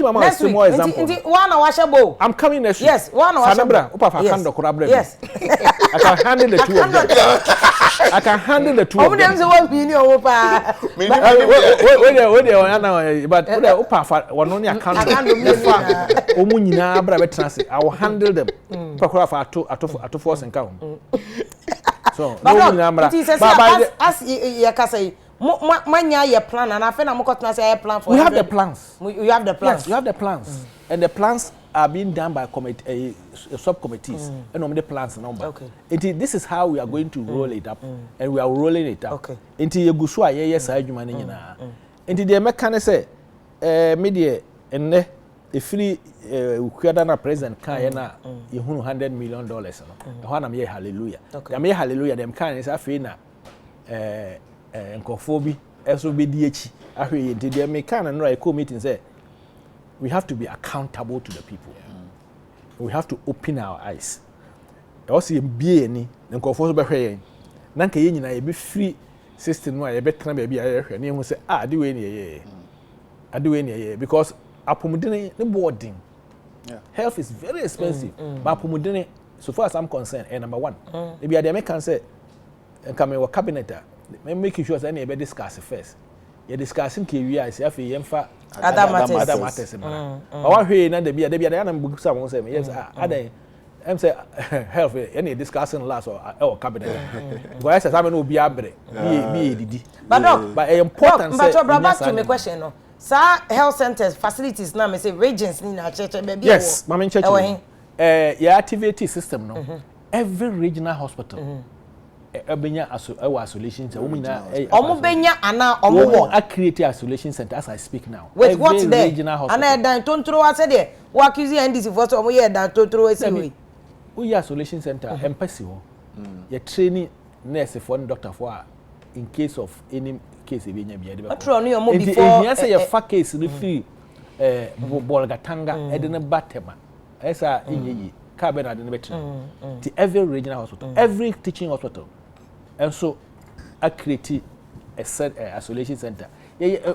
my small example. I'm coming next week. Yes, one yes. I can handle the two of them. I can handle the two of them. I will handle them. So, as you can say, your plan, and I think I'm going to plan for. We have the plans. You have the plans. Yes, you have the plans, and the plans are being done by subcommittees, and the plans number. Okay. This is how we are going to roll it up, and we are rolling it up. Okay. Until you go so yes, I do money na. Until the mechanic say, media and the free Ukadana president can na you $100 million. The one I'm here hallelujah. I'm here hallelujah. Them can is afina. nkofo bi eso be di echi ahwe ye nti de me kan no I call meeting say we have to be accountable to the people. We have to open our eyes. Also ye bie ni nkofo so be hwe yen na nka ye nyina ye be free system no ye be tena ba bi aye hwe na hu say ade we ni ye ade we ni ye because apomudene ne boarding. Health is very expensive. But apomudene so far as I'm concerned number 1 maybe I dey can say come in cabinet making sure that any be discuss first. You discussing KWI I say afi yemfa other matters but what hwe na dey na am say say yes adan am say health any discussing last or cabinet because I say am no obi abre be didi but important say back to my question no sir health centers facilities na me say regions ni na church be yes mama church you activate system no every regional hospital ebenya isolation center omina omubenya ana omuwo create isolation center as I speak now. Wait, what's there? Regional hospital ana dan tontro wa say there we accuse NDC for so omuye dan tontro esi we isolation center empathy ho you training nurse for doctor for in case of any case ebenya bia de be atro no yo mo before you say your case no free bolgatanga e de ne batema esa inyeyi ka be na de ne betre to every regional hospital every teaching hospital and so I create a set isolation center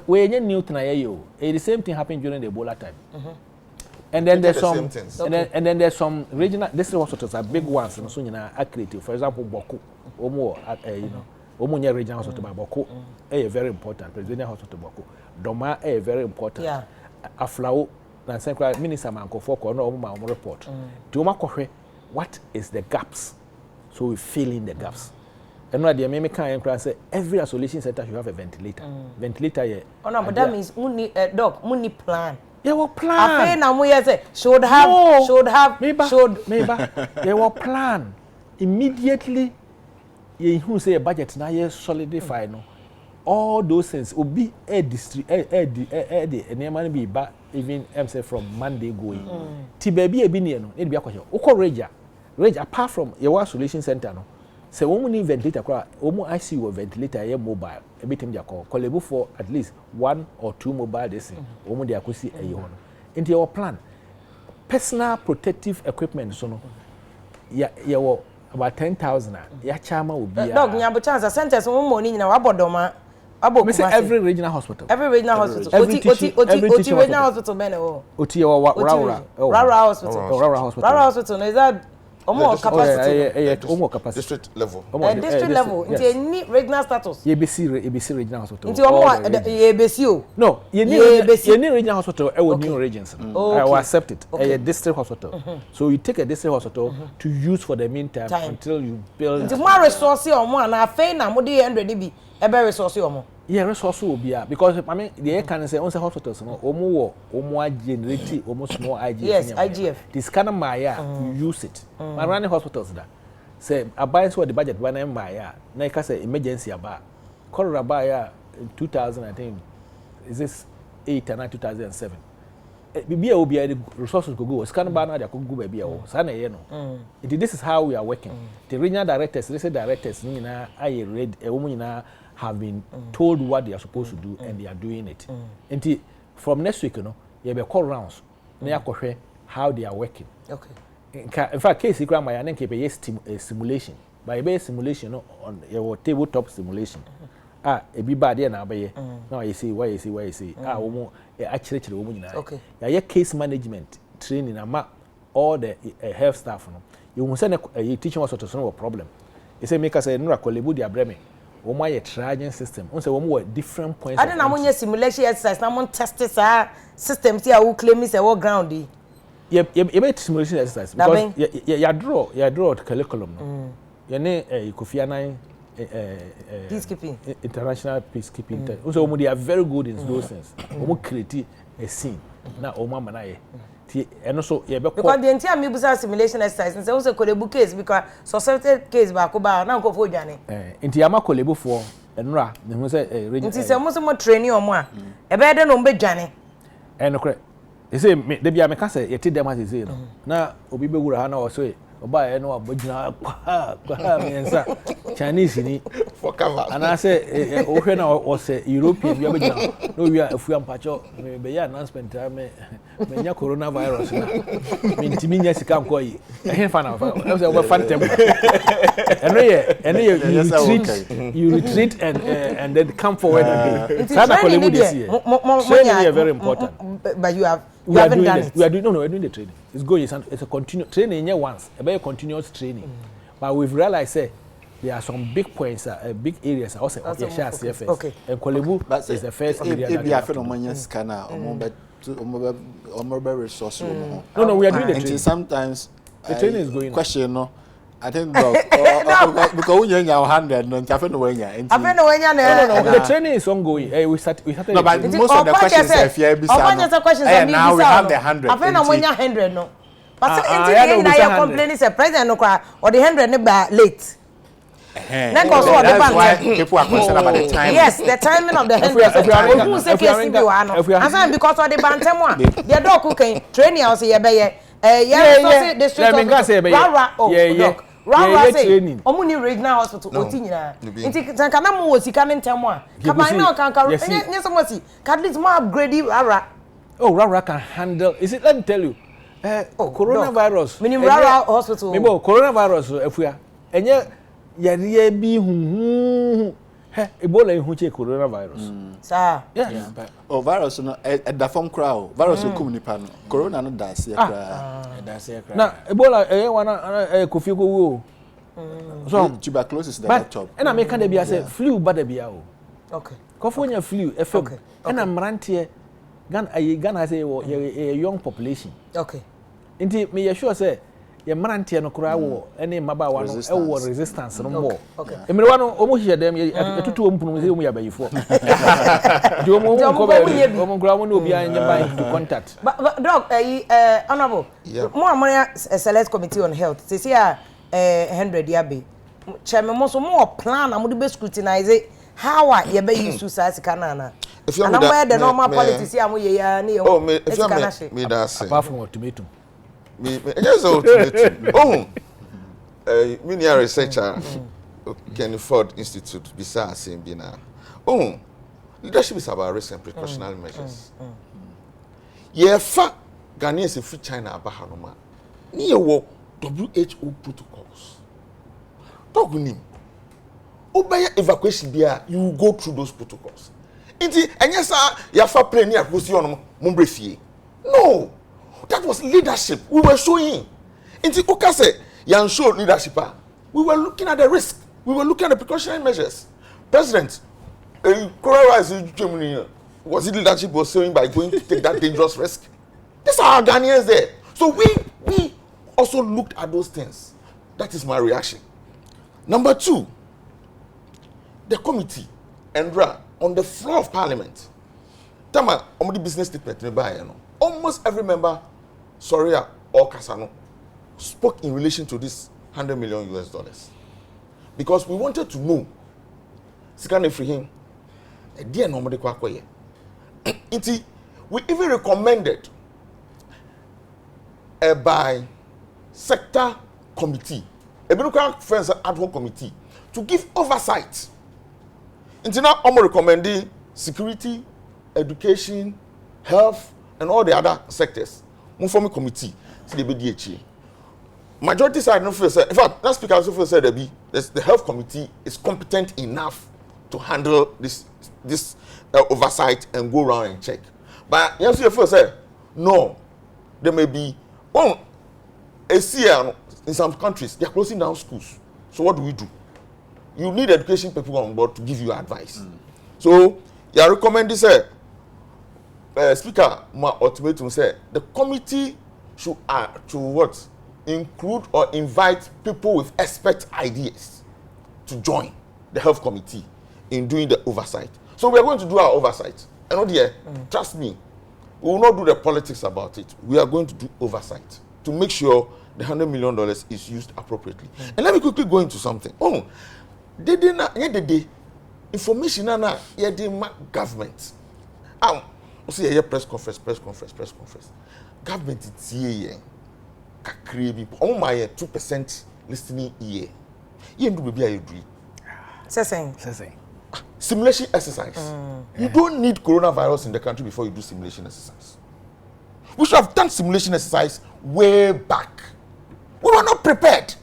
we new thing ayo the same thing happened during the Ebola time and then there's some and then there's some regional district hospitals are big ones and so I create for example Boku omo you know omo regional hospital Boku very important regional hospital Boku Doma very important Aflao na central minister mankofo ko no omo report do ma kohwe what is the gaps so we fill in the gaps and no dey me kan yankra say every isolation center should have a ventilator ventilator here but that means doc money plan what plan afi na mo say should have there were plan immediately you who say budget na here solidify no all those things obi district the enema be ba even say from Monday going ti baby e bi ne no e bia kwahye ukọ rage apart from your isolation center no say wo mu ni ventilator kwa wo mu ICU ventilator ye mobile e bitim dia call able for at least 1 or 2 mobile this wo mu dia kosi e ho no into your plan personal protective equipment so no ya wo about 10,000 ya chama obi ya dog nya bo chance centers wo mo ni nyina wa bodoma me say every regional hospital oti regional hospital bene o oti Rara hospital no is that omo capacity district level nti ni regional status ABC regional hospital nti omo ABC o no you need regional hospital e wo new regions I will accept it a district hospital so you take a district hospital to use for the meantime until you build nti more resource omo na afei na mo de 100 bi e be resource omo resource will be because I mean the can say on hospitals no omo generate omo small IGF yes IGF this kind of maya you use it but running hospitals that say abias what the budget when am maya na ka say emergency aba cholera ba in 2000 I think is this 8 and 2007 bibia obi the resources go go scan ba na dia go ba bia o sa na ye no this is how we are working the regional directors directors ni na aye read omo nyina have been told what they are supposed to do and they are doing it. And from next week, you know, you be call rounds. How they are working. Okay. In fact, case you grandma, I think a simulation. By a simulation on your tabletop simulation. A be bad there now, now you see why you see. Actually, woman. Okay. Yeah, case management training all the health staff. You must send a teaching us to solve a problem. You say make us a no kolebu dia breme. Omo ye triaging system. On say omo different points. I don't know when simulation exercise na mon test systems here who claim is a work ground. You make simulation exercise because you draw curriculum no. You ne Kofi Annan peacekeeping international peacekeeping. So omo they are very good in those things. Omo create a scene na omo amana and also because the entire mebusa simulation exercise and say also kolebu case because suspected case ba ko ba na ko fo dwane enti ama kolebu fo enra ne hu say enti say mo training omo a e be de no mbe dwane no kre e say de bia me ka say yeti dem as say no na obi bewura ha na o say oba e no abogina kwa mensa Chinese ni for cover. and I say o hwe na o say European bi abogina no wi afu ampacho me be ya announcement me nya coronavirus na me ntimi nya sika nko yi e fa na fa say o fan tem you retreat and then come forward again. Sana kolemu this year. Training is very important. But you We are haven't doing done it. it. We are doing we're doing the training. It's going. It's a continuous training. Here once, a very continuous training. But we've realized say there are some big points, big areas. Also, share CFS. Okay. And Kolebu is the first area. If you have no money scanner, or resource. No, we are doing the training. Sometimes the training is going. Question no. I think because when you're in your 100, no, I don't know when you're. No. The training is ongoing. We started. No, but most of the questions are fear questions and now we have the 100. I feel when you're 100 no. But now you're complaining say president no kwa or the 100 ne ba late. That's why people are concerned about the time. Yes, the timing of the 100. Who say case be one no. And because of the bantam one. The dog cooking training house ye be ye. Yeah, district Rara say, Omuni regional hospital, Otinia. Inti Tankana mo sika ntemo a. Kaban na kanka. Nye somosi. Kadlis mo upgrade Rara. Oh, Rara can handle. Is it? Let me tell you. Coronavirus. Minim Rara hospital. Maybe coronavirus Afia. Enye yare bi hu. Ebola hu che coronavirus. Sir. Yeah. Oh, virus no at the form crowd. Virus ko nipa no. Corona no da se kra. Da se kra. Na Ebola wana kofi ko wo. So tuberculosis the top. And I make can be say flu bad be o. Okay. Kofonya flu FM. And amrantie Ghana say a young population. Okay. Inti me sure say ye mrantie no kura wo ene maba wa no e wo resistance no mo. Okay. Emire wa no omo hye dem etutu ompunu say omo ya bayifo. Di omo ko ba omo kura mo no obi anye ban to contact. But doc honorable. Mo amore select committee on health. Say say 100 ya be. Chairman mo so mo plan am be scrutinize how ye be use sika na na. If you am the normal politics am ye ya na ye. Oh, me if you me that say. Apart from ultimatum. Me just ultimatum. Oh. Me researcher Kenny Ford Institute beside same bina. Oh. Leadership is about risk and precautionary measures. Ye fa Ghanaians free China abahanoma. Ni ye wo WHO protocols. Talk nim. Obey evacuation there, you go through those protocols. Inti enye sa ya fa plane ni akosi on mo brefie. No. That was leadership. We were showing. Inti ukase yan show leadership. We were looking at the risk. We were looking at the precautionary measures. President coronavirus was it leadership was showing by going to take that dangerous risk? These are our Ghanaians there. So we also looked at those things. That is my reaction. Number two, the committee Endra on the floor of Parliament. Tama on the business statement almost every member, Soria or Kasano, spoke in relation to this $100 million because we wanted to know. Sikane free him. Dear nobody kwakwaye. We even recommended a by sector committee, a bureaucratic friends ad hoc committee to give oversight. Now I'm recommending security, education, health, and all the other sectors. Form a committee. See the BDH. Majority side no feel say. In fact, that speaker also feel said the health committee is competent enough to handle this oversight and go around and check. But yes, you feel say no. There may be a year in some countries they are closing down schools. So what do we do? You need education people on board to give you advice. So you recommend this. Speaker, my ultimatum say the committee should to what include or invite people with expert ideas to join the health committee in doing the oversight. So we are going to do our oversight. And oh dear, trust me, we will not do the politics about it. We are going to do oversight to make sure the $100 million is used appropriately. And let me quickly go into something. Information na government. See a press conference. Government is here. kakrebi omo my 2% listening ear you do baby I agree Seseng. simulation exercise you don't need coronavirus in the country before you do simulation exercise. We should have done simulation exercise way back. We were not prepared.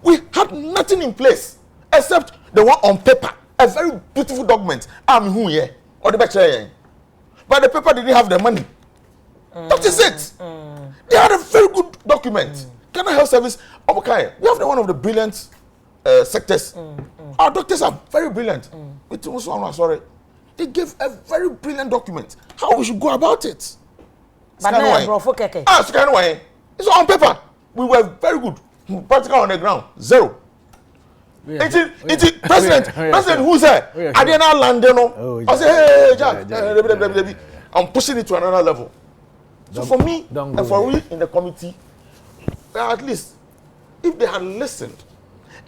We had nothing in place except the one on paper, a very beautiful document. I'm who here or the better. But the paper didn't have the money. That is it. They had a very good document. Ghana Health Service, okay, we have one of the brilliant sectors. Our doctors are very brilliant. Sorry, they gave a very brilliant document how we should go about it. But now, bro, for keke. It's on paper. We were very good. Practical on the ground, zero. President who said, I didn't land, I say, hey, Jack, I'm pushing it to another level. So for me, and for we in the committee, at least, if they had listened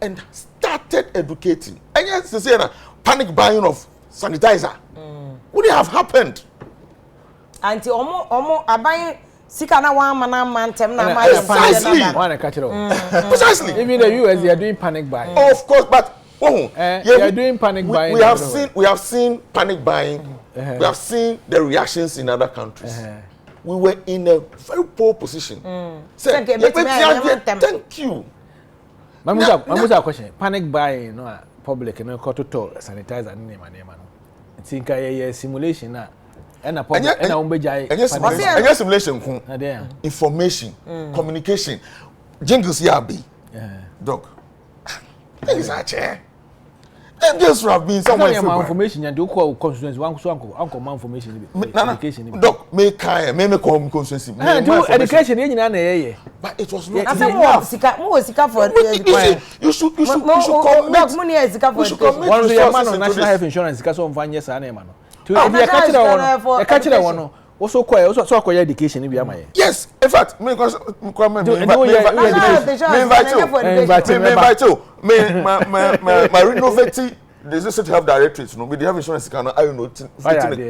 and started educating, and yes, they say panic buying of sanitizer, would it have happened? Anti omo abayin sika na one man tem na ma precisely. Even the US, they are doing panic buying. Of course, but they are doing panic buying. We have seen panic buying. We have seen the reactions in other countries. We were in a very poor position. Thank you. Mamuza question. Panic buying, no public, no to sanitizer, name. Think I simulation na. And simulation, information, communication, jingles yabi, dog. Things are chair. And this would have been somewhere information and do call constituency one uncle information. Education. Dog, make constituency. Education in but it was not enough. You should commit. One of the man on national health insurance because of 1 year man. To catch that one. Also quite education if you are. Yes, in fact, me my renovating the City Health Directorate, no, we have insurance can I know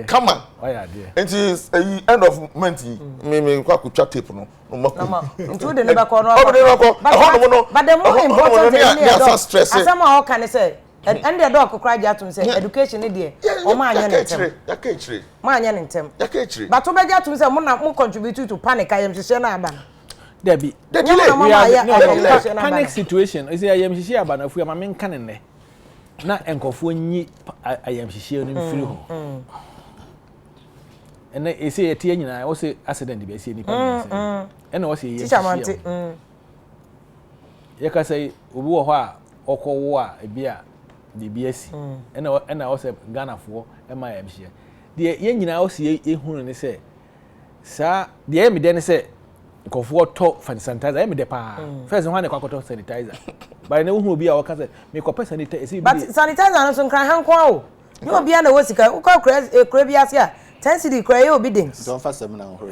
come on. And it is end of month me quite chat tape no. Into the never corner. But the more important thing is somehow can say and the dog cried out to say education idea or man yantem. But to be to say more contribute to panic I am to share na Debbie, panic situation. Is I am share about if we are men can na enkofo nyi I am share no free ho. And they say a tia nyina I say accident be say nipa. And I say yes. You can say obi wo ho a okowo a ebia DBS. And I say Ghana for MIM share. The yen nyina I say ehunu ne say sa the me den say Kofuo to fan sanitizer I me de pa first one kwakoto sanitizer by na hu obi a waka say me ko sanitizer but sanitizer no so nkran han kwa o no obi a na wosika ukwa kura bi ase a 10 cedi kura ye obi den so fa seminar ho no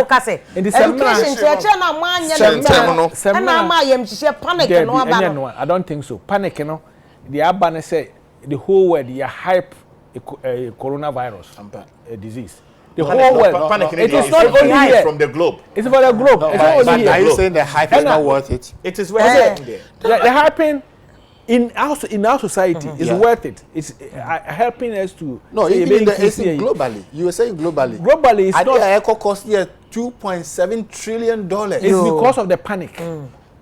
boka say education church na ma anya na ma yam hihye panic no aba no I don't think so panic no the aba say the whole world you hype coronavirus disease. The whole world. It is not only here from the globe. It's for the globe. No, it's not only here. Are you saying the hype is not worth it? It is worth it. The hyping in our society is worth it. It's helping us to. No, even globally. You were saying globally. Globally, it's not. Eco cost here $2.7 trillion. It's because of the panic.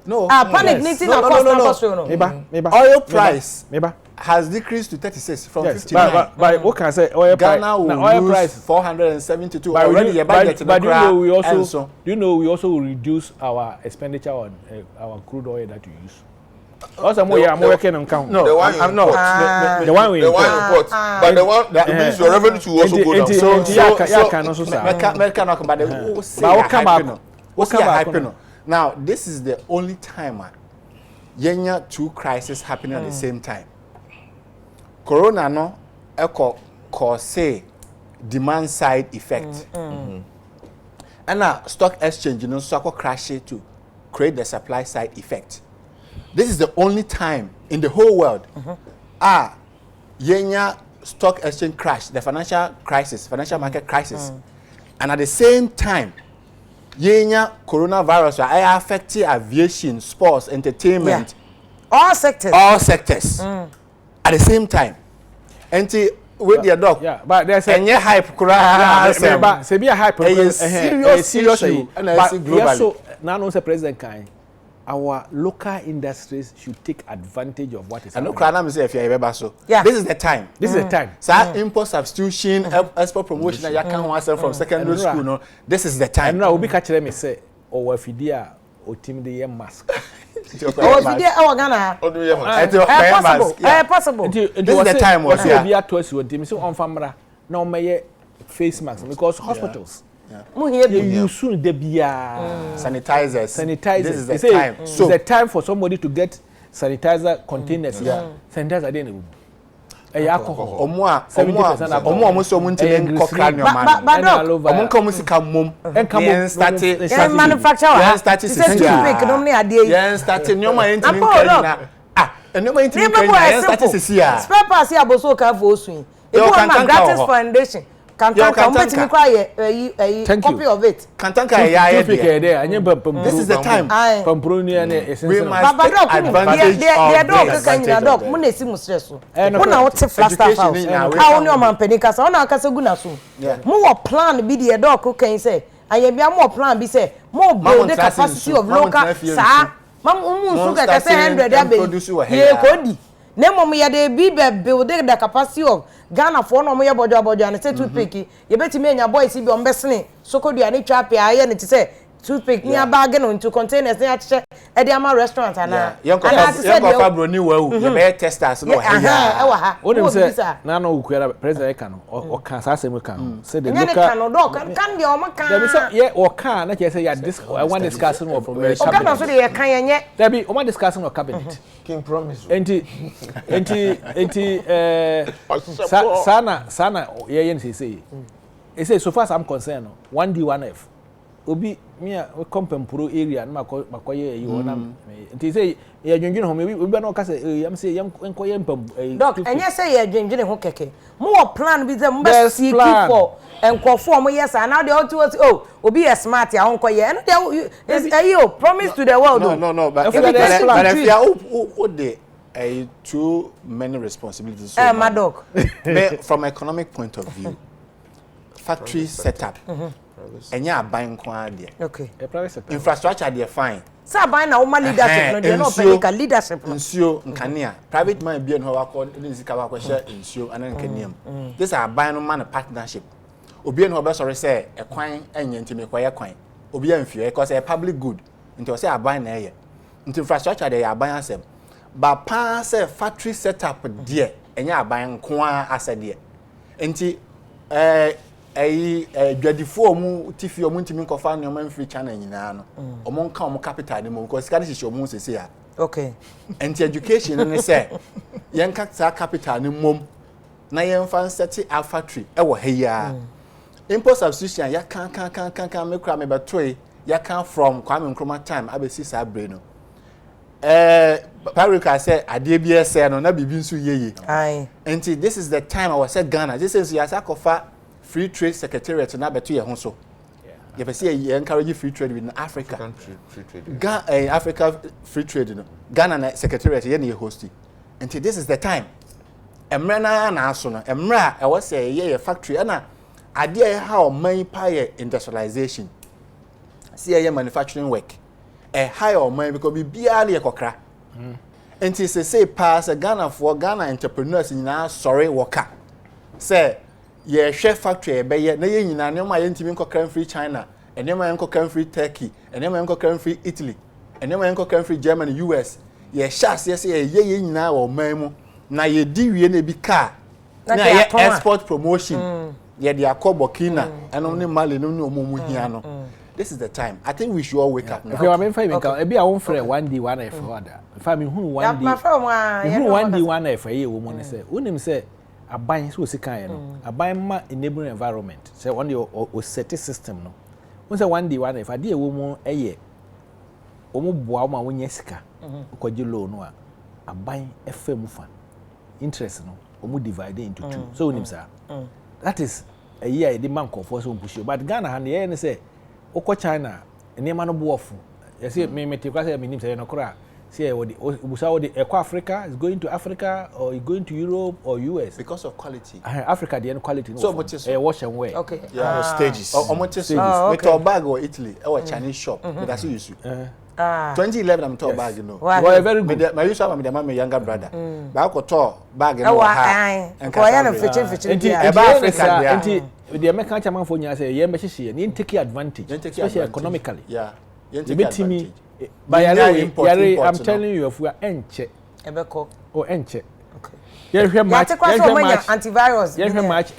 No. Panic needs no. Oil price. Has decreased to 36 from 59. But what can I say? Oil Ghana will lose 472. Already your budget. But do you know we also will reduce our expenditure on our crude oil that we use. Also, I'm working on count. No, I'm not. The one we import. But the one that means your revenue to also go down. So can also say. Now, this is the only time yenya two crises happening at the same time. Corona no cause demand side effect. And now stock exchange you know so crash to create the supply side effect. This is the only time in the whole world yenya stock exchange crash, the financial crisis, financial market crisis. And at the same time yenya coronavirus I affect aviation, sports, entertainment, all sectors at the same time. And with the dog, but there's a hype but be a hype serious and I see globally. So now no president can our local industries should take advantage of what is happening. I know say if you ever so. This is the time. This is the time. So import substitution, export promotion, you can answer from secondary school. No, this is the time. And now we be catch them say, oh, if you or team the mask. If you Ghana, possible. This is the time. Was here? Be at us with team. So on famra now may face masks because hospitals. You soon there be sanitizers. This is the time. So it's the time for somebody to get sanitizer containers. Sanitizer didn't. Alcohol. Omo so munti kokra nyoma. Omo nka musika mom. Yen start manufacturer. Yen start system. Yen start nyoma enti nka na. Nyoma enti nka na yen start sisia. Spare parts here boso ka for osun. E go ma gratis foundation. Kantanka umbetimi kwa copy of it. Kantanka this is the time. We must take advantage of dog mu na esi mu stress so. Mo na wote flaster house. Ka woni o man panika sa ona akasa gu na so. Mo wo plan bi de dog kan say aye bia mo plan bi say mo build the capacity of local sa mam umu so ka say 100 abe. Ye kodi. Nemo ya de bi build the capacity of Ghana for no mo ye bojo and say toothpick ye betimi enya boys bi on besene sokodua ni twape aye ne ti say toothpick ni abage no into containers ni ache e de ama restaurant ana yanko broni wa ye be testers no he ya e wa ha o say na no ukura president kan o kan sa asem kan say the local kan de o kan there be say ye o kan na say ya I want discussing of o kan so de ye kan yenye there be o want discussing of cabinet king promise enti sana ye say e say so far as I'm concerned 1D 1F obi me a compempuro area na makoye yi wona nti say ye dwendwene ho me obi na o ka say yam say enkoye mpam doc enye say ye dwendwene ho keke mo wo plan bi say mo be seek for enkofo mo yes and now they all to obi is smart ya onkoye and they promise to the world no but if you the too many responsibilities so my dog from economic point of view factory setup enya aban kwa de okay infrastructure dey fine say aban na woman leadership no dey no pelica leadership no nsio nkania private man bi no wakọ ni sika wakọ share nsio anan nkaniam this aban no man partnership obi no be sorry say ekwan enye ntime kwa ekwan obi amfie because a public good nti o say aban na eye nti infrastructure dey aban asem ba pa say factory setup there enya aban kwa asede nti dwadifo mu tifi omu ntimi nkofa ne oman free channel nyina no omo nka omo capital ne mo because ka hihye omu sese ya okay anti education ne say yen ka ta capital ne mom na yen fan set a factory e wo heya import substitution ya kan me kra me betoi ya kan from Kwame Nkrumah time abesi sa bre no Parika said ade bia say no na bibi nso yeye ai anti this is the time I was said Ghana this is ya sakofa free trade secretariat na beto ye ho so ye be say ye encourage free trade in Africa free trade Africa free trade no Ghana na secretariat ye na ye host until this is the time emra na aso no emra e was say ye factory na ade e how man pay industrialization see ye manufacturing work a higher man because bibia na ye kokra until say pass Ghana for Ghana entrepreneurs nyina sorry worker say ye share factory be ye na ye nyina ne ma ye ntimi nkokran free China ene ma nkokran free Turkey ene ma nkokran free Italy ene ma nkokran free Germany US ye shas ye say ye nyina wo man mu na ye di wie na bi car na ye export promotion ye dia Burkina eno ne Mali no omomu hia no this is the time I think we should all wake up now okay I'm fine because e bi a won frɛ 1D 1F order fa me hunu 1D 1F ye wo mo ne sɛ wonim sɛ aban so sikan no aban ma enabling environment say one the o set system no won say 1D 1F ade e wo mu eye o mu boa ma wonya sika ukwaji loan no a aban efa mu fa interest no o mu divide into two so wonim sa that is a year the man for so push but Ghana han ye ne say oko China nneema no boafu yesi me te kwase me nim say no kora say ubusa wo de Africa is going to Africa or going to Europe or US because of quality. Africa the quality so what is wash and wear. Okay. Stages. Stages. Me to bag or Italy or Chinese shop. That's use you. 2011 I'm to bag, you know. Well, very good. My used to have my younger brother. But I could to bag and and Africa. The American chairman for you say, "Yeah, me she take advantage, especially economically." Yeah, you take me. By I'm telling you, if we are enche, ebeko or enche. Okay. Yeah, match antivirus.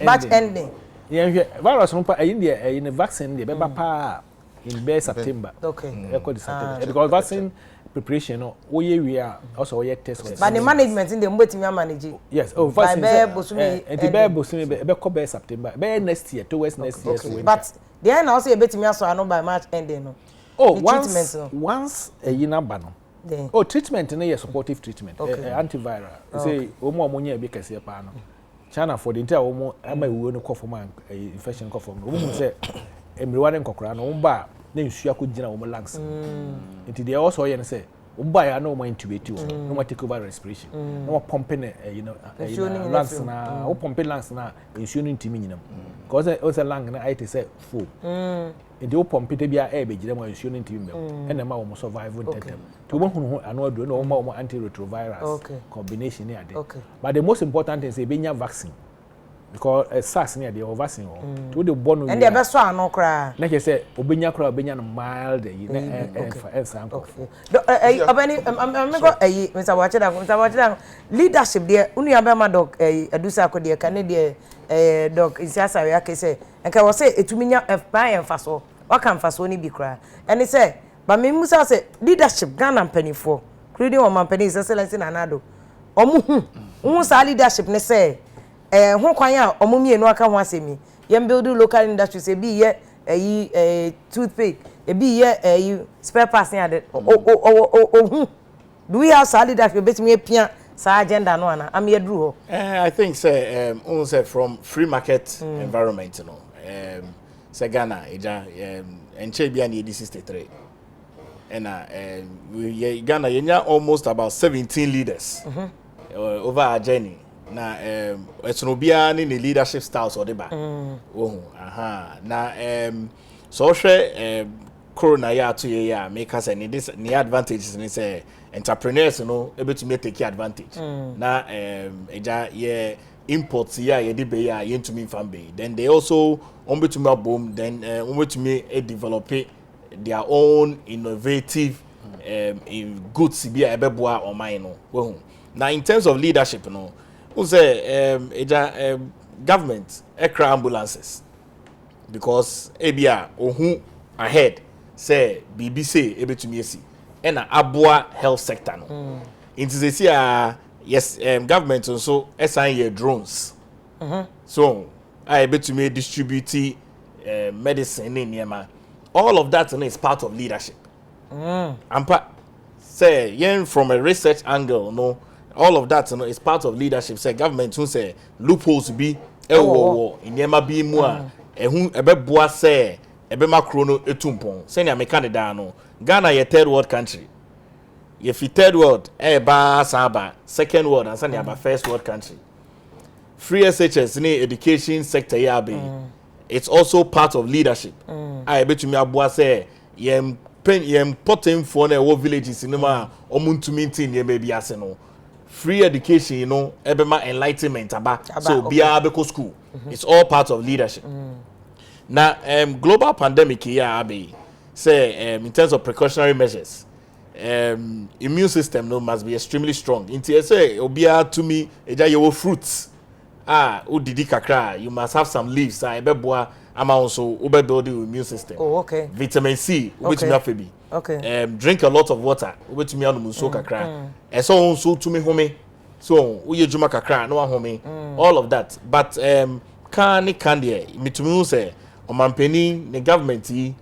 Match ending. Yeah, virus in the vaccine, the baby in September. Okay. Because vaccine preparation, we are also test. But the management in the mbetimi manage. Yes. Oh, vaccine. Be September. Be next year, towards next year. But the end also a betimi so no by March ending no. Oh, once a year bano. Oh, treatment na ye supportive treatment. Antiviral. Say omo omonye be kese pa no. China for the entire omo ama ewu no cough man infection cough no. Omo say emriwane nkokora no mba na nsu akogina omo lungs. Nti dey also ye say mba ya na omo intubate o. No take over respiration. No pumping lungs na o pumping lungs na nsu no ntimi nyinam. Because o lung na it say full. Nti o pump te bia e be gire mo nsuo no ntimi mbem ena ma wo survive tetem to wo hunu anu adu no wo antiretrovirus combination ni ade but the most important thing is e benya vaccine because SARS ni ade o vaccine o to the born and dey be so anu kra na ke say obenya kra obenya no mild na ensanko obani amego Mr. Wachida leadership there unu ya be ma doc adusa ko there kan there doc isiasa we akese enka wo say etuminya fpan faso waka faso ni bi kra and say ba me musa say leadership Ghana mpanifo creating o mampani excellency na nado omu sa leadership ne say ho kwan a omu mienu aka ho asemi yem build local industry say bi ye toothpick e bi ye spare parts ni ade do we have sa leadership betimi pia sa agenda no ana am yedru ho I think say from free market environment no say Ghana eja enche bia na 63 and Ghana yenya almost about 17 leaders over our journey na esono bia ni leadership styles or deba na so hwe corona ya to ya make us any this ni advantages ni say entrepreneurs no ebetumi take advantage na eja ye imports ya ye de be ya ye ntumi mfam be then they also betumi abom then betumi develop their own innovative in goods bia ebeboa oman no now in terms of leadership no who say government ekra ambulances because ebia ohun ahead say BBC ebetumi esi na aboa health sector no into say yes government also assign your drones so I betumi distribute medicine in Niema. All of that is part of leadership say yen from a research angle no all of that is part of leadership say government who say loopholes be in Niema bi mu a ehun ebeboa say ebe makro no etumpon say na me Canada no Ghana ye third world country if you third world ba saba second world and say na first world country free SHS ni education sector ya be it's also part of leadership I betumi aboa say yem potem for na wo villages ni ma omuntumi ntin ye be biase no free education you know ebema enlightenment aba so bia be school it's all part of leadership now global pandemic here abi say in terms of precautionary measures immune system no must be extremely strong until say obia to me eja your fruits udidi kakra you must have some leaves ebeboa ama also ube build the immune system okay vitamin C ubetumi afebi okay drink a lot of water ubetumi anu so kakra eso so to me home so uye juma kakra no home all of that but can there mitumi say omampeni the government di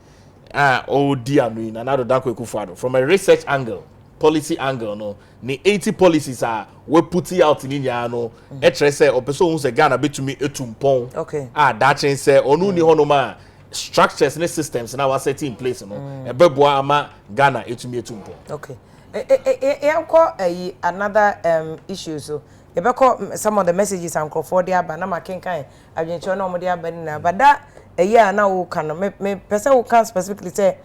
anu na nado danko ekufado from a research angle policy angle no ni 80 policies we put out in nya no e tre say opeso hu say Ghana betumi etumpon okay that chain say onu ni honoma structures and systems now are set in place no ebeboa ama Ghana etumi etumpo. Okay. Another issue so some of the messages and for the aba na makenkan adwencho na omode aba ni na but that na wo kan me person who can specifically say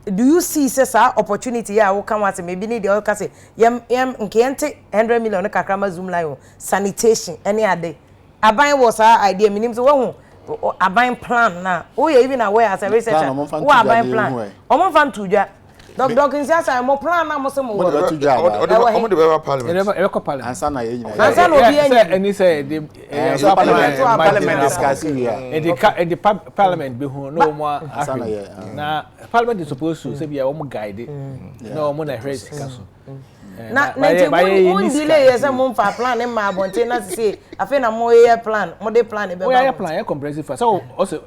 do you see say opportunity ya wo kan what maybe need the say yem nkente 100 million kakrama zoom line sanitation any ade aban was our idea minim so wo aban plan na we even aware as a researcher wo aban plan omo fan tuja Dr. Nsiasa mo plan na mo se mo omo de be parliament ansa na ye nyina ansa no bi enye any say the parliament discussing here and the parliament be hu no mo ansa na ye na parliament is supposed to say be o mo guide no mo na hwes kaso na mo delay yes mo fa plan ma abonte na say afi na mo ye plan mo de plan be ba we plan ye comprehensive so also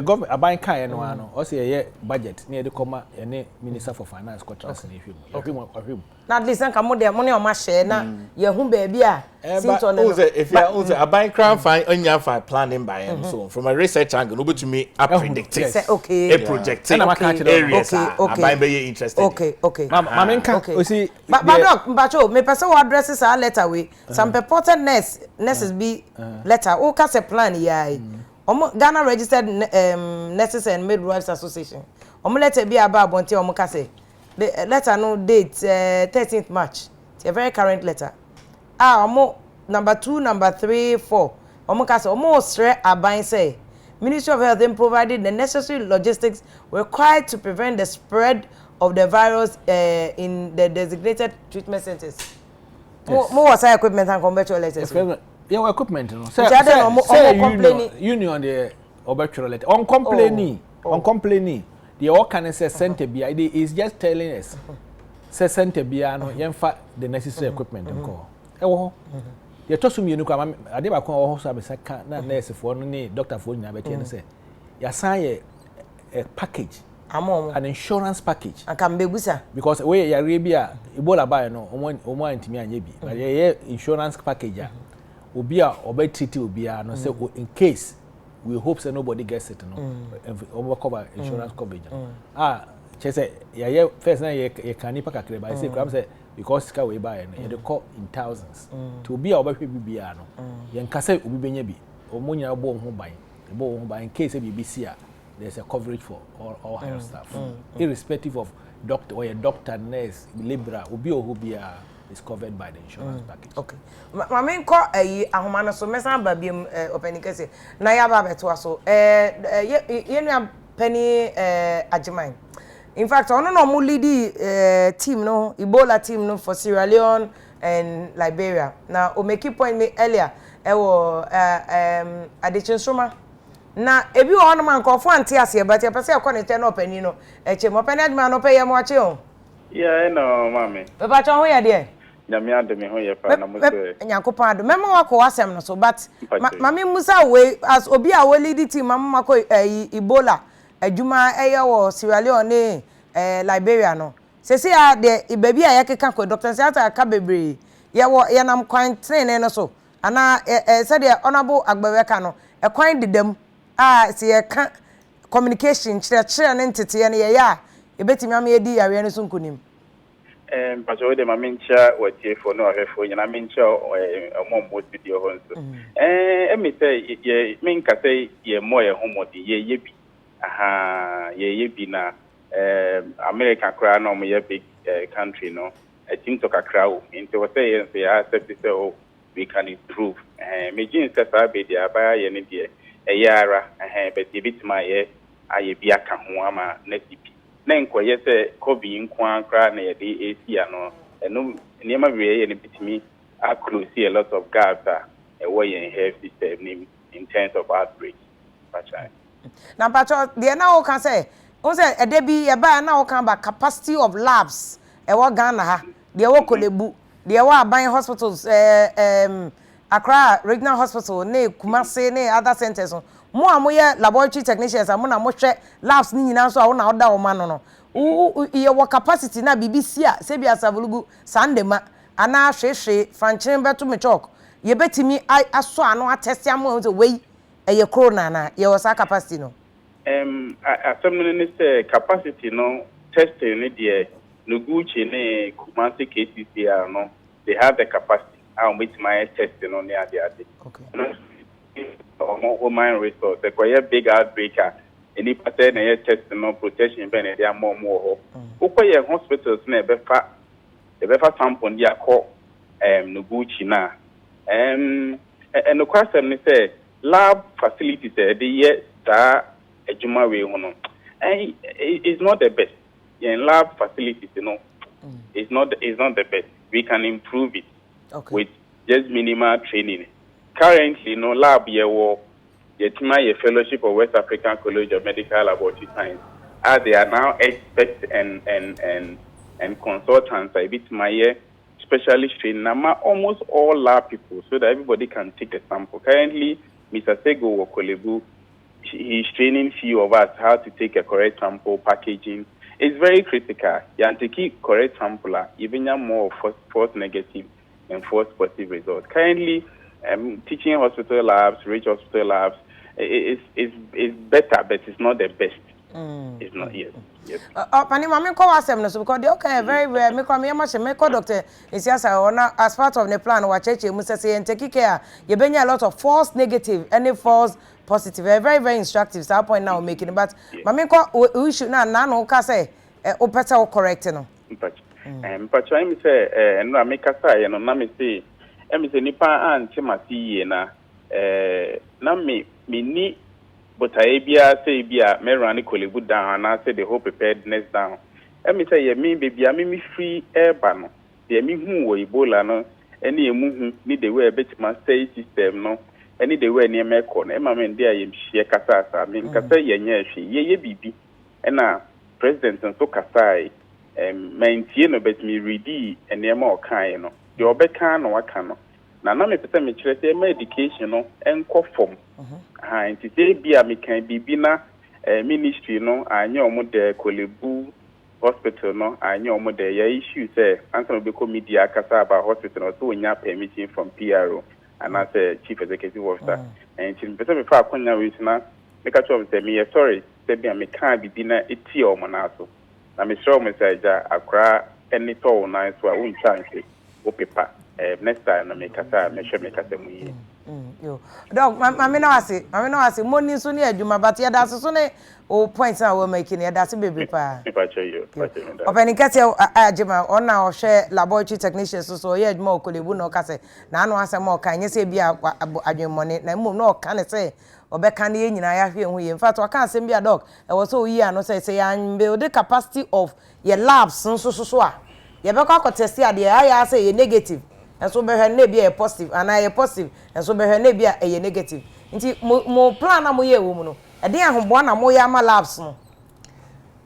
government aban kan no ano also ye budget na de koma ene minister for finance contracts na ehwem na at least nka mo de mo ne o ma share na ye hu ba bia since on if you aban crown fine onya fa planning by him so from a research angle no to me a predict okay a project areas aban be interested okay mama nka o see but doc mbacho me person who addresses our letter we some purported nurses be letter o ka se plan ya Ghana registered nurses and midwives association letter be about bonte ka se the letter no date 13th March it's a very current letter number 2 number 3 4 ka se sre aban say Ministry of Health then provided the necessary logistics required to prevent the spread of the virus in the designated treatment centers. Yes. More was equipment and conventional letters. Yeah, equipment. No. Say union the obituary letter. On complaining. The all can say center be is just telling us. Say center be no yemfa the necessary equipment nko. Ewo. Ye to sum yenu kwa ade ba kon ho so abesa kan na nurse for no ni doctor for nyina beti ne say. Ya sign a package. An insurance package. I can be busa because we Arabia Ebola buy no omo antimi anya bi. But ye insurance package obi a obetiti obi a no say in case we hope say nobody gets it no omo cover insurance coverage. Che say ye first na ye kan nipa kakre ba say kram say because ka we buy no ye dey call in thousands. To obi a obehwe bibia no ye nka say obi benya bi omo nya bo ho ban in case e bi si a there's a coverage for all health staff, irrespective of doctor or a doctor, nurse, labourer, Ubia is covered by the insurance package. Okay. My main call a so mesa babium opening case. Nayaba betwaso. You penny ajimine. In fact, I don't know lead team no Ebola team no for Sierra Leone and Liberia. Now, o make point me earlier. Addition Suma. Na ebi won man kofo ante ase but e pese e connect na opani no eche mo opani adma no pay mo ache o yeah no mama be ba cho ho ye de nyame ade me ho ye pa na mo se nyankopon ado memo wako wasem no so but mama musa we as obi a we lead team mama ko Ebola adwuma eye wo Sierra Leone Liberia no sese ya de baby a yakeka ko Dr. Siata aka bebre ye wo ye nam kwan train no so ana se de honorable agbaweka no e kwan didam si can communication chere ne ntete ne ye ya ebetimi am ye di yare ne so nkonim but we de mamincha watie for no ahefo nyina mincha omombo video ho nso me say ye minka say ye moye homodi ye bi ye bi na America kra no mo ye big country no team to kakra o into we say ye accept say oh we can improve me jin say sabe dia ba ye ne die eyara but bitima ye aye bia ka ho ama na tipi na nkoye se covid nkwa kra na ye de asia no eno niema we ye ne bitimi close a lot of gaps we in health system in terms of outbreak pachai na pacho de na o kan say o say e de bi ye ba na o kan ba capacity of labs e wo Ghana ha de wo Kolebu de wo Aban hospitals Accra Regional Hospital ne Kumasi ne other centers mo amoye laboratory technicians mo na mo hwe labs ni nyina so a wo na oda wo ma no ye wo capacity na BBC a se bia savulugu sandema ana hwehwe fanchen beto me talk ye betimi aso ano atest am wo we eye corona na ye wo sa capacity no Assembly say capacity no testing ni there no Gucci ni Kumasi KCCR no they have the capacity. I'll meet my testing on the other. Okay. More human resource. They call a big outbreaker. Any pattern a testing no protection ben they are more. Okay, hospitals never sample their call no Gucci na. And the question say lab facilities the year that ejuma we hono and it's not the best in lab facilities it's not the best. We can improve it with just minimal training. Currently lab ye wo a fellowship of West African College of Medical Laboratory Science as they are now experts and consultants a bit my specialist training almost all lab people so that everybody can take a sample. Currently Mr. Sego Wokolebu, he's training few of us how to take a correct sample packaging. It's very critical. You have to keep correct sample, even more false negative and false positive results. Currently, teaching hospital labs, rich hospital labs, is better, but it's not the best. It's not yet. Yes. Pani mama call us no so because they okay very well me come here much me call doctor is yes as part of the plan wa church mu say and take care you bring a lot of false negative any false positive very very instructive so point now making but mama call we should na no ka say o better correct no but I say no make say no na me say nipa anti mati na na me ni but I say me run Kolebu down and I say the whole preparedness down. Let me say me baby I me free air ban. The me who we Ebola no any mu need the way a bit my stay system no any the way near me corner. Emma men there yem share kasa I mean kasa ye she bibi and president and so kasa maintain no bet me ready and near more kind no. The obeka no wakano. Na me pese me chere say my education no enko form and to say bia me kan bibi na ministry no anya omo de Kolebu hospital no anya omo de ya issue say answer be media kasa about hospital no so nya permission from PRO and as a chief executive officer and to pese me fa akonya we na me ka cho say me sorry say bia me kan bibi na eti omo na so na me show me say ja akra any to na so a won chance o paper next time na me kasa me show me kasa mu yi yo dog mama no ase money so ne adwuma but ya da so ne o points na we making ya da so bebre pa openi kase ajima ona o hwe laboratory technicians so ye adwuma Kolebu no kase na anu asem o kan nye se bia adwemmone na mum no kan se obeka na ye nyina ya hwe hu ye in fact o kan asem bia dog e wo so yi ano say ya build the capacity of your labs so a ye be kwa test ya de ya say ye negative and so be na bia positive and I positive and so be na bia negative nti mo plan na mo ye wo mu no e de ahombo na mo ya ma labs no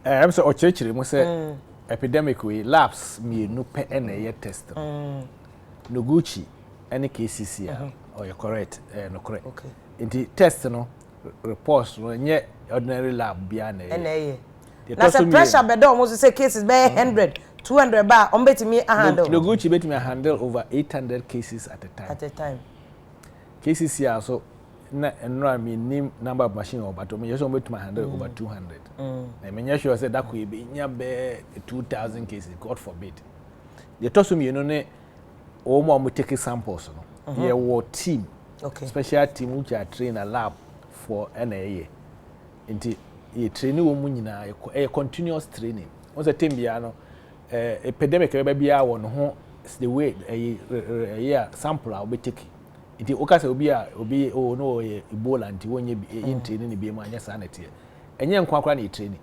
am so o chechire mo say epidemic we labs mi nu pe na ye test no Gucci any KCC or you correct no correct okay nti test no reports no nye ordinary lab bia na ye na say pressure be do almost say cases be 100 200 ba on betimi handle no Gucci betimi handle over 800 cases at a time cases here so na I mean number of machine or but me so betimi handle over 200 I mean sure say that could be nya be 2000 cases god forbid the tosum you know ne o mo take samples no here war team special team which are train a lab for NAA into a training wo mu nyina a continuous training once a team bia no epidemic e bia won ho the way a sample a we take it okase obi o no Ebola nti wonye in training bi ma anya sanity enye nkwa na training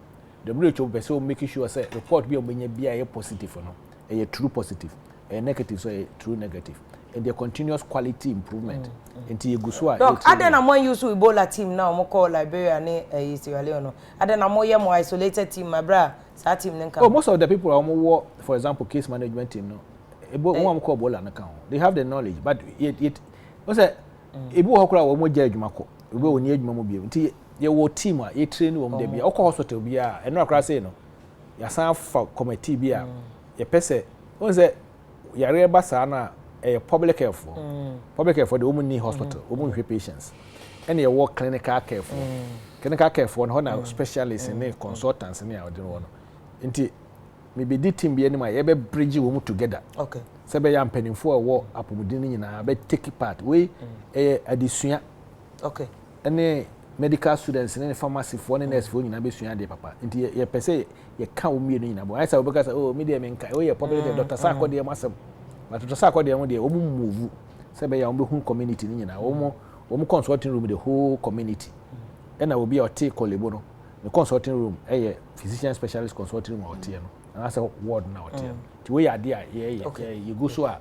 WHO be so make sure say report bi omenya bia e positive no e true positive e negative so e true negative and the continuous quality improvement into Yegusua. Doc, adena mo use Ebola team now mo call Liberia ne Sierra Leone. Adena mo ye mo isolated team my bra. Sa team nka. Oh, most of the people are more, for example, case management team no. One call Ebola na kan. They have the knowledge but it what's that Ebu hokura wo mo je adwuma ko. Ebu oni adwuma mo bi. Nti ye wo team a ye train wo mo de bia. Okọ hospital bia eno akra say no. Ya san fa committee bia. Ye pese what's that yare ba sa na public care for the woman need hospital woman patients and you work clinical care for clinical care for no na specialists ne consultants ne a odi no nti me be di team bi anima ye be bridge wo mu together okay se be ya mpanimfo a wo apomudin nyina be take part we adisua okay ene medical students ne pharmacy for ne nurse for nyina be sua de papa nti ye pese ye ka wo mienu nyina bo ai say obeka say oh me de menka oh ye public doctor sa akode masem but doctor sa akode mo de wo move se be ya wo be hu community nyina wo consulting room the whole community ena obi o take kolebo no the consulting room physician specialist consulting room o tie no and as a ward na o tie ti we ade a ye go so a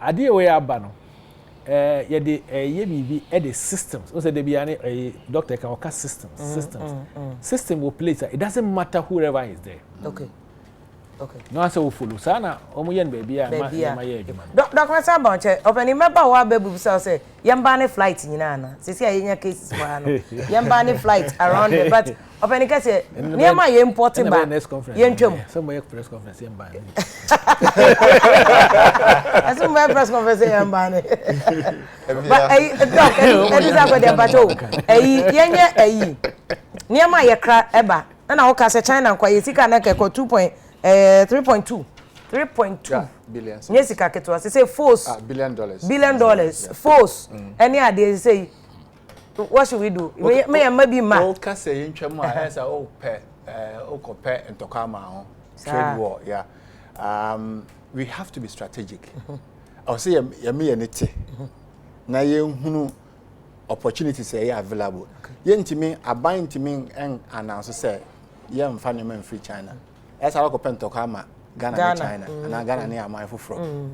ade we aba no ye de ye bibi the systems o say de bia ne doctor can work system will place it doesn't matter whoever is there okay no answer will follow sana omo yen baby a ma ye adwuma Dr. Sambanche openi meba wa bebu say yamba ne flight nyina na sisi ayenya cases kwa no yamba ne flight around the but openi ka say niam ye import ba ye ntwam some way press conference yamba ne aso mo press conference yamba ne but doc edisa ko de bacho yenye niam ye kra eba na wo ka say China kwa yesika na keko 3.2 billion. Yes, Kaketua. Say force. $billion. $billion. Force. Any idea say what should we do? Maybe ma. Okay, say in Chama as a compare and Tokama trade war. Yeah. We have to be strategic. I'll say me and it. Na ye opportunities are available. Ye ntimi aban ntimi and announce say ye mfa no free China. As I go Tokama Ghana and China and Ghana near my from.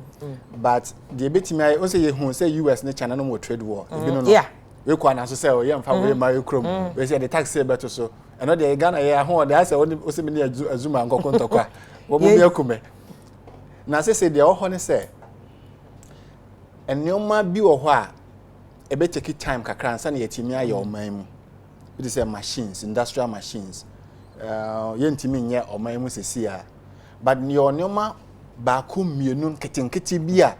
But the bit me I say you say US and China no more trade war. Yeah. We can also say oh yeah we my chrome. We say the tax say better so. And no the Ghana here ho dey say only o say me azuma nkoko ntokwa. Wo mo be akume. Na say the ho ne say enoma bi wo ho a e be take time kakra nsa na yetimi aye oman mu. It is machines, industrial machines. Yentimi nye oman mu sesi a but nyoma ba ko mienu ketenkete bia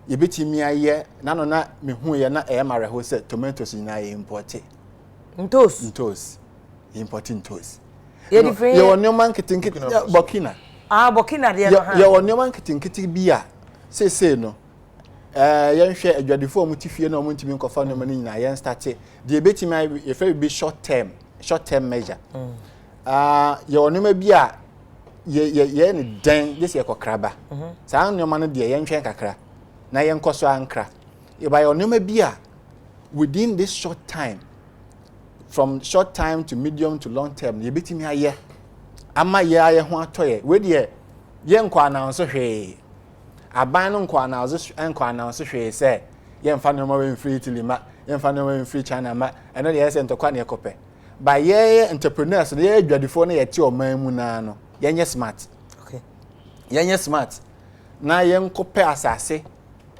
ye betimi aye na no na mehu ye na e mare ho se tomatoes na ye import ntos importing toes ye different ye nyoma ketenkete Burkina Burkina de no ha ye nyoma ketenkete bia sese no ye hwe adwadefo mu tifie na mu ntimi nkofa no mani na ye start de betimi ye fa be short term measure ye onoma bia ye ne den this ye kokraba saa nyoma no de ye nhwen kakra na ye nkoso ankra ye ba ye onoma bia within this short time from short time to medium to long term ye betimi aye ama ye aye ho atoye we de ye nkwa announce hwe aban no nkwa announce hwe se ye mfa no we free Italy ye mfa no we free China ma eno de ye se ntokwa ne ekope by ye entrepreneurs ye adwadifo na ye ti oman mu na no yenye smart okay yenye smart na ye nkope asase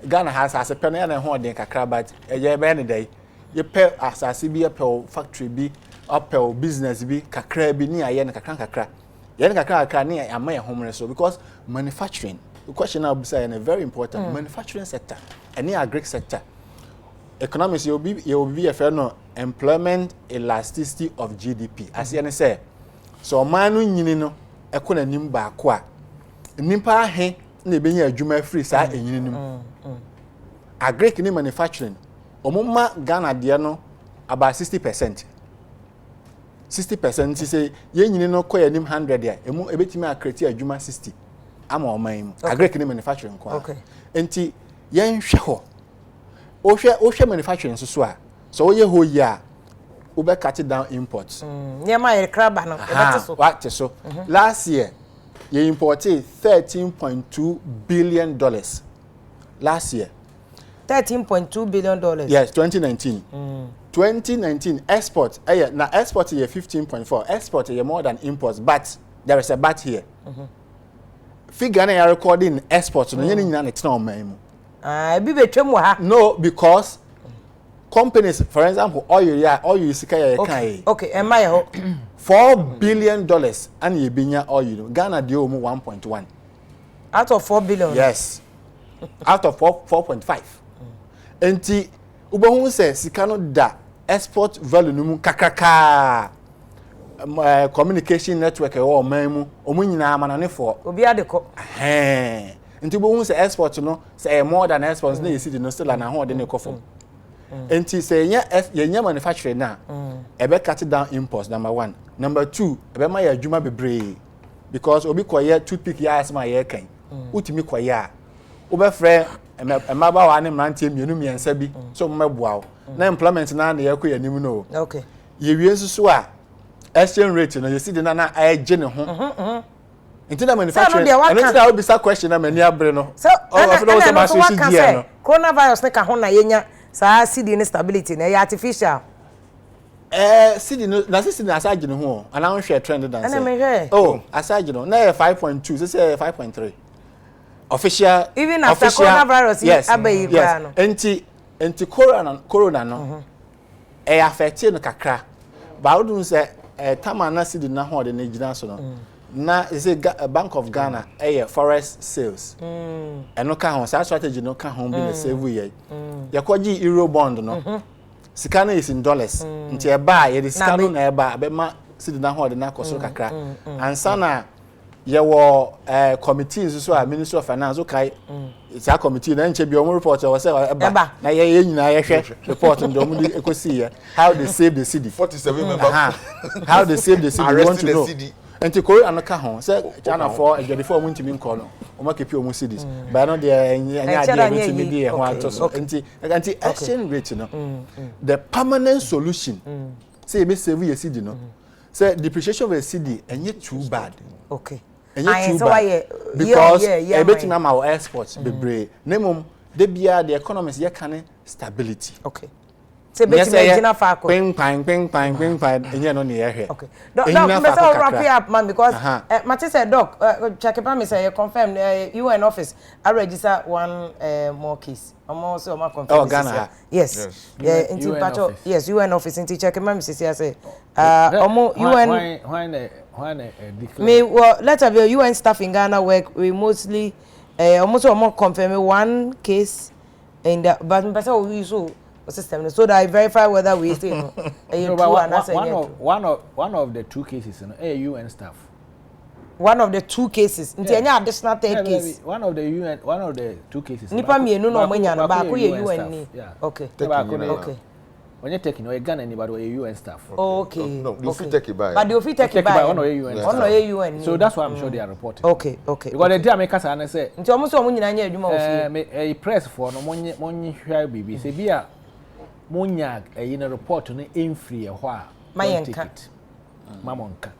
Ghana has asase pe na ho den kakra but ye be ne dai ye pe asase bi ye pe factory bi apel business bi kakra bi ni aye ne kakra ye ne kakra ni ama ye homre so because manufacturing the question now be a very important manufacturing sector any agri sector economics you be a fair no employment elasticity of GDP as you say so man no nyini no ekona nim ba ko a nimpa he na ebenya adwuma free sa enyini nim agric ni manufacturing omumma Ghana de no about 60% say ye nyini no ko yanim 100 ya emu ebetimi akreti adwuma 60 ama oman mu agric ni manufacturing ko okay enti ye nhwe ho ohwe manufacturing so a so ye ho ya we be cut down imports nyema ye kraba no what so last year you imported $13.2 billion last year $13.2 billion yes 2019 export na export ye 15.4 export ye more than imports but there is a but here figure na recording export no nyina na tena oman mu bi betwam ha no because companies for example oil sika ya kan okay am I ho $4 billion and ye binya oil Ghana dey omu 1.1 out of 4 billion yes out of 4.5 enti ubehun say sika no da export value no mu kakraka communication network o man mu nyina amananefo obi adeko nti bo hu say export no say more than export na yesi no still na ho de ne kofom nti say yenya manufacturing na ebe cut down imports number 1 number 2 ebe ma ya adwuma bebre because obi koye toothpick ya asma ye kan utimi koye a obefre emaba wa ne mrantie mienu bi so mmeboa na employment na na yakoye nim no okay ye wie nsusu a exchange rate no yesi de na aje ne ho nti na manufacturing and nti na obi sa question na mani abre no so coronavirus ne ka ho na yenya sa CD ne stability na artificial CD no na CD na asage ne ho ana ho hwe trend dance asage no na 5.2 say 5.3 official even after coronavirus yes abayi kwa no enti corona no affect no kakra ba odun say tama na CD na ho de na gina so no na is a Bank of Ghana forest sales eno ka ho sa strategy no ka ho bi na save ye yakoji euro bond no sika na is in dollars nti e ba ye de sika no na e ba be ma CD na ho de na koso kakra ansa na ye wo committee so a Ministry of Finance kai it's a committee na nche bi o report o say e ba na ye nyina ye hwe report ndo mu di ekosi ye how they save the CD 47 members how they save the CD we want to know enti kori anaka ho say China for ejodi for muntimi nko no o ma kepi o mu CDs ba no de anya ade muntimi di e ho atoso enti exchange rate no the permanent solution say be save your CD no say depreciation of a CD enye too bad okay enye too bad because e betima ma exports bebre nemum de bia the economies ye can stability okay say betima gina fa ko ping pang enye no ne ye hwe okay doc me say wrap up man because Mate say doc check up me say confirm UN office I register one more case also ma confirm Ghana yes yeah into pato yes UN office into check up me say UN me well let us be UN staff in Ghana work we mostly almost confirm one case in the but me say we so system so that I verify whether we say no one of the two cases UN staff one of the two cases nti any additional third case one of the two cases nipa mienu no manya no ba ko ye UN ni okay okay when you taking no Ghana anybody or UN staff okay no you fit take it by but you fit take it by one of UN so that's why I'm sure they are reporting okay because the day make us and say nti omo so omo nyina nya adwuma ofie press for no monye hwa bibi say bia Munyag in a report on infree a while. My ticket. Mamonka.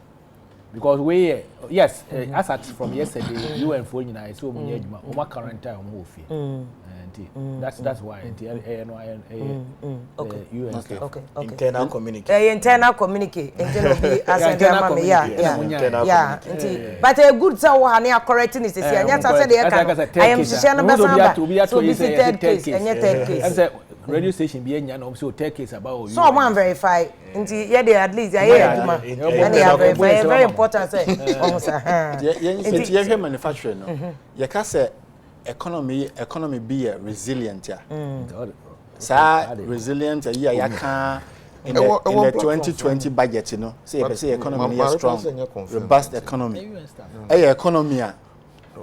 Because we yes, as at from yesterday, UN for United so my current time move. That's why okay. Internal communicate. Internal communicate. Yeah. But a good so one correcting is I am so visited case and third case. Radio station be enya no so take case about you. So one verify. Nti ye dey at least ye aduma. And they verify very important say. Nti ye manufacturing no. Ye ka say economy be resilient ya. Sa resilient ya ya kan in the 2020 budget no. Say economy is strong. Robust economy. Economy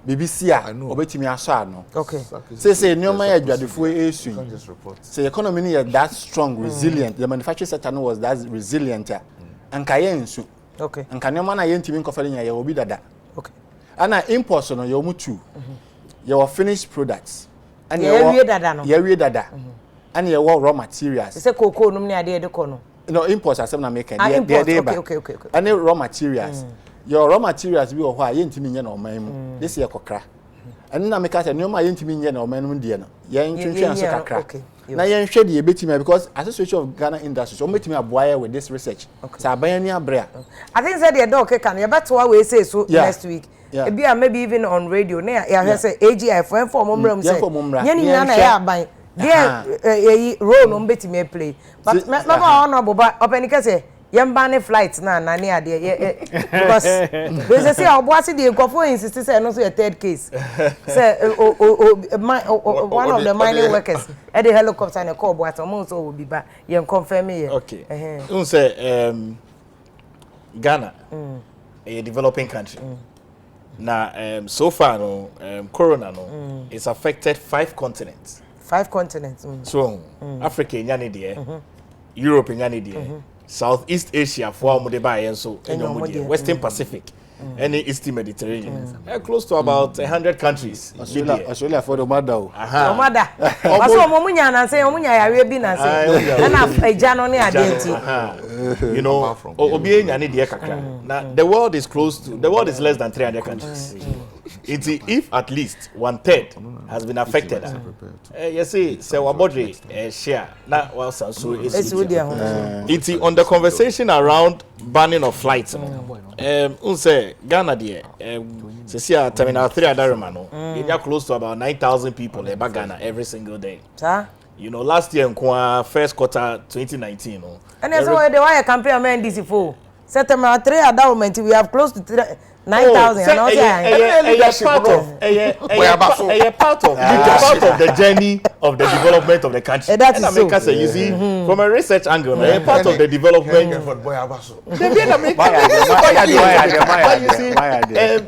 BBC obetimi aso ano okay say nyoma ya adwadefo esu say economy is that strong resilient the manufacturing sector no was that resilient anka ye nsu okay anka nyoma na ye ntimi nkofere nya ye obi dada okay ana imports no ye omutu ye were finished products and ye wie dada no ye wie dada and ye were raw materials say cocoa num ne ade de ko no imports asem na make okay and raw materials your raw materials bi ho a ye ntimi nye na oman mu this year kokra and na make say no ma ye ntimi nye na oman mu de no ye ntwentwe so kakra na ye nhwe de ye betimi because Association of Ghana Industries o betimi aboa with this research say aban ni abre I think say the dog can you better we say so next week e be maybe even on radio na ya say AGI for inform omram say nye ni na ya aban there role no betimi play but no honorable but openika say Yambane flights na nani ade because they say oboase the nkofo insist say no so a third case say one of the mining workers at the helicopter and call boat almost will be back you confirm here. Okay. Say Ghana a developing country. Now so far no corona no it's affected 5 continents. 5 continents. So Africa nyane there, Europe nyane there. Southeast Asia for Mudeba and so Western Pacific and the Eastern Mediterranean. Close to about 100 countries. Australia for the mother. Mother. What's Momunya and say Omunya Arabian and say and a Janoni identity. You know, Obi and India Kakra. Now the world is less than 300 countries. If at least 1/3 has been affected, you see, so our body share. Now, well, so it's on the conversation around banning of flights. Unse Ghana there, see, Terminal 3 Adarumano, they are close to about 9,000 people in Ghana every single day. You know, last year in first quarter 2019, and that's why they want to compare men this for. Terminal 3 Adarumano, we have close to 9,000. Part of the journey of the development of the country. That is so. You see, from a research angle, part of the development.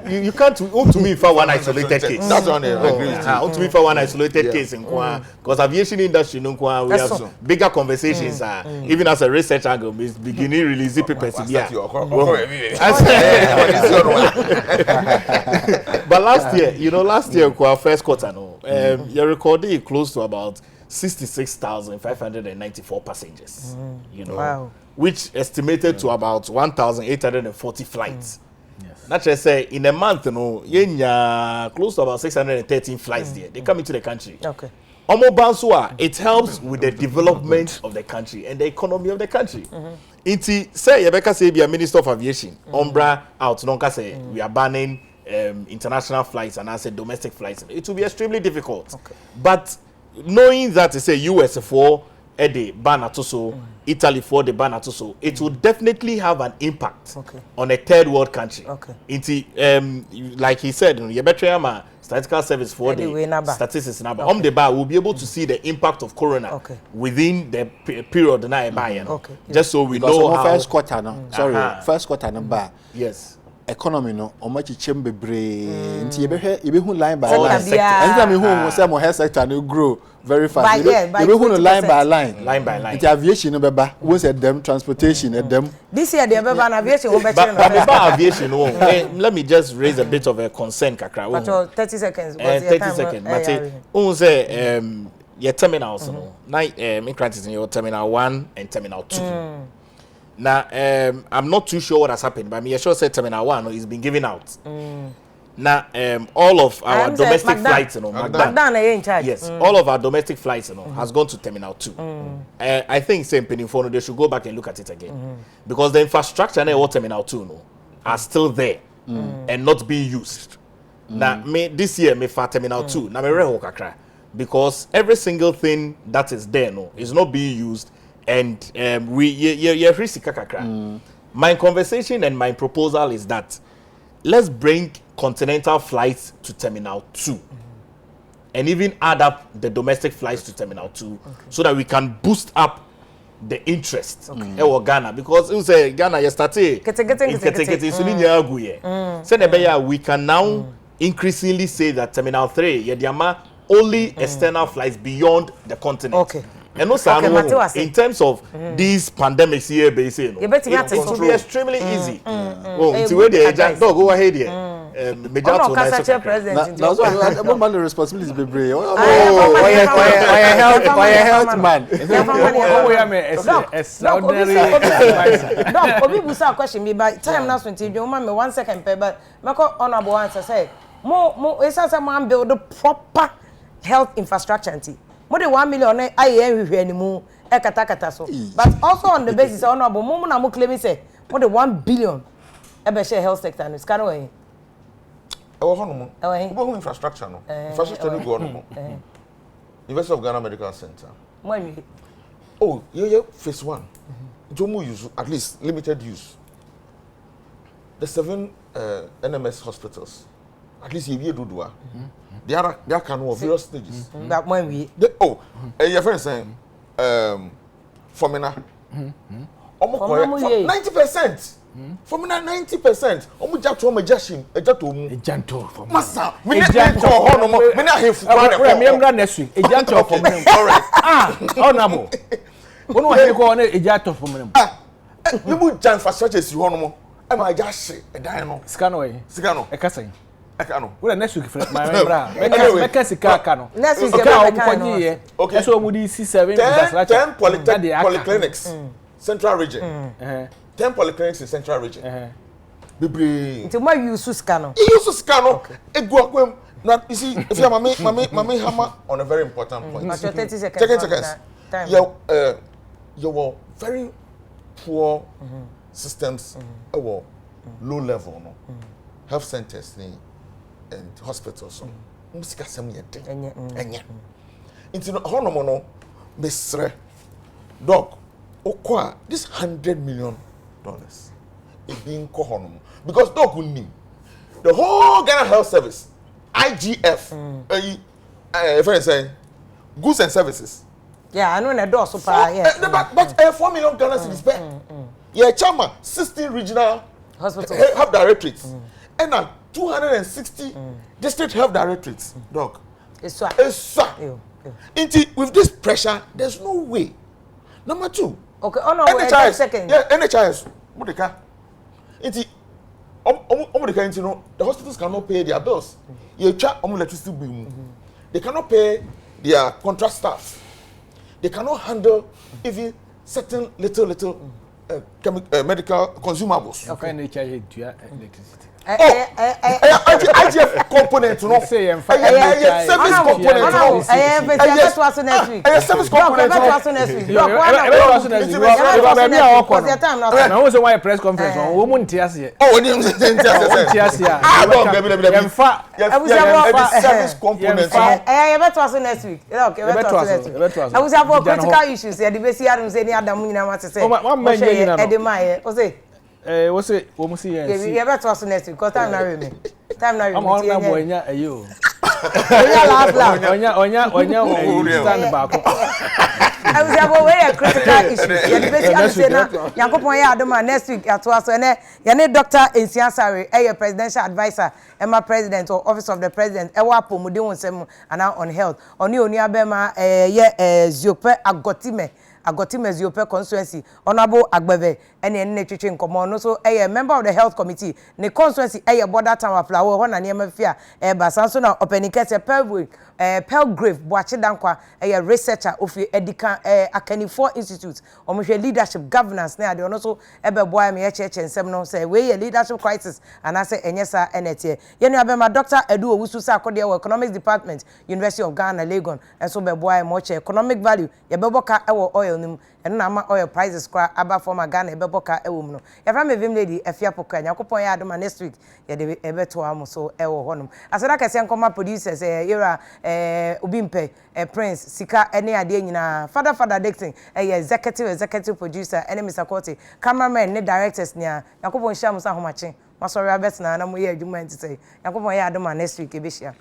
You can't to me for one isolated case. That's one I agree with you. To me for one isolated case in because aviation industry, we have bigger conversations. Even as a research angle, we beginning releasing papers. But last year, first quarter, you recorded close to about 66,594 passengers. You know, wow. Which estimated to about 1,840 flights. Yes. Not just say in a month, close to about 613 flights there. They come into the country. Okay. It helps with the development of the country and the economy of the country. Inti say Rebecca say be a Minister of Aviation, Umbra out, nonka say we are banning international flights and I said domestic flights. It will be extremely difficult. Okay. But knowing that say US for the ban atoso, Italy for the ban atoso, it will definitely have an impact on a third world country. Okay. Inti like he said, you better statistical service for the statistics number. The bar will be able to see the impact of corona within the period na buy. Just so we know how first quarter no. First quarter no bar. Yes. Economy no omachi chembe bre nti ye be hu line by line. Anytime you hu say mo health sector no grow very fast. You be hu line by line. Line by line. Nti aviation no beba, we say them transportation them. This year they beba aviation we better. But aviation no. Let me just raise a bit of a concern kakra. But 30 seconds. 30 seconds. But say your terminals no. Na in crisis in your terminal 1 and terminal 2. Now, I'm not too sure what has happened, but I'm sure that Terminal 1 is being given out. Now, all of our domestic flights, yes, all of our domestic flights, has gone to Terminal 2. I think same Pennyphone, they should go back and look at it again, because the infrastructure and Terminal 2 are still there and not being used. Now, this year, me for Terminal 2, now me reho kakra, because every single thing that is there is not being used. And my conversation and my proposal is that let's bring continental flights to Terminal 2 and even add up the domestic flights to Terminal 2 so that we can boost up the interest in Ghana, because you say Ghana yesterday we can now increasingly say that Terminal 3 only external flights beyond the continent. And also, in terms of these pandemics here, it will be extremely easy. Go ahead here. The responsibility be brave. Health man. Question me by time now. 1 second, but my honorable answer say more. It's as a man build a proper health infrastructure. More than 1 million I anymore kata so. But also on the basis honorable mo na mo claim say more than 1 billion e share health sector and scan away. Infrastructure no. Infrastructure no go no. University of Ghana Medical Center. Oh, you phase 1. Jomu use at least limited use. The 7 NMS hospitals, at least you do. They are kind of various stages. That when we your friend saying Formina 90%. Formina 90%. Omu jato me jashim ejato mu. Ejanto for me. Masa, me na hefu kwa me emra next week. Ejanto for me. All right. Honorable. Onu wa he ko na ejanto for me. Me mu jan infrastructure si ho no mo. E ma jashi edan no. Sika no e. Sika no. E kasan. Eka no. We next week my emra. Me ka sika aka no. next week ka omokoji Okay. So mu di C7 10 polyclinics central region. 10 polyclinics in central region. Bibre. Nti mo use scan. Use scan. Egu akwem. Now you see if you mama hammer on a very important point. 30 seconds. You were very poor systems low level no. Health centers and hospitals. Musika sem yede. Enya. Into honomo no mesre dog okwa this $100 million is being kohonom because dog will need the whole Ghana Health Service IGF if I say goods and services. Yeah, I know na door super yeah. But 4 million Ghana cedis back. Yeah, chama 16 regional hospital health directorates and 260 district health directorates. Dog. It's with this pressure, there's no way. Number 2. Okay, oh no, NHIS, second. Yeah, NHIS. What the car? The hospitals cannot pay their bills. You charge electricity bill. They cannot pay their contract staff. They cannot handle even certain little medical consumables. Okay, they charge electricity. IGF component, no. Say service component. Service component. I was a press conference on woman Tiasia. Oh, service component. Next week. Okay, I was about critical issues. The basic items any other to say. What's it? What must you say? You better to next week because time now me. Time now. I'm on that boy nya ayo. Onya stand back. I was about very critical issues. You basically say na Yakopon ya adoma next week at was so na you need Dr. Insiansare your presidential advisor Emma president or office of the president e wa pomuden wonsem ana on health. Oni abema Ziope Agotime Ziope constituency honorable Agbeve ene twetwe nkomo no so member of the health committee ne constituency border town of Flower ho na ne mafia basanso na openikese Pelgrave Boache Dankwa researcher of Edika Akanifo Institute omohwe leadership governance na ade ono so boy me cheche nsem no say we leadership crisis and I say enyesa enete ye no abema Dr. Edu Owusu sa akode economics department University of Ghana Legon and so boy mo che economic value ye beboka oil nim eno na ma oil prices kwa aba former Ghana beboka ewom no ye fra me vim lady Afia Pokua Yakopon ya adoma next week ye de ebeto am so ewo honum asada kese nkoma producers era Ubimpe Prince Sika ene ade nyina father Dixon executive producer ene Mr. Kote cameraman ne directors nia Yakopon hia musa homache masori abet na mo ye adwuma ntise Yakopon ya adoma next week ebehia